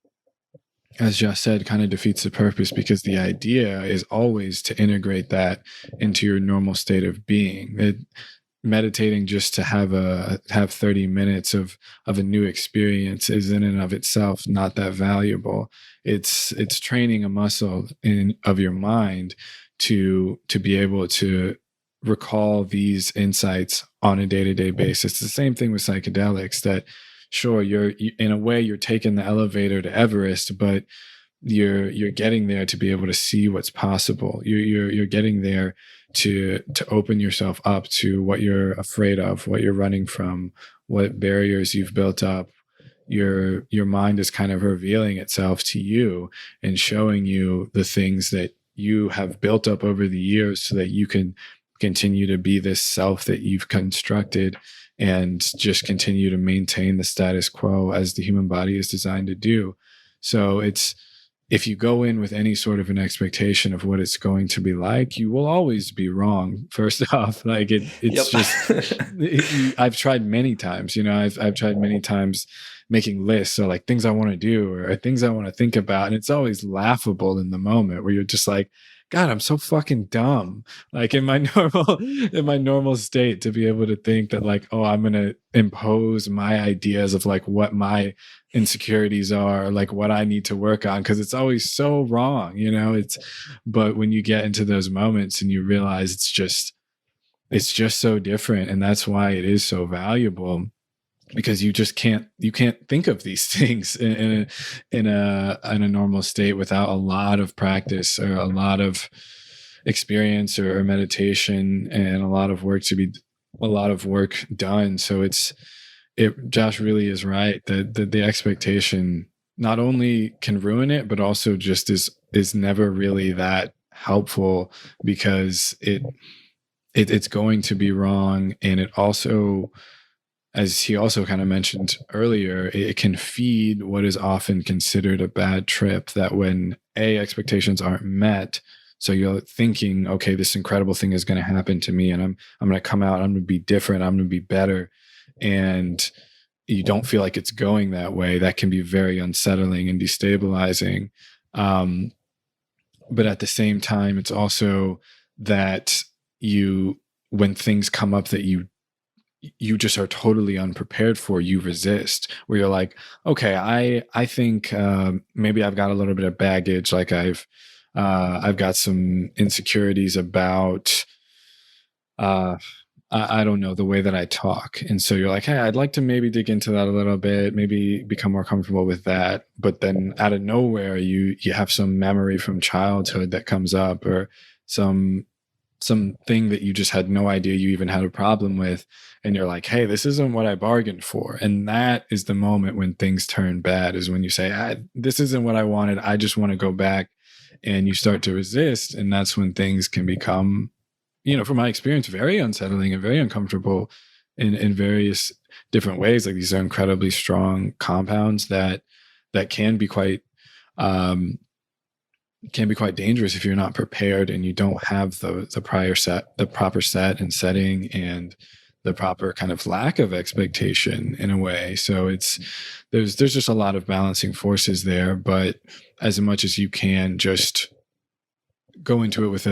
[SPEAKER 6] as Josh said, kind of defeats the purpose, because the idea is always to integrate that into your normal state of being. Meditating just to have 30 minutes of a new experience is in and of itself not that valuable. It's training a muscle of your mind to be able to recall these insights on a day-to-day basis. It's the same thing with psychedelics, that sure, you're in a way you're taking the elevator to Everest, but you're getting there to be able to see what's possible. You're getting there to open yourself up to what you're afraid of, what you're running from, what barriers you've built up. Your mind is kind of revealing itself to you and showing you the things that you have built up over the years, so that you can continue to be this self that you've constructed and just continue to maintain the status quo as the human body is designed to do. So if you go in with any sort of an expectation of what it's going to be like, you will always be wrong. First off, like it's just, I've tried many times, I've tried many times making lists, or like things I want to do or things I want to think about. And it's always laughable in the moment, where you're just like, God, I'm so fucking dumb. Like in my normal state, to be able to think that like, oh, I'm going to impose my ideas of like what my insecurities are, like what I need to work on, because it's always so wrong, but when you get into those moments and you realize it's just so different, and that's why it is so valuable, because you can't think of these things in a normal state without a lot of practice or a lot of experience or meditation and a lot of work done. So Josh really is right that the expectation not only can ruin it, but also just is never really that helpful, because it's going to be wrong. And it also, as he also kind of mentioned earlier, it can feed what is often considered a bad trip, that when expectations aren't met, so you're thinking, okay, this incredible thing is going to happen to me, and I'm going to come out, I'm going to be different, I'm going to be better, and you don't feel like it's going that way. That can be very unsettling and destabilizing. But at the same time, it's also that when things come up that you just are totally unprepared for, you resist, where you're like, okay, I think maybe I've got a little bit of baggage. Like I've got some insecurities about, I don't know, the way that I talk. And so you're like, hey, I'd like to maybe dig into that a little bit, maybe become more comfortable with that. But then out of nowhere, you have some memory from childhood that comes up, or something that you just had no idea you even had a problem with. And you're like, hey, this isn't what I bargained for. And that is the moment when things turn bad, is when you say, this isn't what I wanted. I just want to go back. And you start to resist. And that's when things can become from my experience, very unsettling and very uncomfortable in various different ways. Like, these are incredibly strong compounds that can be quite dangerous if you're not prepared and you don't have the proper set and setting, and the proper kind of lack of expectation in a way. So there's just a lot of balancing forces there, but as much as you can, just go into it with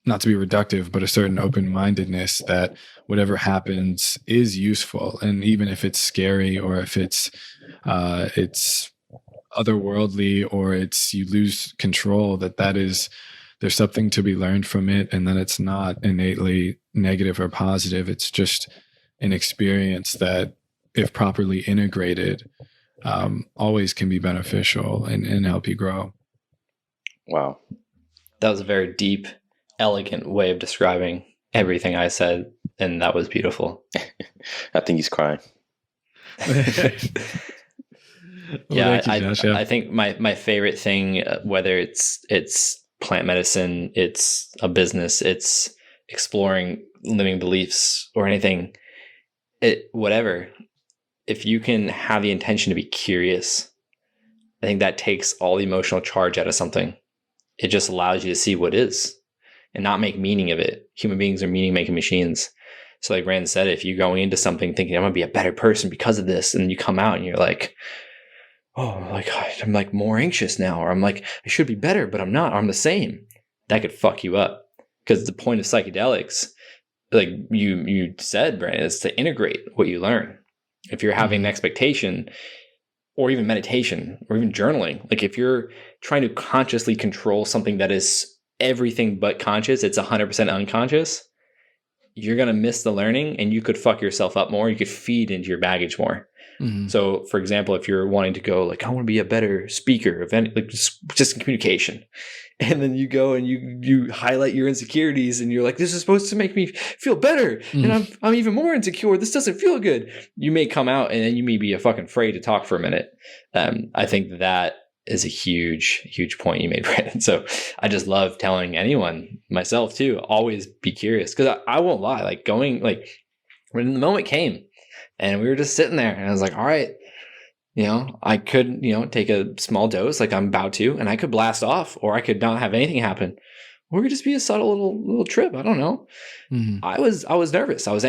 [SPEAKER 6] not to be reductive, but a certain open-mindedness that whatever happens is useful. And even if it's scary, or if it's otherworldly, or you lose control, there's something to be learned from it, and then it's not innately negative or positive. It's just an experience that, if properly integrated, always can be beneficial and help you grow.
[SPEAKER 8] Wow.
[SPEAKER 7] That was a very deep, elegant way of describing everything I said, and that was beautiful.
[SPEAKER 8] I think he's crying.
[SPEAKER 7] Yeah,
[SPEAKER 6] thank you, Josh. Yeah.
[SPEAKER 7] I think my favorite thing, whether it's plant medicine, it's a business, it's exploring limiting beliefs or anything, whatever, if you can have the intention to be curious, I think that takes all the emotional charge out of something. It just allows you to see what is and not make meaning of it. Human beings are meaning making machines. So like Rand said, if you're going into something thinking I'm gonna be a better person because of this, and you come out and you're like, oh, like I'm like more anxious now, or I'm like, I should be better, but I'm not, or I'm the same. That could fuck you up. Because the point of psychedelics, like you said, Brandon, is to integrate what you learn. If you're having an expectation, or even meditation, or even journaling, like if you're trying to consciously control something that is everything but conscious, it's 100% unconscious, you're going to miss the learning, and you could fuck yourself up more. You could feed into your baggage more. Mm-hmm. So for example, if you're wanting to go like, I want to be a better speaker of any, like just in communication, and then you go and you highlight your insecurities, and you're like, this is supposed to make me feel better. Mm-hmm. And I'm even more insecure. This doesn't feel good. You may come out and then you may be fucking afraid to talk for a minute. I think that is a huge, huge point you made, Brandon. So I just love telling anyone, myself too, always be curious. Cause I won't lie, like going, like when the moment came and we were just sitting there, and I was like, all right, I could, take a small dose like I'm about to, and I could blast off, or I could not have anything happen. Or it could just be a subtle little trip. I don't know. Mm-hmm. I was nervous. I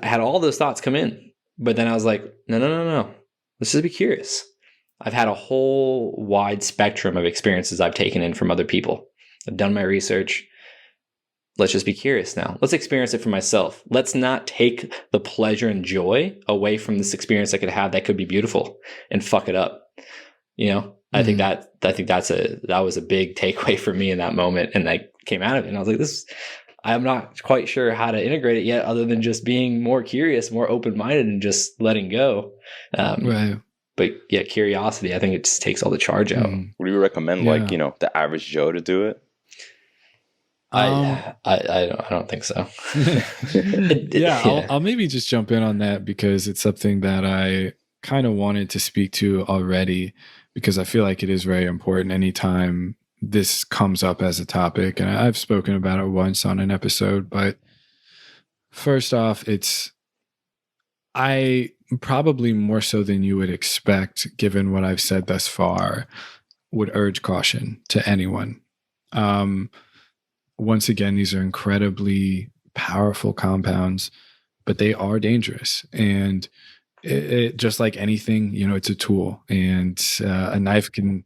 [SPEAKER 7] had all those thoughts come in, but then I was like, no. Let's just be curious. I've had a whole wide spectrum of experiences I've taken in from other people. I've done my research. Let's just be curious now. Let's experience it for myself. Let's not take the pleasure and joy away from this experience I could have that could be beautiful and fuck it up. Mm-hmm. I think that was a big takeaway for me in that moment, and that came out of it. And I was like, I'm not quite sure how to integrate it yet, other than just being more curious, more open-minded, and just letting go.
[SPEAKER 6] Right.
[SPEAKER 7] But yeah, curiosity, I think it just takes all the charge out.
[SPEAKER 8] Would you recommend the average Joe to do it?
[SPEAKER 7] I don't think so.
[SPEAKER 6] I'll maybe just jump in on that, because it's something that I kind of wanted to speak to already, because I feel like it is very important anytime this comes up as a topic. And I've spoken about it once on an episode, but first off, I probably more so than you would expect, given what I've said thus far, would urge caution to anyone. Once again, these are incredibly powerful compounds, but they are dangerous. And it just like anything, it's a tool, and a knife can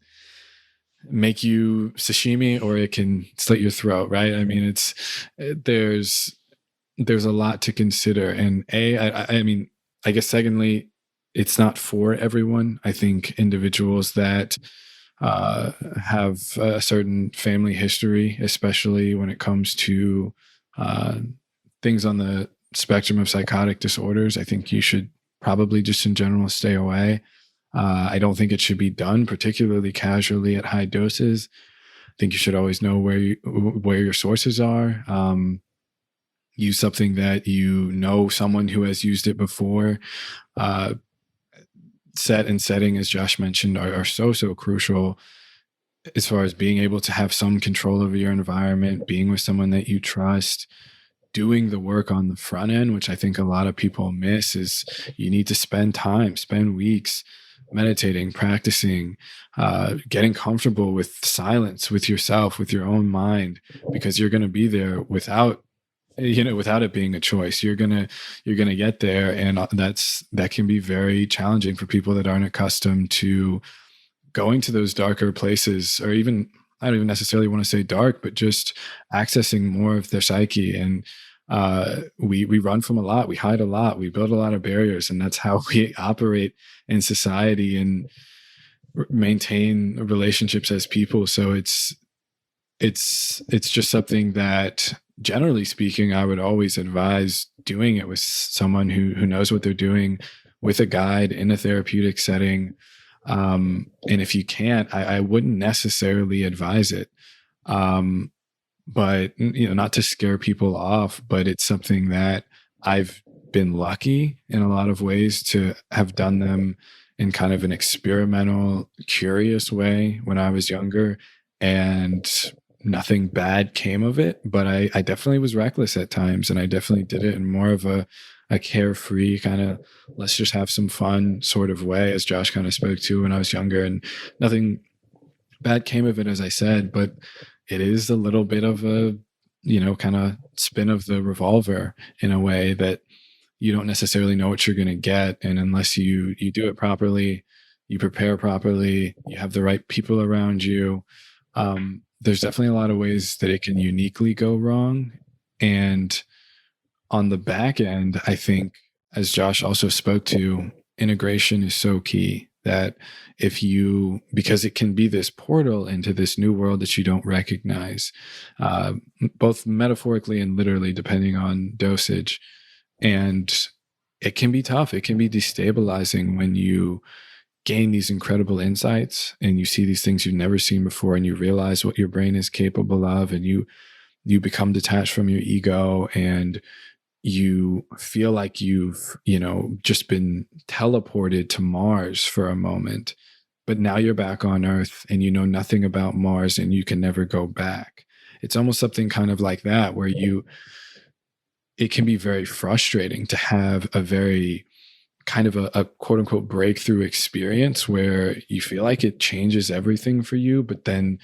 [SPEAKER 6] make you sashimi, or it can slit your throat, right? I mean, there's a lot to consider. And I guess secondly, it's not for everyone. I think individuals that have a certain family history, especially when it comes to things on the spectrum of psychotic disorders, I think you should probably just in general stay away. I don't think it should be done particularly casually at high doses. I think you should always know where your sources are. Use something that someone who has used it before. Set and setting, as Josh mentioned, are so crucial as far as being able to have some control over your environment, being with someone that you trust, doing the work on the front end, which I think a lot of people miss, is you need to spend weeks meditating, practicing, getting comfortable with silence, with yourself, with your own mind, because you're going to be there without it being a choice. You're gonna get there, and that can be very challenging for people that aren't accustomed to going to those darker places, or even, I don't even necessarily want to say dark, but just accessing more of their psyche. And we run from a lot, we hide a lot, we build a lot of barriers, and that's how we operate in society and maintain relationships as people. So it's just something that, generally speaking, I would always advise doing it with someone who knows what they're doing, with a guide, in a therapeutic setting. And if you can't, I wouldn't necessarily advise it. But not to scare people off, but it's something that I've been lucky in a lot of ways to have done them in kind of an experimental, curious way when I was younger, and nothing bad came of it. But I definitely was reckless at times, and I definitely did it in more of a carefree kind of, let's just have some fun sort of way, as Josh kind of spoke to, when I was younger. And nothing bad came of it, as I said, but it is a little bit of a, kind of spin of the revolver, in a way that you don't necessarily know what you're going to get. And unless you do it properly, you prepare properly, you have the right people around you, there's definitely a lot of ways that it can uniquely go wrong. And on the back end, I think, as Josh also spoke to, integration is so key. That because it can be this portal into this new world that you don't recognize, both metaphorically and literally, depending on dosage. And it can be tough. It can be destabilizing when you gain these incredible insights and you see these things you've never seen before, and you realize what your brain is capable of, and you become detached from your ego, and you feel like you've, just been teleported to Mars for a moment, but now you're back on Earth and you know nothing about Mars and you can never go back. It's almost something kind of like that, where it can be very frustrating to have a very kind of a quote unquote breakthrough experience where you feel like it changes everything for you. But then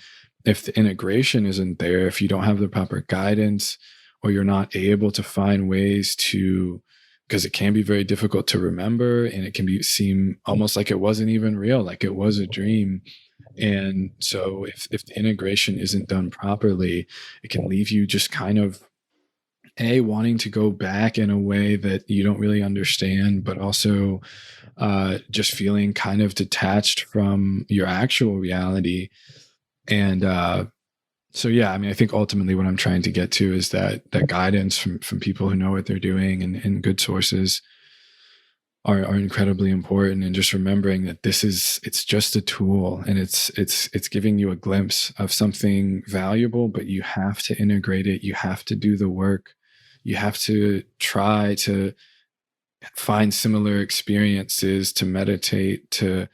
[SPEAKER 6] if the integration isn't there, if you don't have the proper guidance, or you're not able to find ways to, because it can be very difficult to remember, and it can seem almost like it wasn't even real, like it was a dream. And so if the integration isn't done properly, it can leave you just kind of wanting to go back in a way that you don't really understand, but also just feeling kind of detached from your actual reality. And so, yeah, I mean, I think ultimately what I'm trying to get to is that guidance from people who know what they're doing, and good sources are incredibly important. And just remembering that it's just a tool, and it's giving you a glimpse of something valuable, but you have to integrate it. You have to do the work. You have to try to find similar experiences, to meditate, to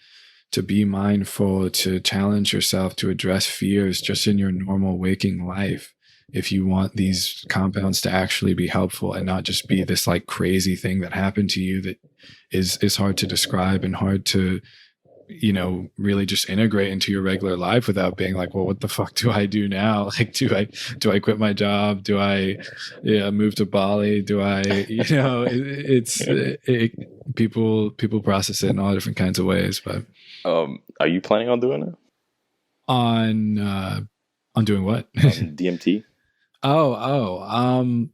[SPEAKER 6] be mindful, to challenge yourself, to address fears just in your normal waking life, if you want these compounds to actually be helpful and not just be this like crazy thing that happened to you that is hard to describe and hard to, really just integrate into your regular life without being like, well, what the fuck do I do now? Like, do I quit my job? Do I move to Bali? Do I, people process it in all different kinds of ways. But
[SPEAKER 8] are you planning on doing it?
[SPEAKER 6] On doing what?
[SPEAKER 8] DMT?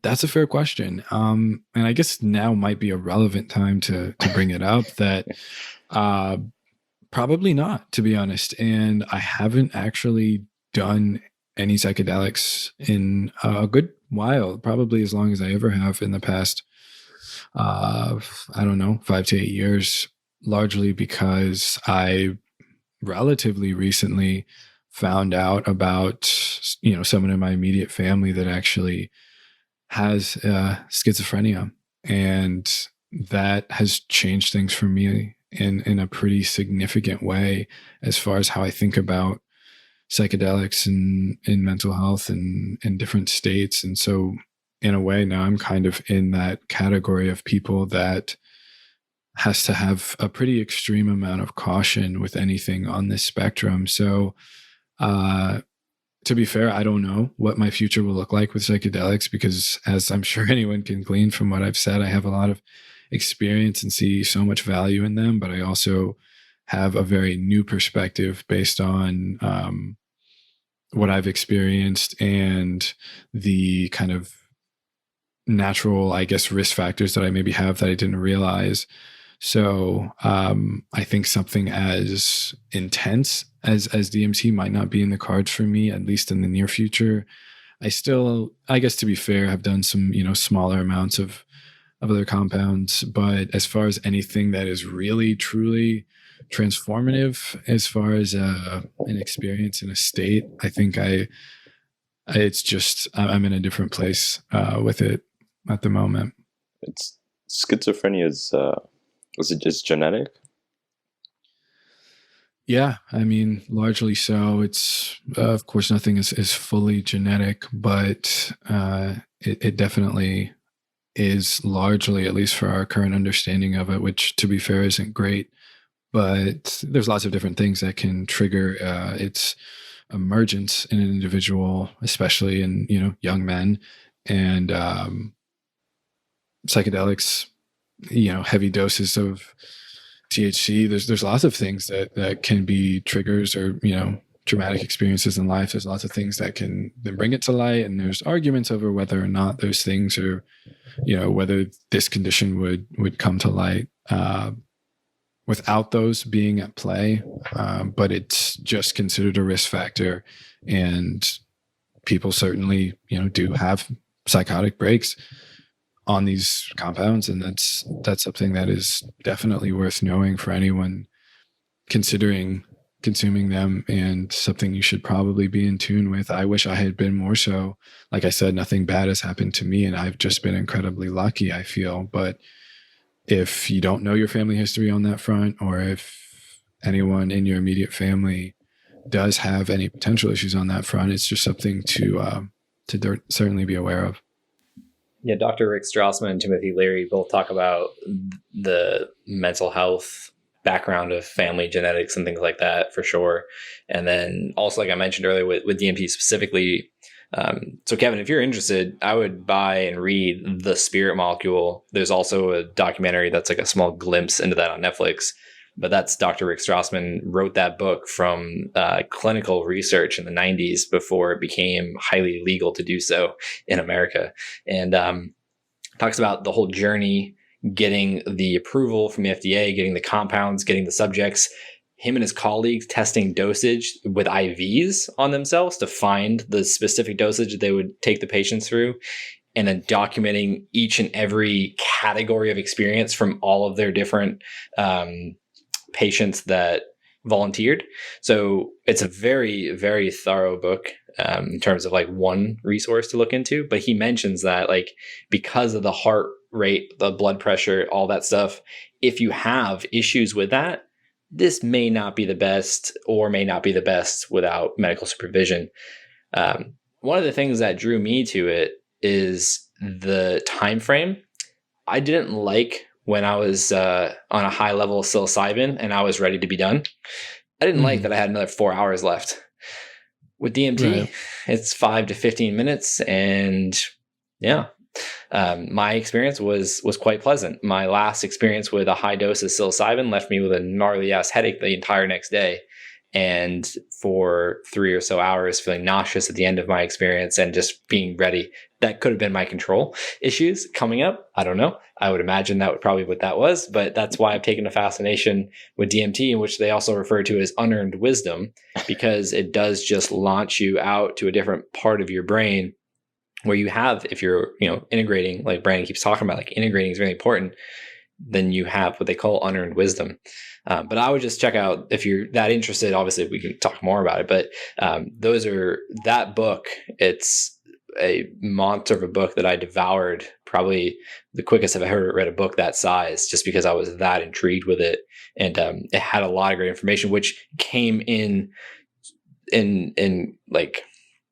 [SPEAKER 6] That's a fair question. And I guess now might be a relevant time to bring it up that, probably not, to be honest. And I haven't actually done any psychedelics in a good while, probably as long as I ever have in the past, I don't know, 5 to 8 years, largely because I relatively recently found out about, someone in my immediate family that actually has schizophrenia. And that has changed things for me in a pretty significant way, as far as how I think about psychedelics and mental health and different states. And so in a way, now I'm kind of in that category of people that has to have a pretty extreme amount of caution with anything on this spectrum. So, to be fair, I don't know what my future will look like with psychedelics because, as I'm sure anyone can glean from what I've said, I have a lot of experience and see so much value in them. But I also have a very new perspective based on what I've experienced and the kind of natural, I guess, risk factors that I maybe have that I didn't realize. So I think something as intense as DMT might not be in the cards for me, at least in the near future. I still, I guess to be fair, have done some, smaller amounts of other compounds. But as far as anything that is really, truly transformative, as far as an experience in a state, I think it's just, I'm in a different place with it at the moment.
[SPEAKER 8] It's schizophrenia is it just genetic?
[SPEAKER 6] Yeah, I mean, largely so. It's of course nothing is fully genetic, but it definitely is largely, at least for our current understanding of it, which to be fair isn't great. But there's lots of different things that can trigger its emergence in an individual, especially in young men, and psychedelics. Heavy doses of THC. There's lots of things that can be triggers or traumatic experiences in life. There's lots of things that can then bring it to light, and there's arguments over whether or not those things are, whether this condition would come to light without those being at play. But it's just considered a risk factor, and people certainly do have psychotic breaks on these compounds, and that's something that is definitely worth knowing for anyone considering consuming them, and something you should probably be in tune with. I wish I had been more so. Like I said, nothing bad has happened to me, and I've just been incredibly lucky, I feel. But if you don't know your family history on that front, or if anyone in your immediate family does have any potential issues on that front, it's just something to certainly be aware of.
[SPEAKER 7] Yeah, Dr. Rick Strassman and Timothy Leary both talk about the mental health background of family genetics and things like that, for sure. And then also, like I mentioned earlier, with DMT specifically. So Kevin, if you're interested, I would buy and read The Spirit Molecule. There's also a documentary that's like a small glimpse into that on Netflix. But that's Dr. Rick Strassman wrote that book from clinical research in the 90s before it became highly legal to do so in America. And talks about the whole journey, getting the approval from the FDA, getting the compounds, getting the subjects, him and his colleagues testing dosage with IVs on themselves to find the specific dosage they would take the patients through, and then documenting each and every category of experience from all of their different patients that volunteered. So it's a very, very thorough book in terms of like one resource to look into. But he mentions that like because of the heart rate, the blood pressure, all that stuff, if you have issues with that, this may not be the best, or may not be the best without medical supervision. One of the things that drew me to it is the time frame. I didn't like when I was on a high level of psilocybin and I was ready to be done. I didn't like that I had another 4 hours left. With DMT, right, it's 5 to 15 minutes. And yeah, my experience was quite pleasant. My last experience with a high dose of psilocybin left me with a gnarly ass headache the entire next day. And for 3 or so hours feeling nauseous at the end of my experience and just being ready. That could have been my control issues coming up. I don't know. I would imagine that would probably what that was, but that's why I've taken a fascination with DMT, in which they also refer to as unearned wisdom, because it does just launch you out to a different part of your brain where you have, if you're, integrating, like Brandon keeps talking about, like integrating is very important, then you have what they call unearned wisdom. But I would just check out, if you're that interested, obviously we can talk more about it, but that book, it's a monster of a book that I devoured, probably the quickest I've ever read a book that size, just because I was that intrigued with it. And it had a lot of great information, which came in like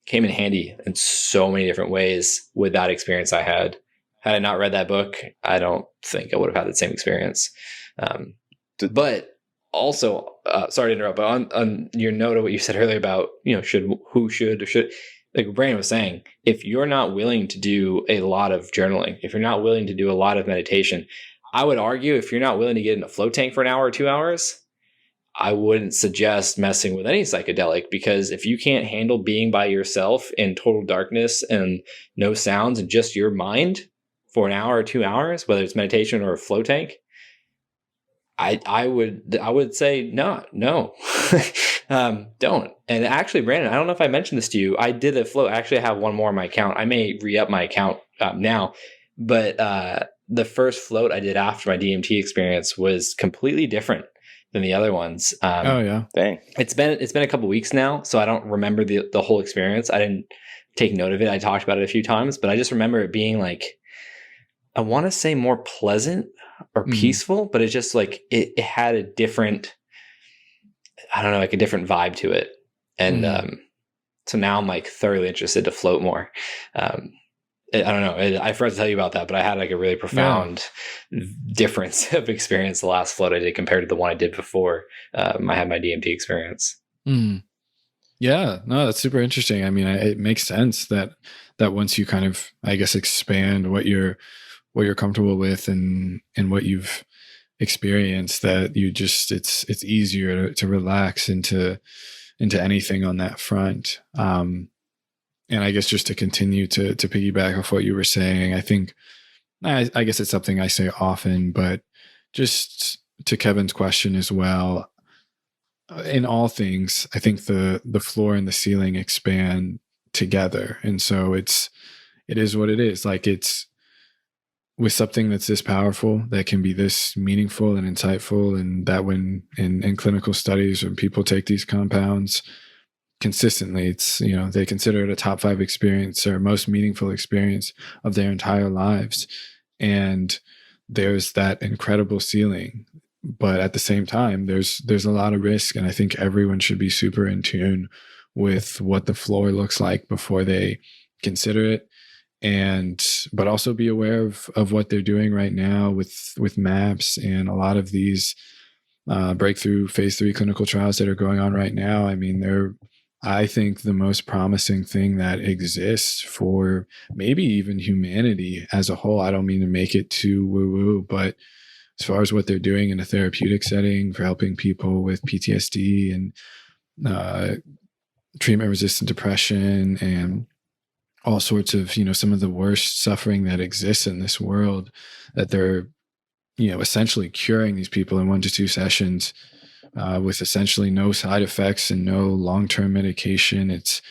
[SPEAKER 7] came in handy in so many different ways with that experience I had. Had I not read that book, I don't think I would have had the same experience. But also, sorry to interrupt, but on your note of what you said earlier about, who should or should, like Brandon was saying, if you're not willing to do a lot of journaling, if you're not willing to do a lot of meditation, I would argue if you're not willing to get in a float tank for an hour or 2 hours, I wouldn't suggest messing with any psychedelic, because if you can't handle being by yourself in total darkness and no sounds and just your mind for an hour or 2 hours, whether it's meditation or a float tank, I would say no, don't. And actually, Brandon, I don't know if I mentioned this to you. I did a float. Actually, I have one more on my account. I may re-up my account now, but the first float I did after my DMT experience was completely different than the other ones.
[SPEAKER 6] Oh yeah,
[SPEAKER 8] dang!
[SPEAKER 7] It's been a couple weeks now, so I don't remember the whole experience. I didn't take note of it. I talked about it a few times, but I just remember it being like, I want to say more pleasant or peaceful, but it's just like it had a different, I don't know, like a different vibe to it. And so now I'm like thoroughly interested to float more. I don't know. I forgot to tell you about that, but I had like a really profound difference of experience the last float I did compared to the one I did before I had my DMT experience.
[SPEAKER 6] Yeah, no, that's super interesting. I mean, it makes sense that once you kind of, I guess, expand what you're comfortable with and what you've experienced, that you just it's easier to relax into anything on that front. And I guess just to continue to piggyback off what you were saying, I think, I guess it's something I say often, but just to Kevin's question as well, in all things, I think the floor and the ceiling expand together. And so it is what it is. Like, it's with something that's this powerful, that can be this meaningful and insightful, and that when in clinical studies, when people take these compounds consistently, it's, they consider it a top 5 experience or most meaningful experience of their entire lives. And there's that incredible ceiling, but at the same time, there's a lot of risk. And I think everyone should be super in tune with what the floor looks like before they consider it. But also be aware of what they're doing right now with MAPS and a lot of these breakthrough phase 3 clinical trials that are going on right now. I mean, they're, I think, the most promising thing that exists for maybe even humanity as a whole. I don't mean to make it too woo-woo, but as far as what they're doing in a therapeutic setting for helping people with PTSD and treatment-resistant depression and all sorts of, some of the worst suffering that exists in this world, that they're, essentially curing these people in 1 to 2 sessions with essentially no side effects and no long-term medication. It's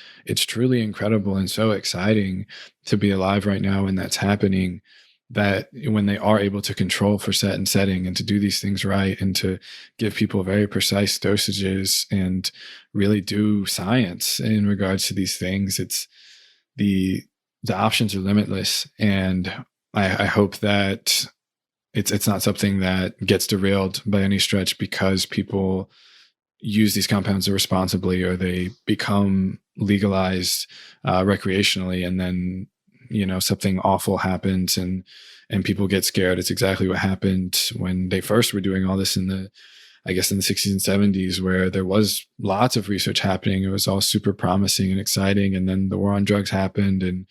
[SPEAKER 6] truly incredible and so exciting to be alive right now when that's happening, that when they are able to control for set and setting and to do these things right and to give people very precise dosages and really do science in regards to these things, it's the options are limitless. And I hope that it's not something that gets derailed by any stretch because people use these compounds irresponsibly, or they become legalized recreationally, and then something awful happens and people get scared. It's exactly what happened when they first were doing all this in the 60s and 70s, where there was lots of research happening. It was all super promising and exciting. And then the war on drugs happened and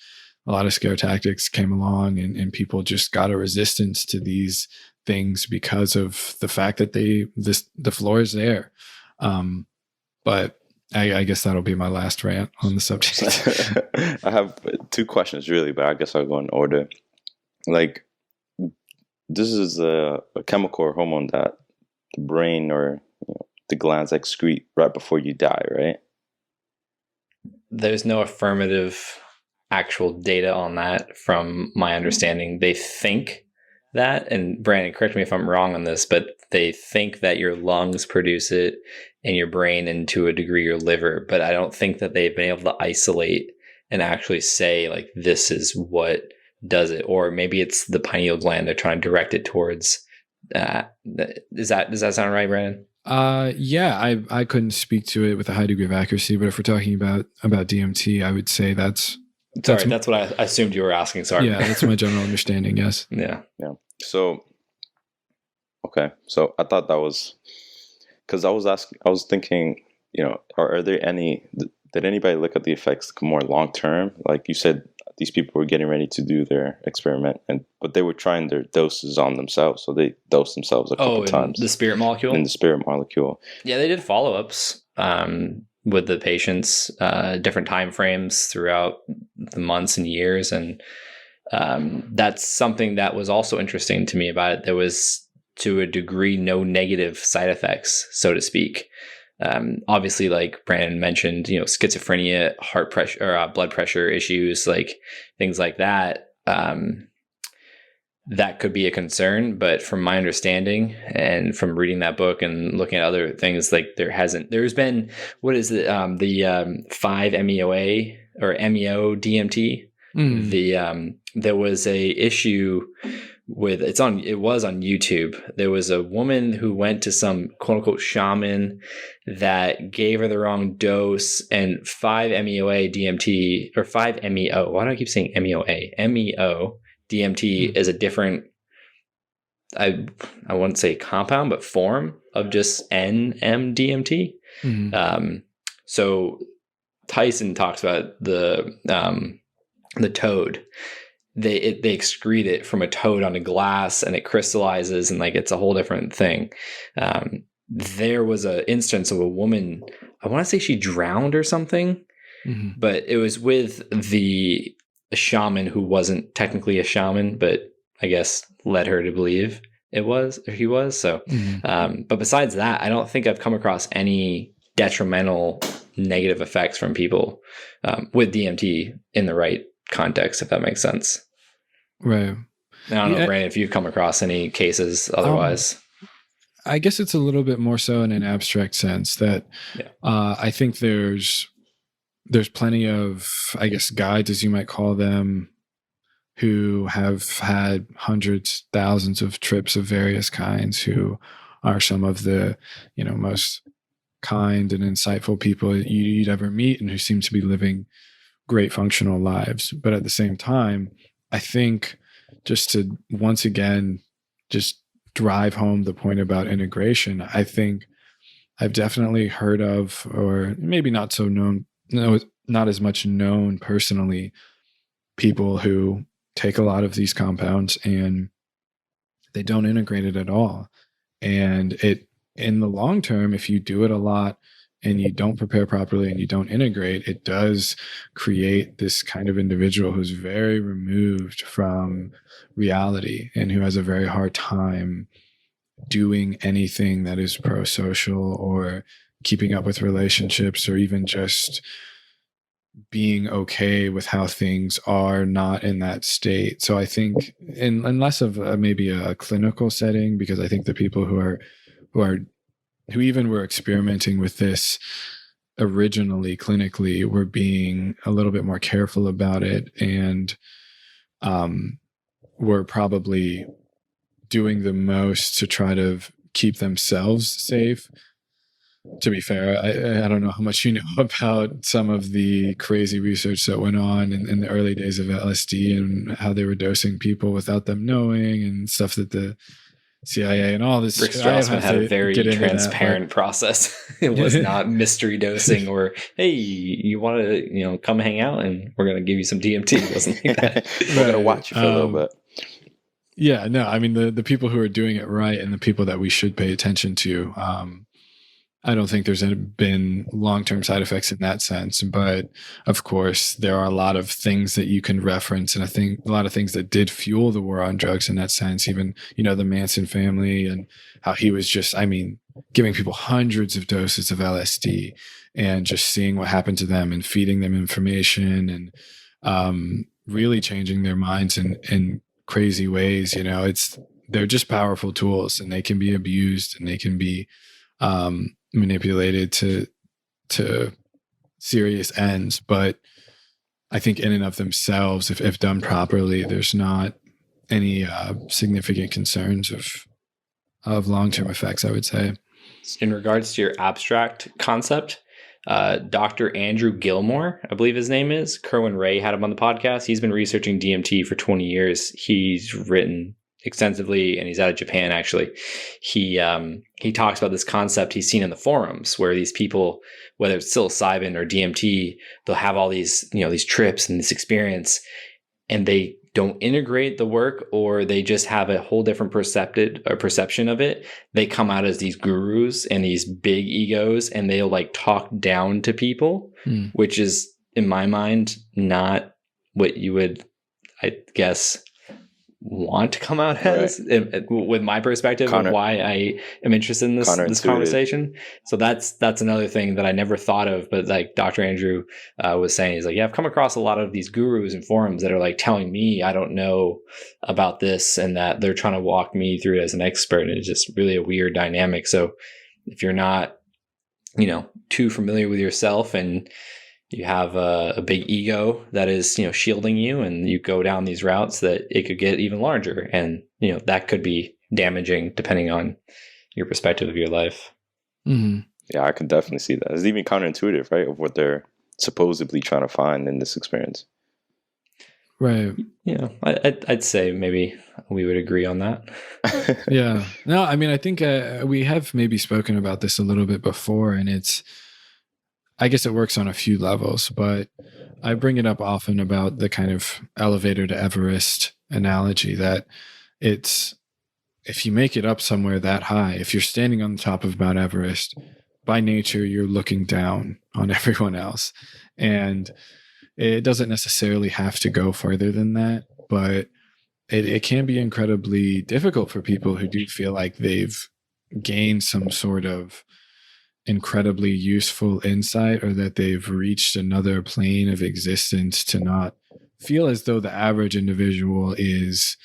[SPEAKER 6] a lot of scare tactics came along, and people just got a resistance to these things because of the fact that the floor is there. But I guess that'll be my last rant on the subject.
[SPEAKER 8] I have 2 questions really, but I guess I'll go in order. Like, this is a chemical or hormone that the brain or the glands excrete right before you die, right?
[SPEAKER 7] There's no affirmative actual data on that from my understanding. They think that, and Brandon, correct me if I'm wrong on this, but they think that your lungs produce it and your brain, and to a degree your liver, but I don't think that they've been able to isolate and actually say, like, this is what does it. Or maybe it's the pineal gland they're trying to direct it towards. Does that sound right, Brandon?
[SPEAKER 6] Yeah, I couldn't speak to it with a high degree of accuracy, but if we're talking about DMT, I would say that's
[SPEAKER 7] That's what I assumed you were asking. Sorry.
[SPEAKER 6] yeah, that's my general understanding. Yes.
[SPEAKER 7] Yeah.
[SPEAKER 8] Yeah. So, okay. So I thought that was because I was thinking, are there did anybody look at the effects more long term? Like you said, these people were getting ready to do their experiment, but they were trying their doses on themselves. So they dosed themselves a couple times.
[SPEAKER 7] The spirit molecule?
[SPEAKER 8] In the spirit molecule.
[SPEAKER 7] Yeah, they did follow-ups with the patients, different time frames throughout the months and years. And that's something that was also interesting to me about it. There was, to a degree, no negative side effects, so to speak. Obviously, like Brandon mentioned, schizophrenia, heart pressure, or blood pressure issues, like things like that. That could be a concern, but from my understanding and from reading that book and looking at other things, like there's been, what is it? The 5-MeO-A or MEO DMT. There was a issue with it was on YouTube. There was a woman who went to some quote unquote shaman that gave her the wrong dose, and 5-MeO-A DMT or 5-MeO. Why do I keep saying MEO-A? MEO DMT is a different, I wouldn't say compound, but form of just NMDMT. So Tyson talks about the toad. They excrete it from a toad onto glass, and it crystallizes, and like it's a whole different thing. There was an instance of a woman, I want to say she drowned or something, but it was with a shaman who wasn't technically a shaman, but I guess led her to believe he was. So, but besides that, I don't think I've come across any detrimental negative effects from people with DMT in the right context, if that makes sense.
[SPEAKER 6] Right.
[SPEAKER 7] I don't know, Brandon, if you've come across any cases otherwise.
[SPEAKER 6] I guess it's a little bit more so in an abstract sense that I think there's plenty of, I guess, guides, as you might call them, who have had hundreds, thousands of trips of various kinds, who are some of the, most kind and insightful people you'd ever meet, and who seem to be living great functional lives. But at the same time, I think, just to once again just drive home the point about integration, I think I've definitely heard of, or maybe not so known, not as much known personally, people who take a lot of these compounds and they don't integrate it at all. And in the long term, if you do it a lot and you don't prepare properly and you don't integrate, it does create this kind of individual who's very removed from reality and who has a very hard time doing anything that is pro-social or keeping up with relationships, or even just being okay with how things are not in that state. So I think in less of maybe a clinical setting, because I think the people who even were experimenting with this originally clinically were being a little bit more careful about it, and were probably doing the most to try to keep themselves safe. To be fair, I don't know how much you know about some of the crazy research that went on in the early days of LSD and how they were dosing people without them knowing, and stuff that the CIA and all this.
[SPEAKER 7] Rick Strassman had a very transparent process. It was not mystery dosing or, hey, you want to come hang out and we're going to give you some DMT. It wasn't like that.
[SPEAKER 8] We're going to watch you for a little bit.
[SPEAKER 6] Yeah, no, I mean the people who are doing it right and the people that we should pay attention to. I don't think there's been long-term side effects in that sense, but of course there are a lot of things that you can reference, and I think a lot of things that did fuel the war on drugs in that sense. Even the Manson family and how he was just, giving people hundreds of doses of LSD and just seeing what happened to them and feeding them information and really changing their minds in crazy ways. They're just powerful tools, and they can be abused and they can be manipulated to serious ends. But I think in and of themselves, if done properly, there's not any significant concerns of long-term effects, I would say.
[SPEAKER 7] In regards to your abstract concept, Dr. Andrew Gilmore, I believe his name is, Kerwin Ray had him on the podcast. He's been researching DMT for 20 years. He's written extensively, and he's out of Japan, actually. He talks about this concept he's seen in the forums where these people, whether it's psilocybin or DMT, they'll have all these, these trips and this experience, and they don't integrate the work, or they just have a whole different perception of it. They come out as these gurus and these big egos, and they'll like talk down to people, which is, in my mind, not what you would, I guess, want to come out as, with my perspective of why I am interested in this conversation. So that's another thing that I never thought of, but like Dr. Andrew was saying, he's like, yeah, I've come across a lot of these gurus and forums that are like telling me I don't know about this, and that they're trying to walk me through it as an expert. And it's just really a weird dynamic. So if you're not, too familiar with yourself, and you have a big ego that is, shielding you, and you go down these routes, that it could get even larger. And, that could be damaging depending on your perspective of your life.
[SPEAKER 6] Mm-hmm.
[SPEAKER 8] Yeah, I could definitely see that. It's even counterintuitive, right, of what they're supposedly trying to find in this experience.
[SPEAKER 6] Right.
[SPEAKER 7] Yeah, I'd say maybe we would agree on that.
[SPEAKER 6] Yeah. No, I mean, I think we have maybe spoken about this a little bit before, and I guess it works on a few levels, but I bring it up often about the kind of elevator to Everest analogy, that it's, if you make it up somewhere that high, if you're standing on the top of Mount Everest, by nature, you're looking down on everyone else. And it doesn't necessarily have to go further than that, but it can be incredibly difficult for people who do feel like they've gained some sort of incredibly useful insight, or that they've reached another plane of existence, to not feel as though the average individual is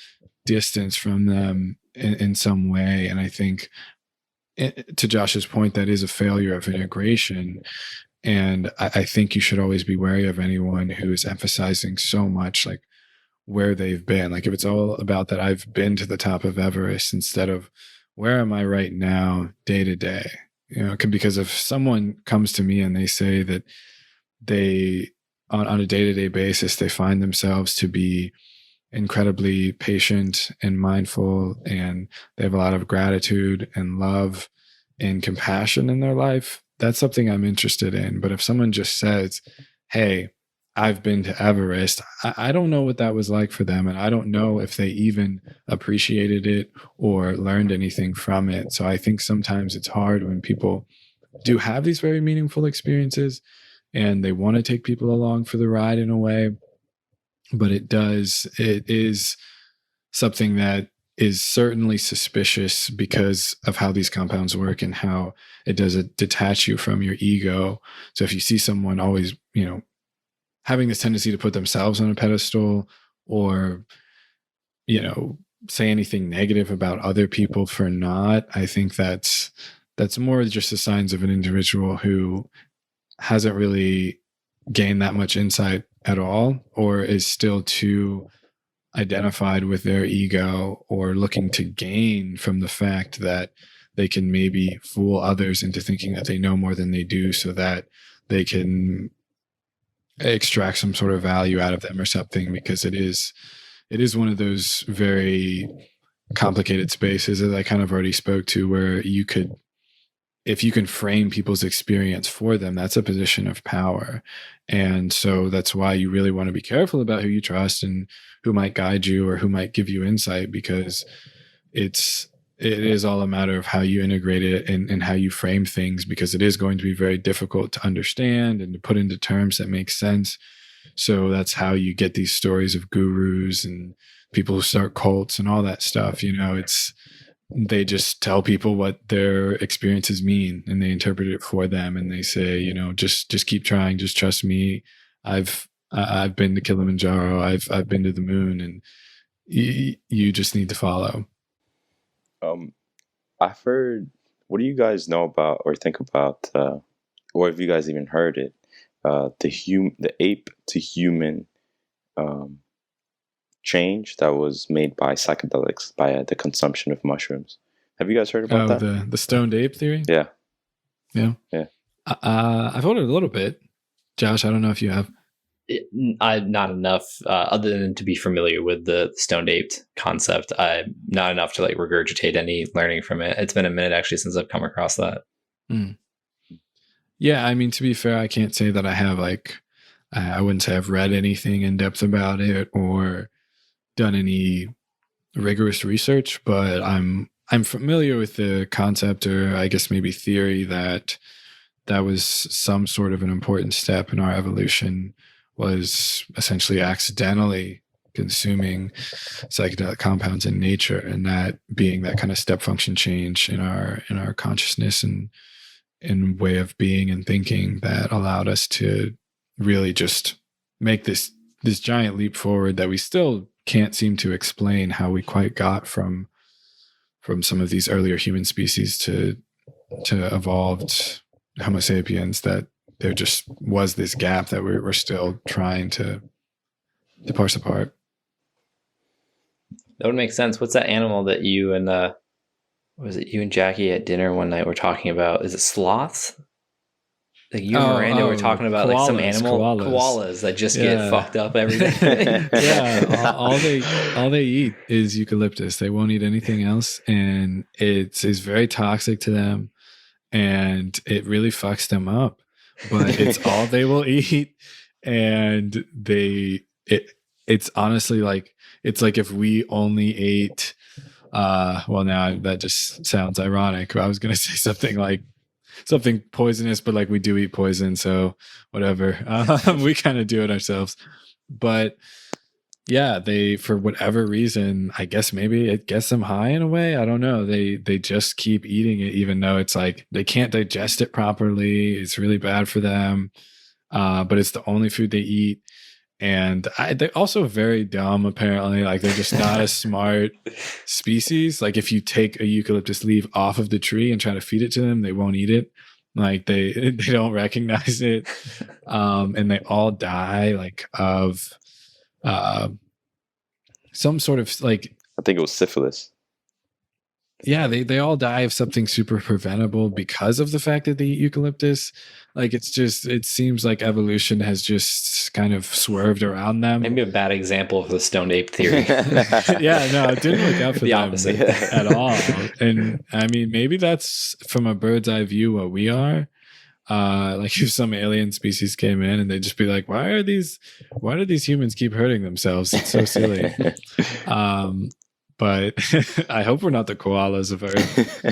[SPEAKER 6] distanced from them in some way. And I think, to Josh's point, that is a failure of integration. And I think you should always be wary of anyone who is emphasizing so much like where they've been. Like if it's all about that I've been to the top of Everest, instead of where am I right now, day to day. Because if someone comes to me and they say that they, on a day-to-day basis, they find themselves to be incredibly patient and mindful, and they have a lot of gratitude and love and compassion in their life, that's something I'm interested in. But if someone just says, hey, I've been to Everest, I don't know what that was like for them. And I don't know if they even appreciated it or learned anything from it. So I think sometimes it's hard when people do have these very meaningful experiences and they want to take people along for the ride in a way. But it is something that is certainly suspicious because of how these compounds work and how it does detach you from your ego. So if you see someone always, having this tendency to put themselves on a pedestal, or, say anything negative about other people for not, I think that's more just the signs of an individual who hasn't really gained that much insight at all, or is still too identified with their ego, or looking to gain from the fact that they can maybe fool others into thinking that they know more than they do, so that they can extract some sort of value out of them or something. Because it is one of those very complicated spaces, as I kind of already spoke to, where if you can frame people's experience for them, that's a position of power. And so that's why you really want to be careful about who you trust and who might guide you or who might give you insight, because it is all a matter of how you integrate it and how you frame things, because it is going to be very difficult to understand and to put into terms that make sense. So that's how you get these stories of gurus and people who start cults and all that stuff. They just tell people what their experiences mean, and they interpret it for them, and they say, just keep trying, just trust me. I've been to Kilimanjaro, I've been to the moon, and you just need to follow.
[SPEAKER 8] I've heard. What do you guys know about or think about, or have you guys even heard it? The ape to human change that was made by psychedelics, by the consumption of mushrooms. Have you guys heard about that?
[SPEAKER 6] The stoned ape theory?
[SPEAKER 8] Yeah.
[SPEAKER 6] Yeah.
[SPEAKER 8] Yeah.
[SPEAKER 6] I've heard it a little bit. Josh, I don't know if you have.
[SPEAKER 7] Not enough, other than to be familiar with the stoned ape concept. I'm not enough to like regurgitate any learning from it. It's been a minute actually since I've come across that.
[SPEAKER 6] Yeah, I mean, to be fair, I can't say that I have like, I wouldn't say I've read anything in depth about it or done any rigorous research, but I'm familiar with the concept, or I guess maybe theory, that was some sort of an important step in our evolution, was essentially accidentally consuming psychedelic compounds in nature, and that being that kind of step function change in our consciousness and in way of being and thinking that allowed us to really just make this giant leap forward that we still can't seem to explain how we quite got from some of these earlier human species to evolved Homo sapiens, that there just was this gap that we're still trying to parse apart.
[SPEAKER 7] That would make sense. What's that animal that you and was it you and Jackie at dinner one night were talking about? Is it sloths? Like you and Miranda were talking about like some animal koalas that just get fucked up every day.
[SPEAKER 6] Yeah, all they eat is eucalyptus. They won't eat anything else, and it's very toxic to them, and it really fucks them up. But it's all they will eat, and it's honestly like, it's like if we only ate. Well, now that just sounds ironic. I was going to say something poisonous, but like we do eat poison, so whatever. We kind of do it ourselves. But yeah, they, for whatever reason, I guess maybe it gets them high in a way. I don't know. They just keep eating it, even though it's like they can't digest it properly. It's really bad for them. But it's the only food they eat. And they're also very dumb, apparently. Like, they're just not a smart species. Like, if you take a eucalyptus leaf off of the tree and try to feed it to them, they won't eat it. Like, they don't recognize it. And they all die, like, of some sort of, like...
[SPEAKER 8] I think it was syphilis.
[SPEAKER 6] Yeah, they all die of something super preventable because of the fact that they eat eucalyptus. Like, it seems like evolution has just kind of swerved around them.
[SPEAKER 7] Maybe a bad example of the stoned ape theory.
[SPEAKER 6] Yeah, no, it didn't work out for
[SPEAKER 7] the
[SPEAKER 6] them
[SPEAKER 7] opposite
[SPEAKER 6] at all. And I mean, maybe that's from a bird's eye view what we are. Like if some alien species came in and they'd just be like, why do these humans keep hurting themselves? It's so silly. But I hope we're not the koalas of Earth.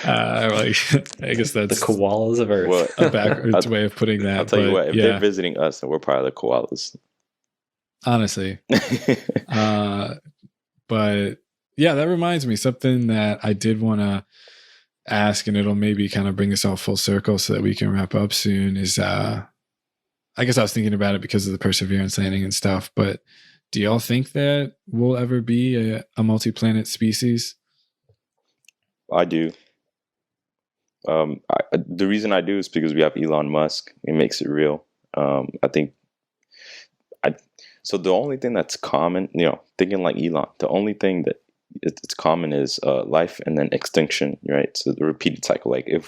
[SPEAKER 6] Like, I guess that's
[SPEAKER 7] the koalas of Earth.
[SPEAKER 8] Well,
[SPEAKER 6] a backwards way of putting that.
[SPEAKER 8] I'll tell you what, if they're visiting us, then we're probably the koalas.
[SPEAKER 6] Honestly. But yeah, that reminds me, something that I did want to ask, and it'll maybe kind of bring us all full circle so that we can wrap up soon, is I guess I was thinking about it because of the Perseverance landing and stuff, but do y'all think that we'll ever be a multi-planet species?
[SPEAKER 8] I do. The reason I do is because we have Elon Musk. It makes it real. I think. So the only thing that's common, thinking like Elon, the only thing that it's common is life and then extinction, right? So the repeated cycle. Like if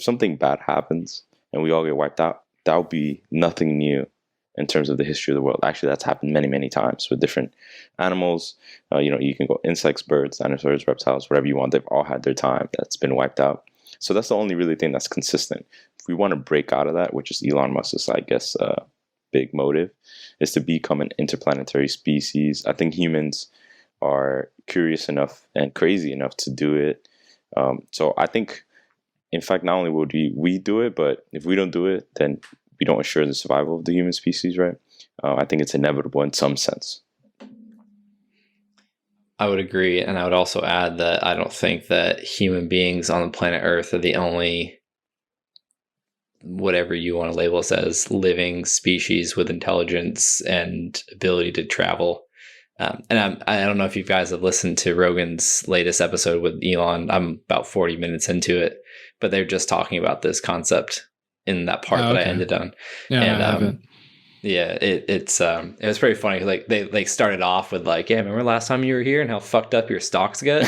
[SPEAKER 8] something bad happens and we all get wiped out, that would be nothing new in terms of the history of the world. Actually, that's happened many, many times with different animals. You can go insects, birds, dinosaurs, reptiles, whatever you want. They've all had their time that's been wiped out. So that's the only really thing that's consistent. If we want to break out of that, which is Elon Musk's, I guess, big motive, is to become an interplanetary species. I think humans are curious enough and crazy enough to do it. So I think, in fact, not only will we do it, but if we don't do it, then we don't assure the survival of the human species, right? I think it's inevitable in some sense.
[SPEAKER 7] I would agree. And I would also add that I don't think that human beings on the planet Earth are the only, whatever you want to label us as, living species with intelligence and ability to travel. And I don't know if you guys have listened to Rogan's latest episode with Elon. I'm about 40 minutes into it, but they're just talking about this concept in that part that I ended on.
[SPEAKER 6] Yeah,
[SPEAKER 7] and
[SPEAKER 6] I haven't.
[SPEAKER 7] Yeah, it was pretty funny. Like they like started off with like, yeah, remember last time you were here and how fucked up your stocks got?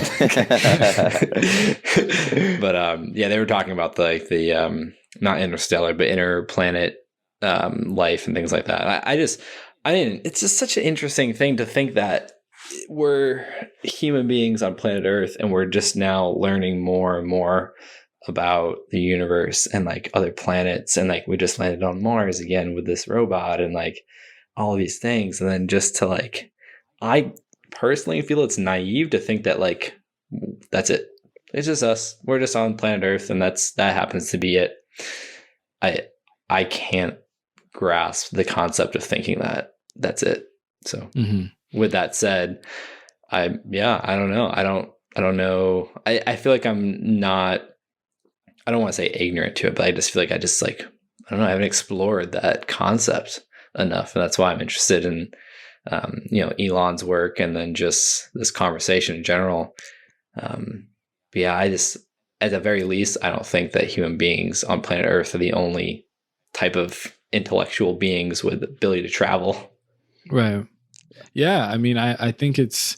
[SPEAKER 7] But yeah, they were talking about the not interstellar but interplanet life and things like that. I mean, it's just such an interesting thing to think that we're human beings on planet Earth and we're just now learning more and more about the universe and like other planets, and like we just landed on Mars again with this robot and like all of these things. And then just to like, I personally feel it's naive to think that like that's it, it's just us, we're just on planet Earth and that happens to be it. I can't grasp the concept of thinking that that's it. So with that said, I don't know. I don't know. I feel like I'm not, I don't want to say ignorant to it, but I just feel like I don't know, I haven't explored that concept enough. And that's why I'm interested in, Elon's work and then just this conversation in general. But yeah, at the very least, I don't think that human beings on planet Earth are the only type of intellectual beings with the ability to travel.
[SPEAKER 6] Right. Yeah. I mean, I think there's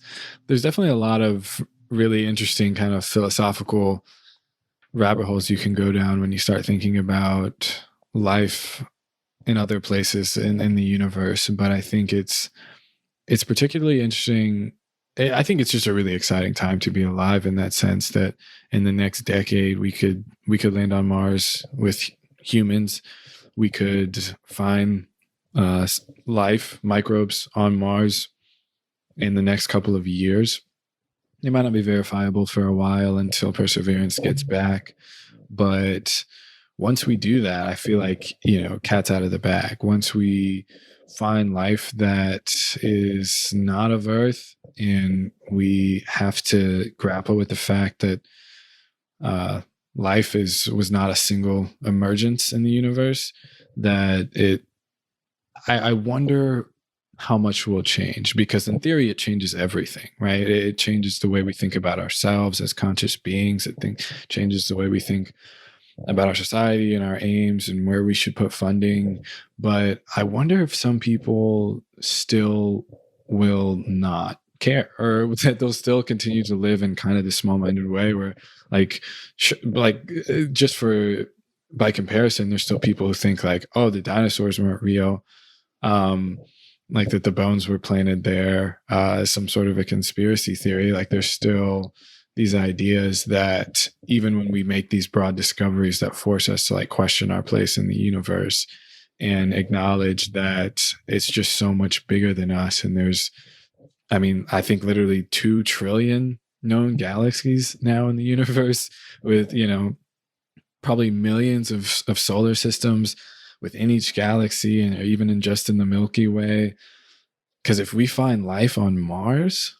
[SPEAKER 6] definitely a lot of really interesting kind of philosophical rabbit holes you can go down when you start thinking about life in other places in the universe. But I think it's particularly interesting. I think it's just a really exciting time to be alive in that sense that in the next decade we could land on Mars with humans. We could find life, microbes on Mars in the next couple of years. It might not be verifiable for a while until Perseverance gets back. But once we do that, I feel like, cat's out of the bag. Once we find life that is not of Earth, and we have to grapple with the fact that life was not a single emergence in the universe, that I wonder how much will change, because in theory it changes everything, right? It changes the way we think about ourselves as conscious beings. It changes the way we think about our society and our aims and where we should put funding. But I wonder if some people still will not care, or that they'll still continue to live in kind of this small-minded way where by comparison, there's still people who think like, oh, the dinosaurs weren't real. Like that the bones were planted there as some sort of a conspiracy theory. Like there's still these ideas that even when we make these broad discoveries that force us to like question our place in the universe and acknowledge that it's just so much bigger than us. And I think literally 2 trillion known galaxies now in the universe with, probably millions of solar systems within each galaxy, and even just in the Milky Way. Because if we find life on Mars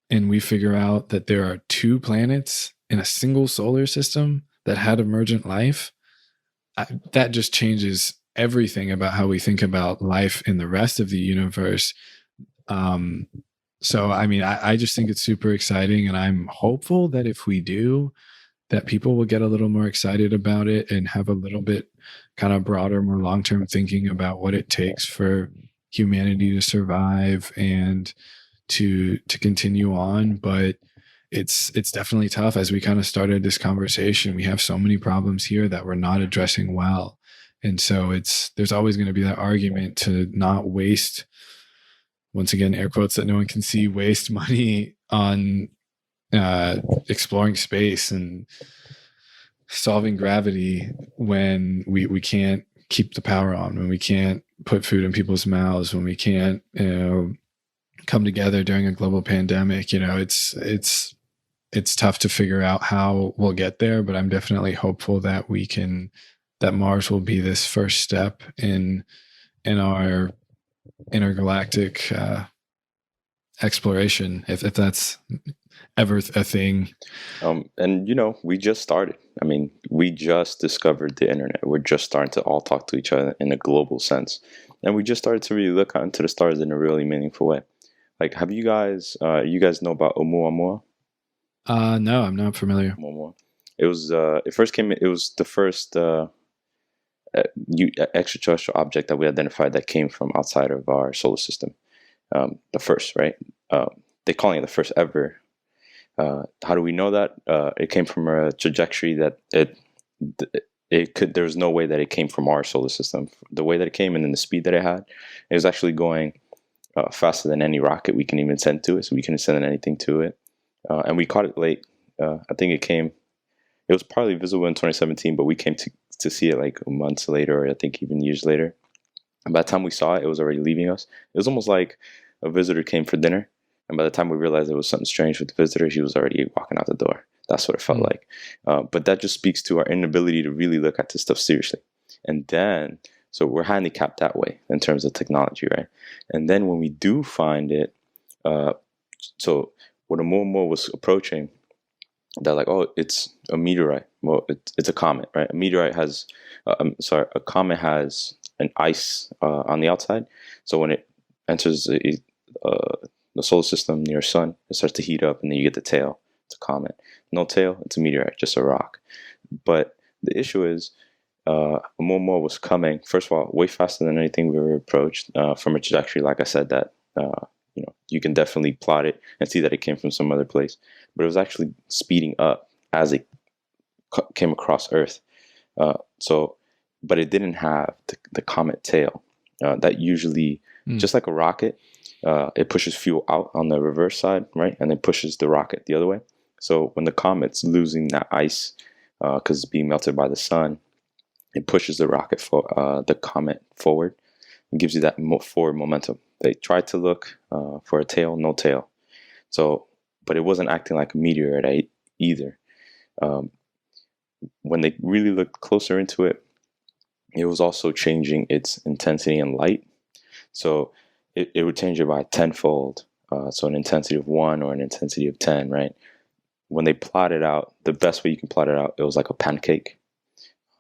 [SPEAKER 6] and we figure out that there are 2 planets in a single solar system that had emergent life, that just changes everything about how we think about life in the rest of the universe. So, I just think it's super exciting, and I'm hopeful that if we do, that people will get a little more excited about it and have a little bit kind of broader, more long-term thinking about what it takes for humanity to survive and to continue on. But it's definitely tough. As we kind of started this conversation, we have so many problems here that we're not addressing well. And so there's always going to be that argument to not waste, once again, air quotes that no one can see, waste money on exploring space and solving gravity when we can't keep the power on, when we can't put food in people's mouths, when we can't come together during a global pandemic. It's tough to figure out how we'll get there, but I'm definitely hopeful that that Mars will be this first step in our intergalactic exploration, if that's ever a thing.
[SPEAKER 8] And we just started. We just discovered the internet. We're just starting to all talk to each other in a global sense, and we just started to really look out into the stars in a really meaningful way. Like, have you guys know about Oumuamua?
[SPEAKER 6] No, I'm not familiar.
[SPEAKER 8] Oumuamua. It was it first came. It was the first extraterrestrial object that we identified that came from outside of our solar system. The first, right? They're calling it the first ever. How do we know that? It came from a trajectory that there's no way that it came from our solar system. The way that it came and then the speed that it had, it was actually going faster than any rocket we can even send to it. So we couldn't send anything to it. And we caught it late. I think it was partly visible in 2017, but we came to see it like months later, or I think even years later. And by the time we saw it, it was already leaving us. It was almost like a visitor came for dinner. And by the time we realized there was something strange with the visitor, he was already walking out the door. That's what it felt like. But that just speaks to our inability to really look at this stuff seriously. And then, so we're handicapped that way in terms of technology, right? And then when we do find it, so when Oumuamua was approaching, they're like, oh, it's a meteorite. Well, it's a comet, right? A meteorite has, a comet has an ice on the outside. So when it enters the solar system near sun, it starts to heat up, and then you get the tail. It's a comet. No tail, it's a meteorite, just a rock. But the issue is, Oumuamua was coming, first of all, way faster than anything we ever approached, from a trajectory, like I said, that you can definitely plot it and see that it came from some other place. But it was actually speeding up as it came across Earth. But it didn't have the comet tail. That usually, just like a rocket, it pushes fuel out on the reverse side, right? And then pushes the rocket the other way. So when the comet's losing that ice, because it's being melted by the sun, it pushes the rocket the comet forward and gives you that forward momentum. They tried to look for a tail, no tail. So, but it wasn't acting like a meteorite either. When they really looked closer into it, it was also changing its intensity and light. So it would change it by tenfold. So an intensity of 1 or an intensity of 10, right? When they plotted out, the best way you can plot it out, it was like a pancake.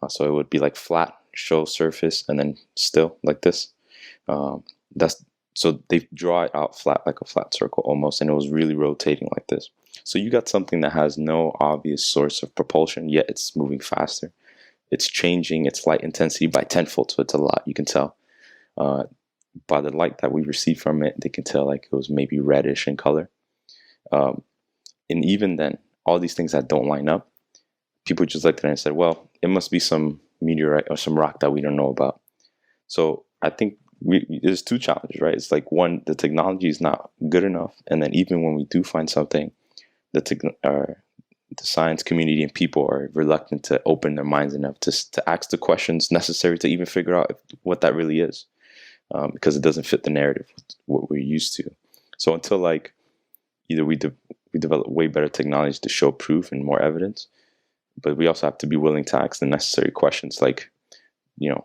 [SPEAKER 8] So it would be like flat, show surface, and then still like this. So they draw it out flat, like a flat circle almost, and it was really rotating like this. So you got something that has no obvious source of propulsion, yet it's moving faster. It's changing its light intensity by tenfold, so it's a lot. You can tell by the light that we receive from it. They can tell like it was maybe reddish in color. And even then, all these things that don't line up, people just looked at it and said, well, it must be some meteorite or some rock that we don't know about. So I think there's two challenges, right? It's like, one, the technology is not good enough. And then even when we do find something, the science community and people are reluctant to open their minds enough to ask the questions necessary to even figure out what that really is, because it doesn't fit the narrative, what we're used to. So until like either we develop way better technology to show proof and more evidence, but we also have to be willing to ask the necessary questions, like,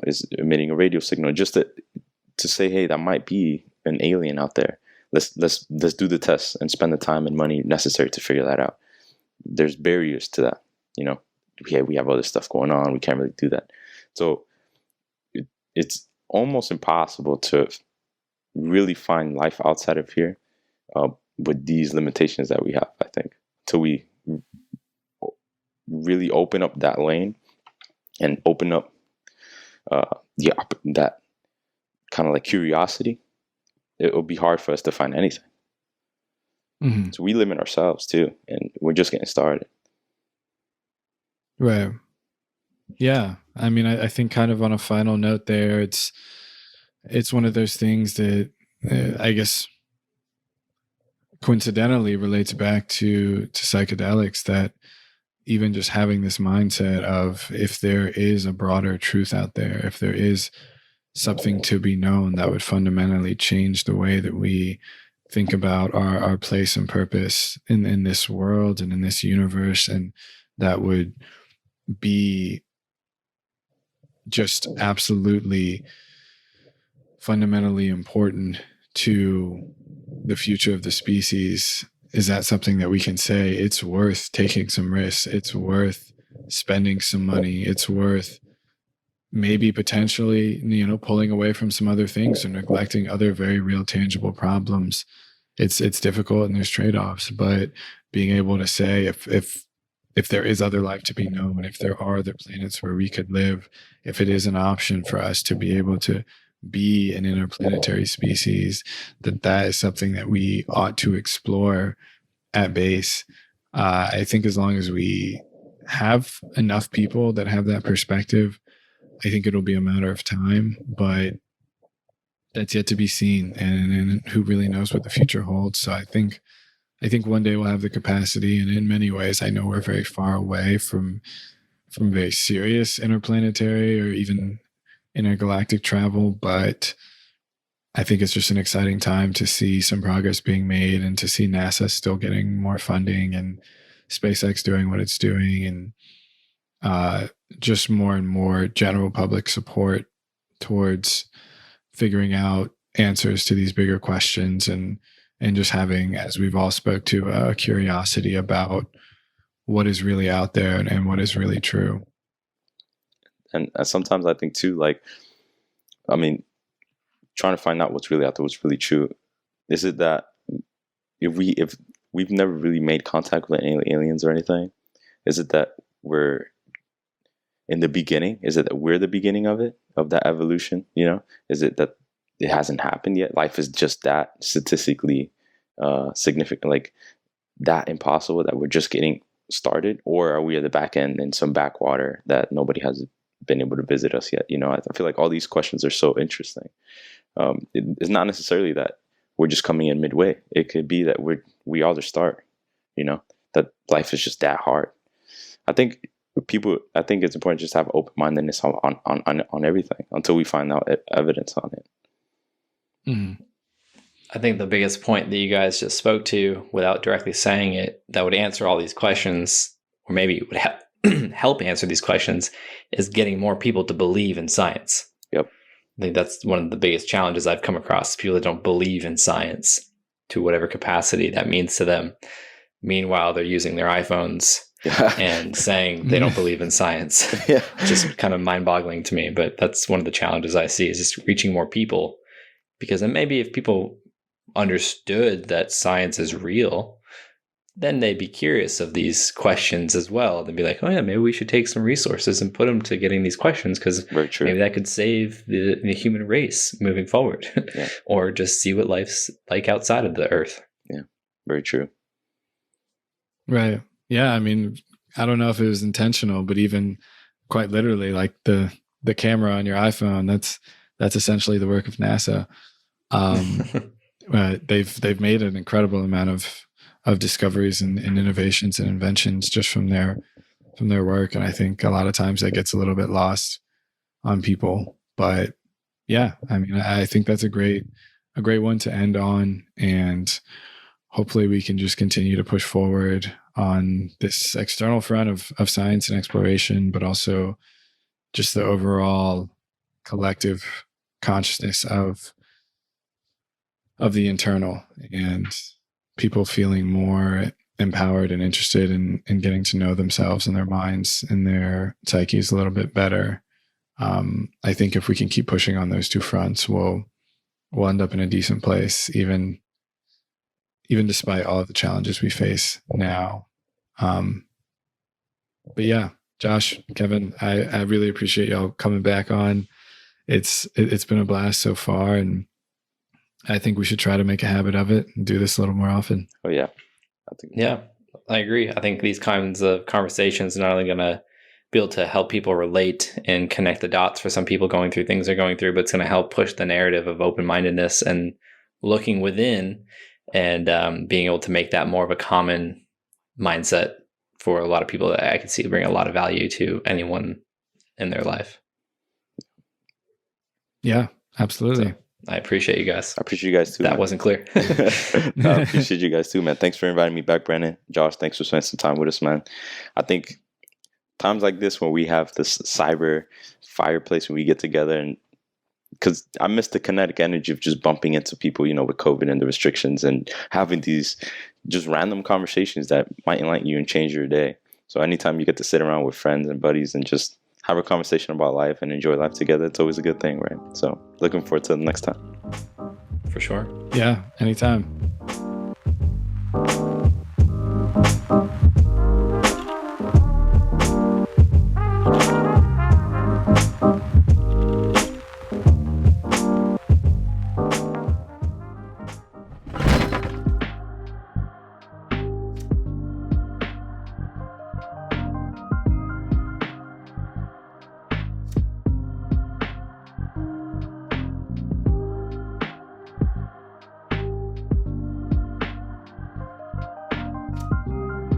[SPEAKER 8] is emitting a radio signal, just to say, hey, that might be an alien out there. Let's do the test and spend the time and money necessary to figure that out. There's barriers to that. We have other stuff going on. We can't really do that. So it's almost impossible to really find life outside of here with these limitations that we have, I think, till we really open up that lane and open up that kind of like curiosity. It will be hard for us to find anything. Mm-hmm. So we limit ourselves too, and we're just getting started.
[SPEAKER 6] Right. Yeah. I mean, I think kind of on a final note there, it's one of those things that I guess coincidentally relates back to psychedelics, that even just having this mindset of, if there is a broader truth out there, if there is something to be known that would fundamentally change the way that we think about our place and purpose in this world and in this universe, and that would be just absolutely fundamentally important to the future of the species, is that something that we can say it's worth taking some risks, it's worth spending some money, it's worth maybe potentially, pulling away from some other things and neglecting other very real tangible problems. It's difficult and there's trade-offs, but being able to say, if if there is other life to be known, if there are other planets where we could live, if it is an option for us to be able to be an interplanetary species, that is something that we ought to explore at base. I think as long as we have enough people that have that perspective, I think it'll be a matter of time, but that's yet to be seen, and who really knows what the future holds. So I think one day we'll have the capacity, and in many ways, I know we're very far away from very serious interplanetary or even intergalactic travel, but I think it's just an exciting time to see some progress being made and to see NASA still getting more funding and SpaceX doing what it's doing, and just more and more general public support towards figuring out answers to these bigger questions, and just having, as we've all spoke to, a curiosity about what is really out there and what is really true.
[SPEAKER 8] And sometimes I think too, like, I mean, trying to find out what's really out there, what's really true. Is it that if we've never really made contact with any aliens or anything, is it that we're in the beginning? Is it that we're the beginning of it, of that evolution? You know, is it that it hasn't happened yet? Life is just that statistically significant, like that impossible, that we're just getting started? Or are we at the back end in some backwater that nobody has been able to visit us yet? You know, I feel like all these questions are so interesting. It's not necessarily that we're just coming in midway. It could be that we are the start, you know, that life is just that hard. I think it's important just to have open-mindedness on everything until we find out evidence on it.
[SPEAKER 6] Mm-hmm.
[SPEAKER 7] I think the biggest point that you guys just spoke to, without directly saying it, that would answer all these questions, or maybe it would help answer these questions, is getting more people to believe in science.
[SPEAKER 8] Yep.
[SPEAKER 7] I think that's one of the biggest challenges I've come across, people that don't believe in science to whatever capacity that means to them. Meanwhile, they're using their iPhones and saying they don't believe in science.
[SPEAKER 8] Yeah.
[SPEAKER 7] Just kind of mind-boggling to me. But that's one of the challenges I see, is just reaching more people. Because then maybe if people understood that science is real, then they'd be curious of these questions as well. They'd be like, oh yeah, maybe we should take some resources and put them to getting these questions, because maybe that could save the human race moving forward.
[SPEAKER 8] Yeah.
[SPEAKER 7] Or just see what life's like outside of the Earth.
[SPEAKER 8] Yeah, very true.
[SPEAKER 6] Right. Yeah. I mean, I don't know if it was intentional, but even quite literally, like the camera on your iPhone, that's essentially the work of NASA. They've made an incredible amount of discoveries and innovations and inventions just from their work, and I think a lot of times that gets a little bit lost on people. But yeah, I mean, I think that's a great one to end on, and hopefully we can just continue to push forward on this external front of science and exploration, but also just the overall collective consciousness of the internal, and people feeling more empowered and interested in getting to know themselves and their minds and their psyches a little bit better. I think if we can keep pushing on those two fronts, we'll end up in a decent place, even despite all of the challenges we face now. But yeah, Josh, Kevin, I really appreciate y'all coming back on. It's been a blast so far, and I think we should try to make a habit of it and do this a little more often.
[SPEAKER 8] Oh yeah.
[SPEAKER 7] I agree. I think these kinds of conversations are not only going to be able to help people relate and connect the dots for some people going through things they're going through, but it's going to help push the narrative of open-mindedness and looking within, and being able to make that more of a common mindset for a lot of people that I can see bring a lot of value to anyone in their life.
[SPEAKER 6] Yeah, absolutely.
[SPEAKER 7] So, I appreciate you guys.
[SPEAKER 8] I appreciate you guys too.
[SPEAKER 7] That
[SPEAKER 8] man.
[SPEAKER 7] Wasn't clear.
[SPEAKER 8] No, I appreciate you guys too, man. Thanks for inviting me back, Brandon. Josh, thanks for spending some time with us, man. I think times like this, when we have this cyber fireplace, when we get together, and because I miss the kinetic energy of just bumping into people, you know, with COVID and the restrictions, and having these just random conversations that might enlighten you and change your day. So anytime you get to sit around with friends and buddies and just have a conversation about life and enjoy life together, it's always a good thing, right? So looking forward to the next time.
[SPEAKER 7] For sure.
[SPEAKER 6] Yeah, anytime.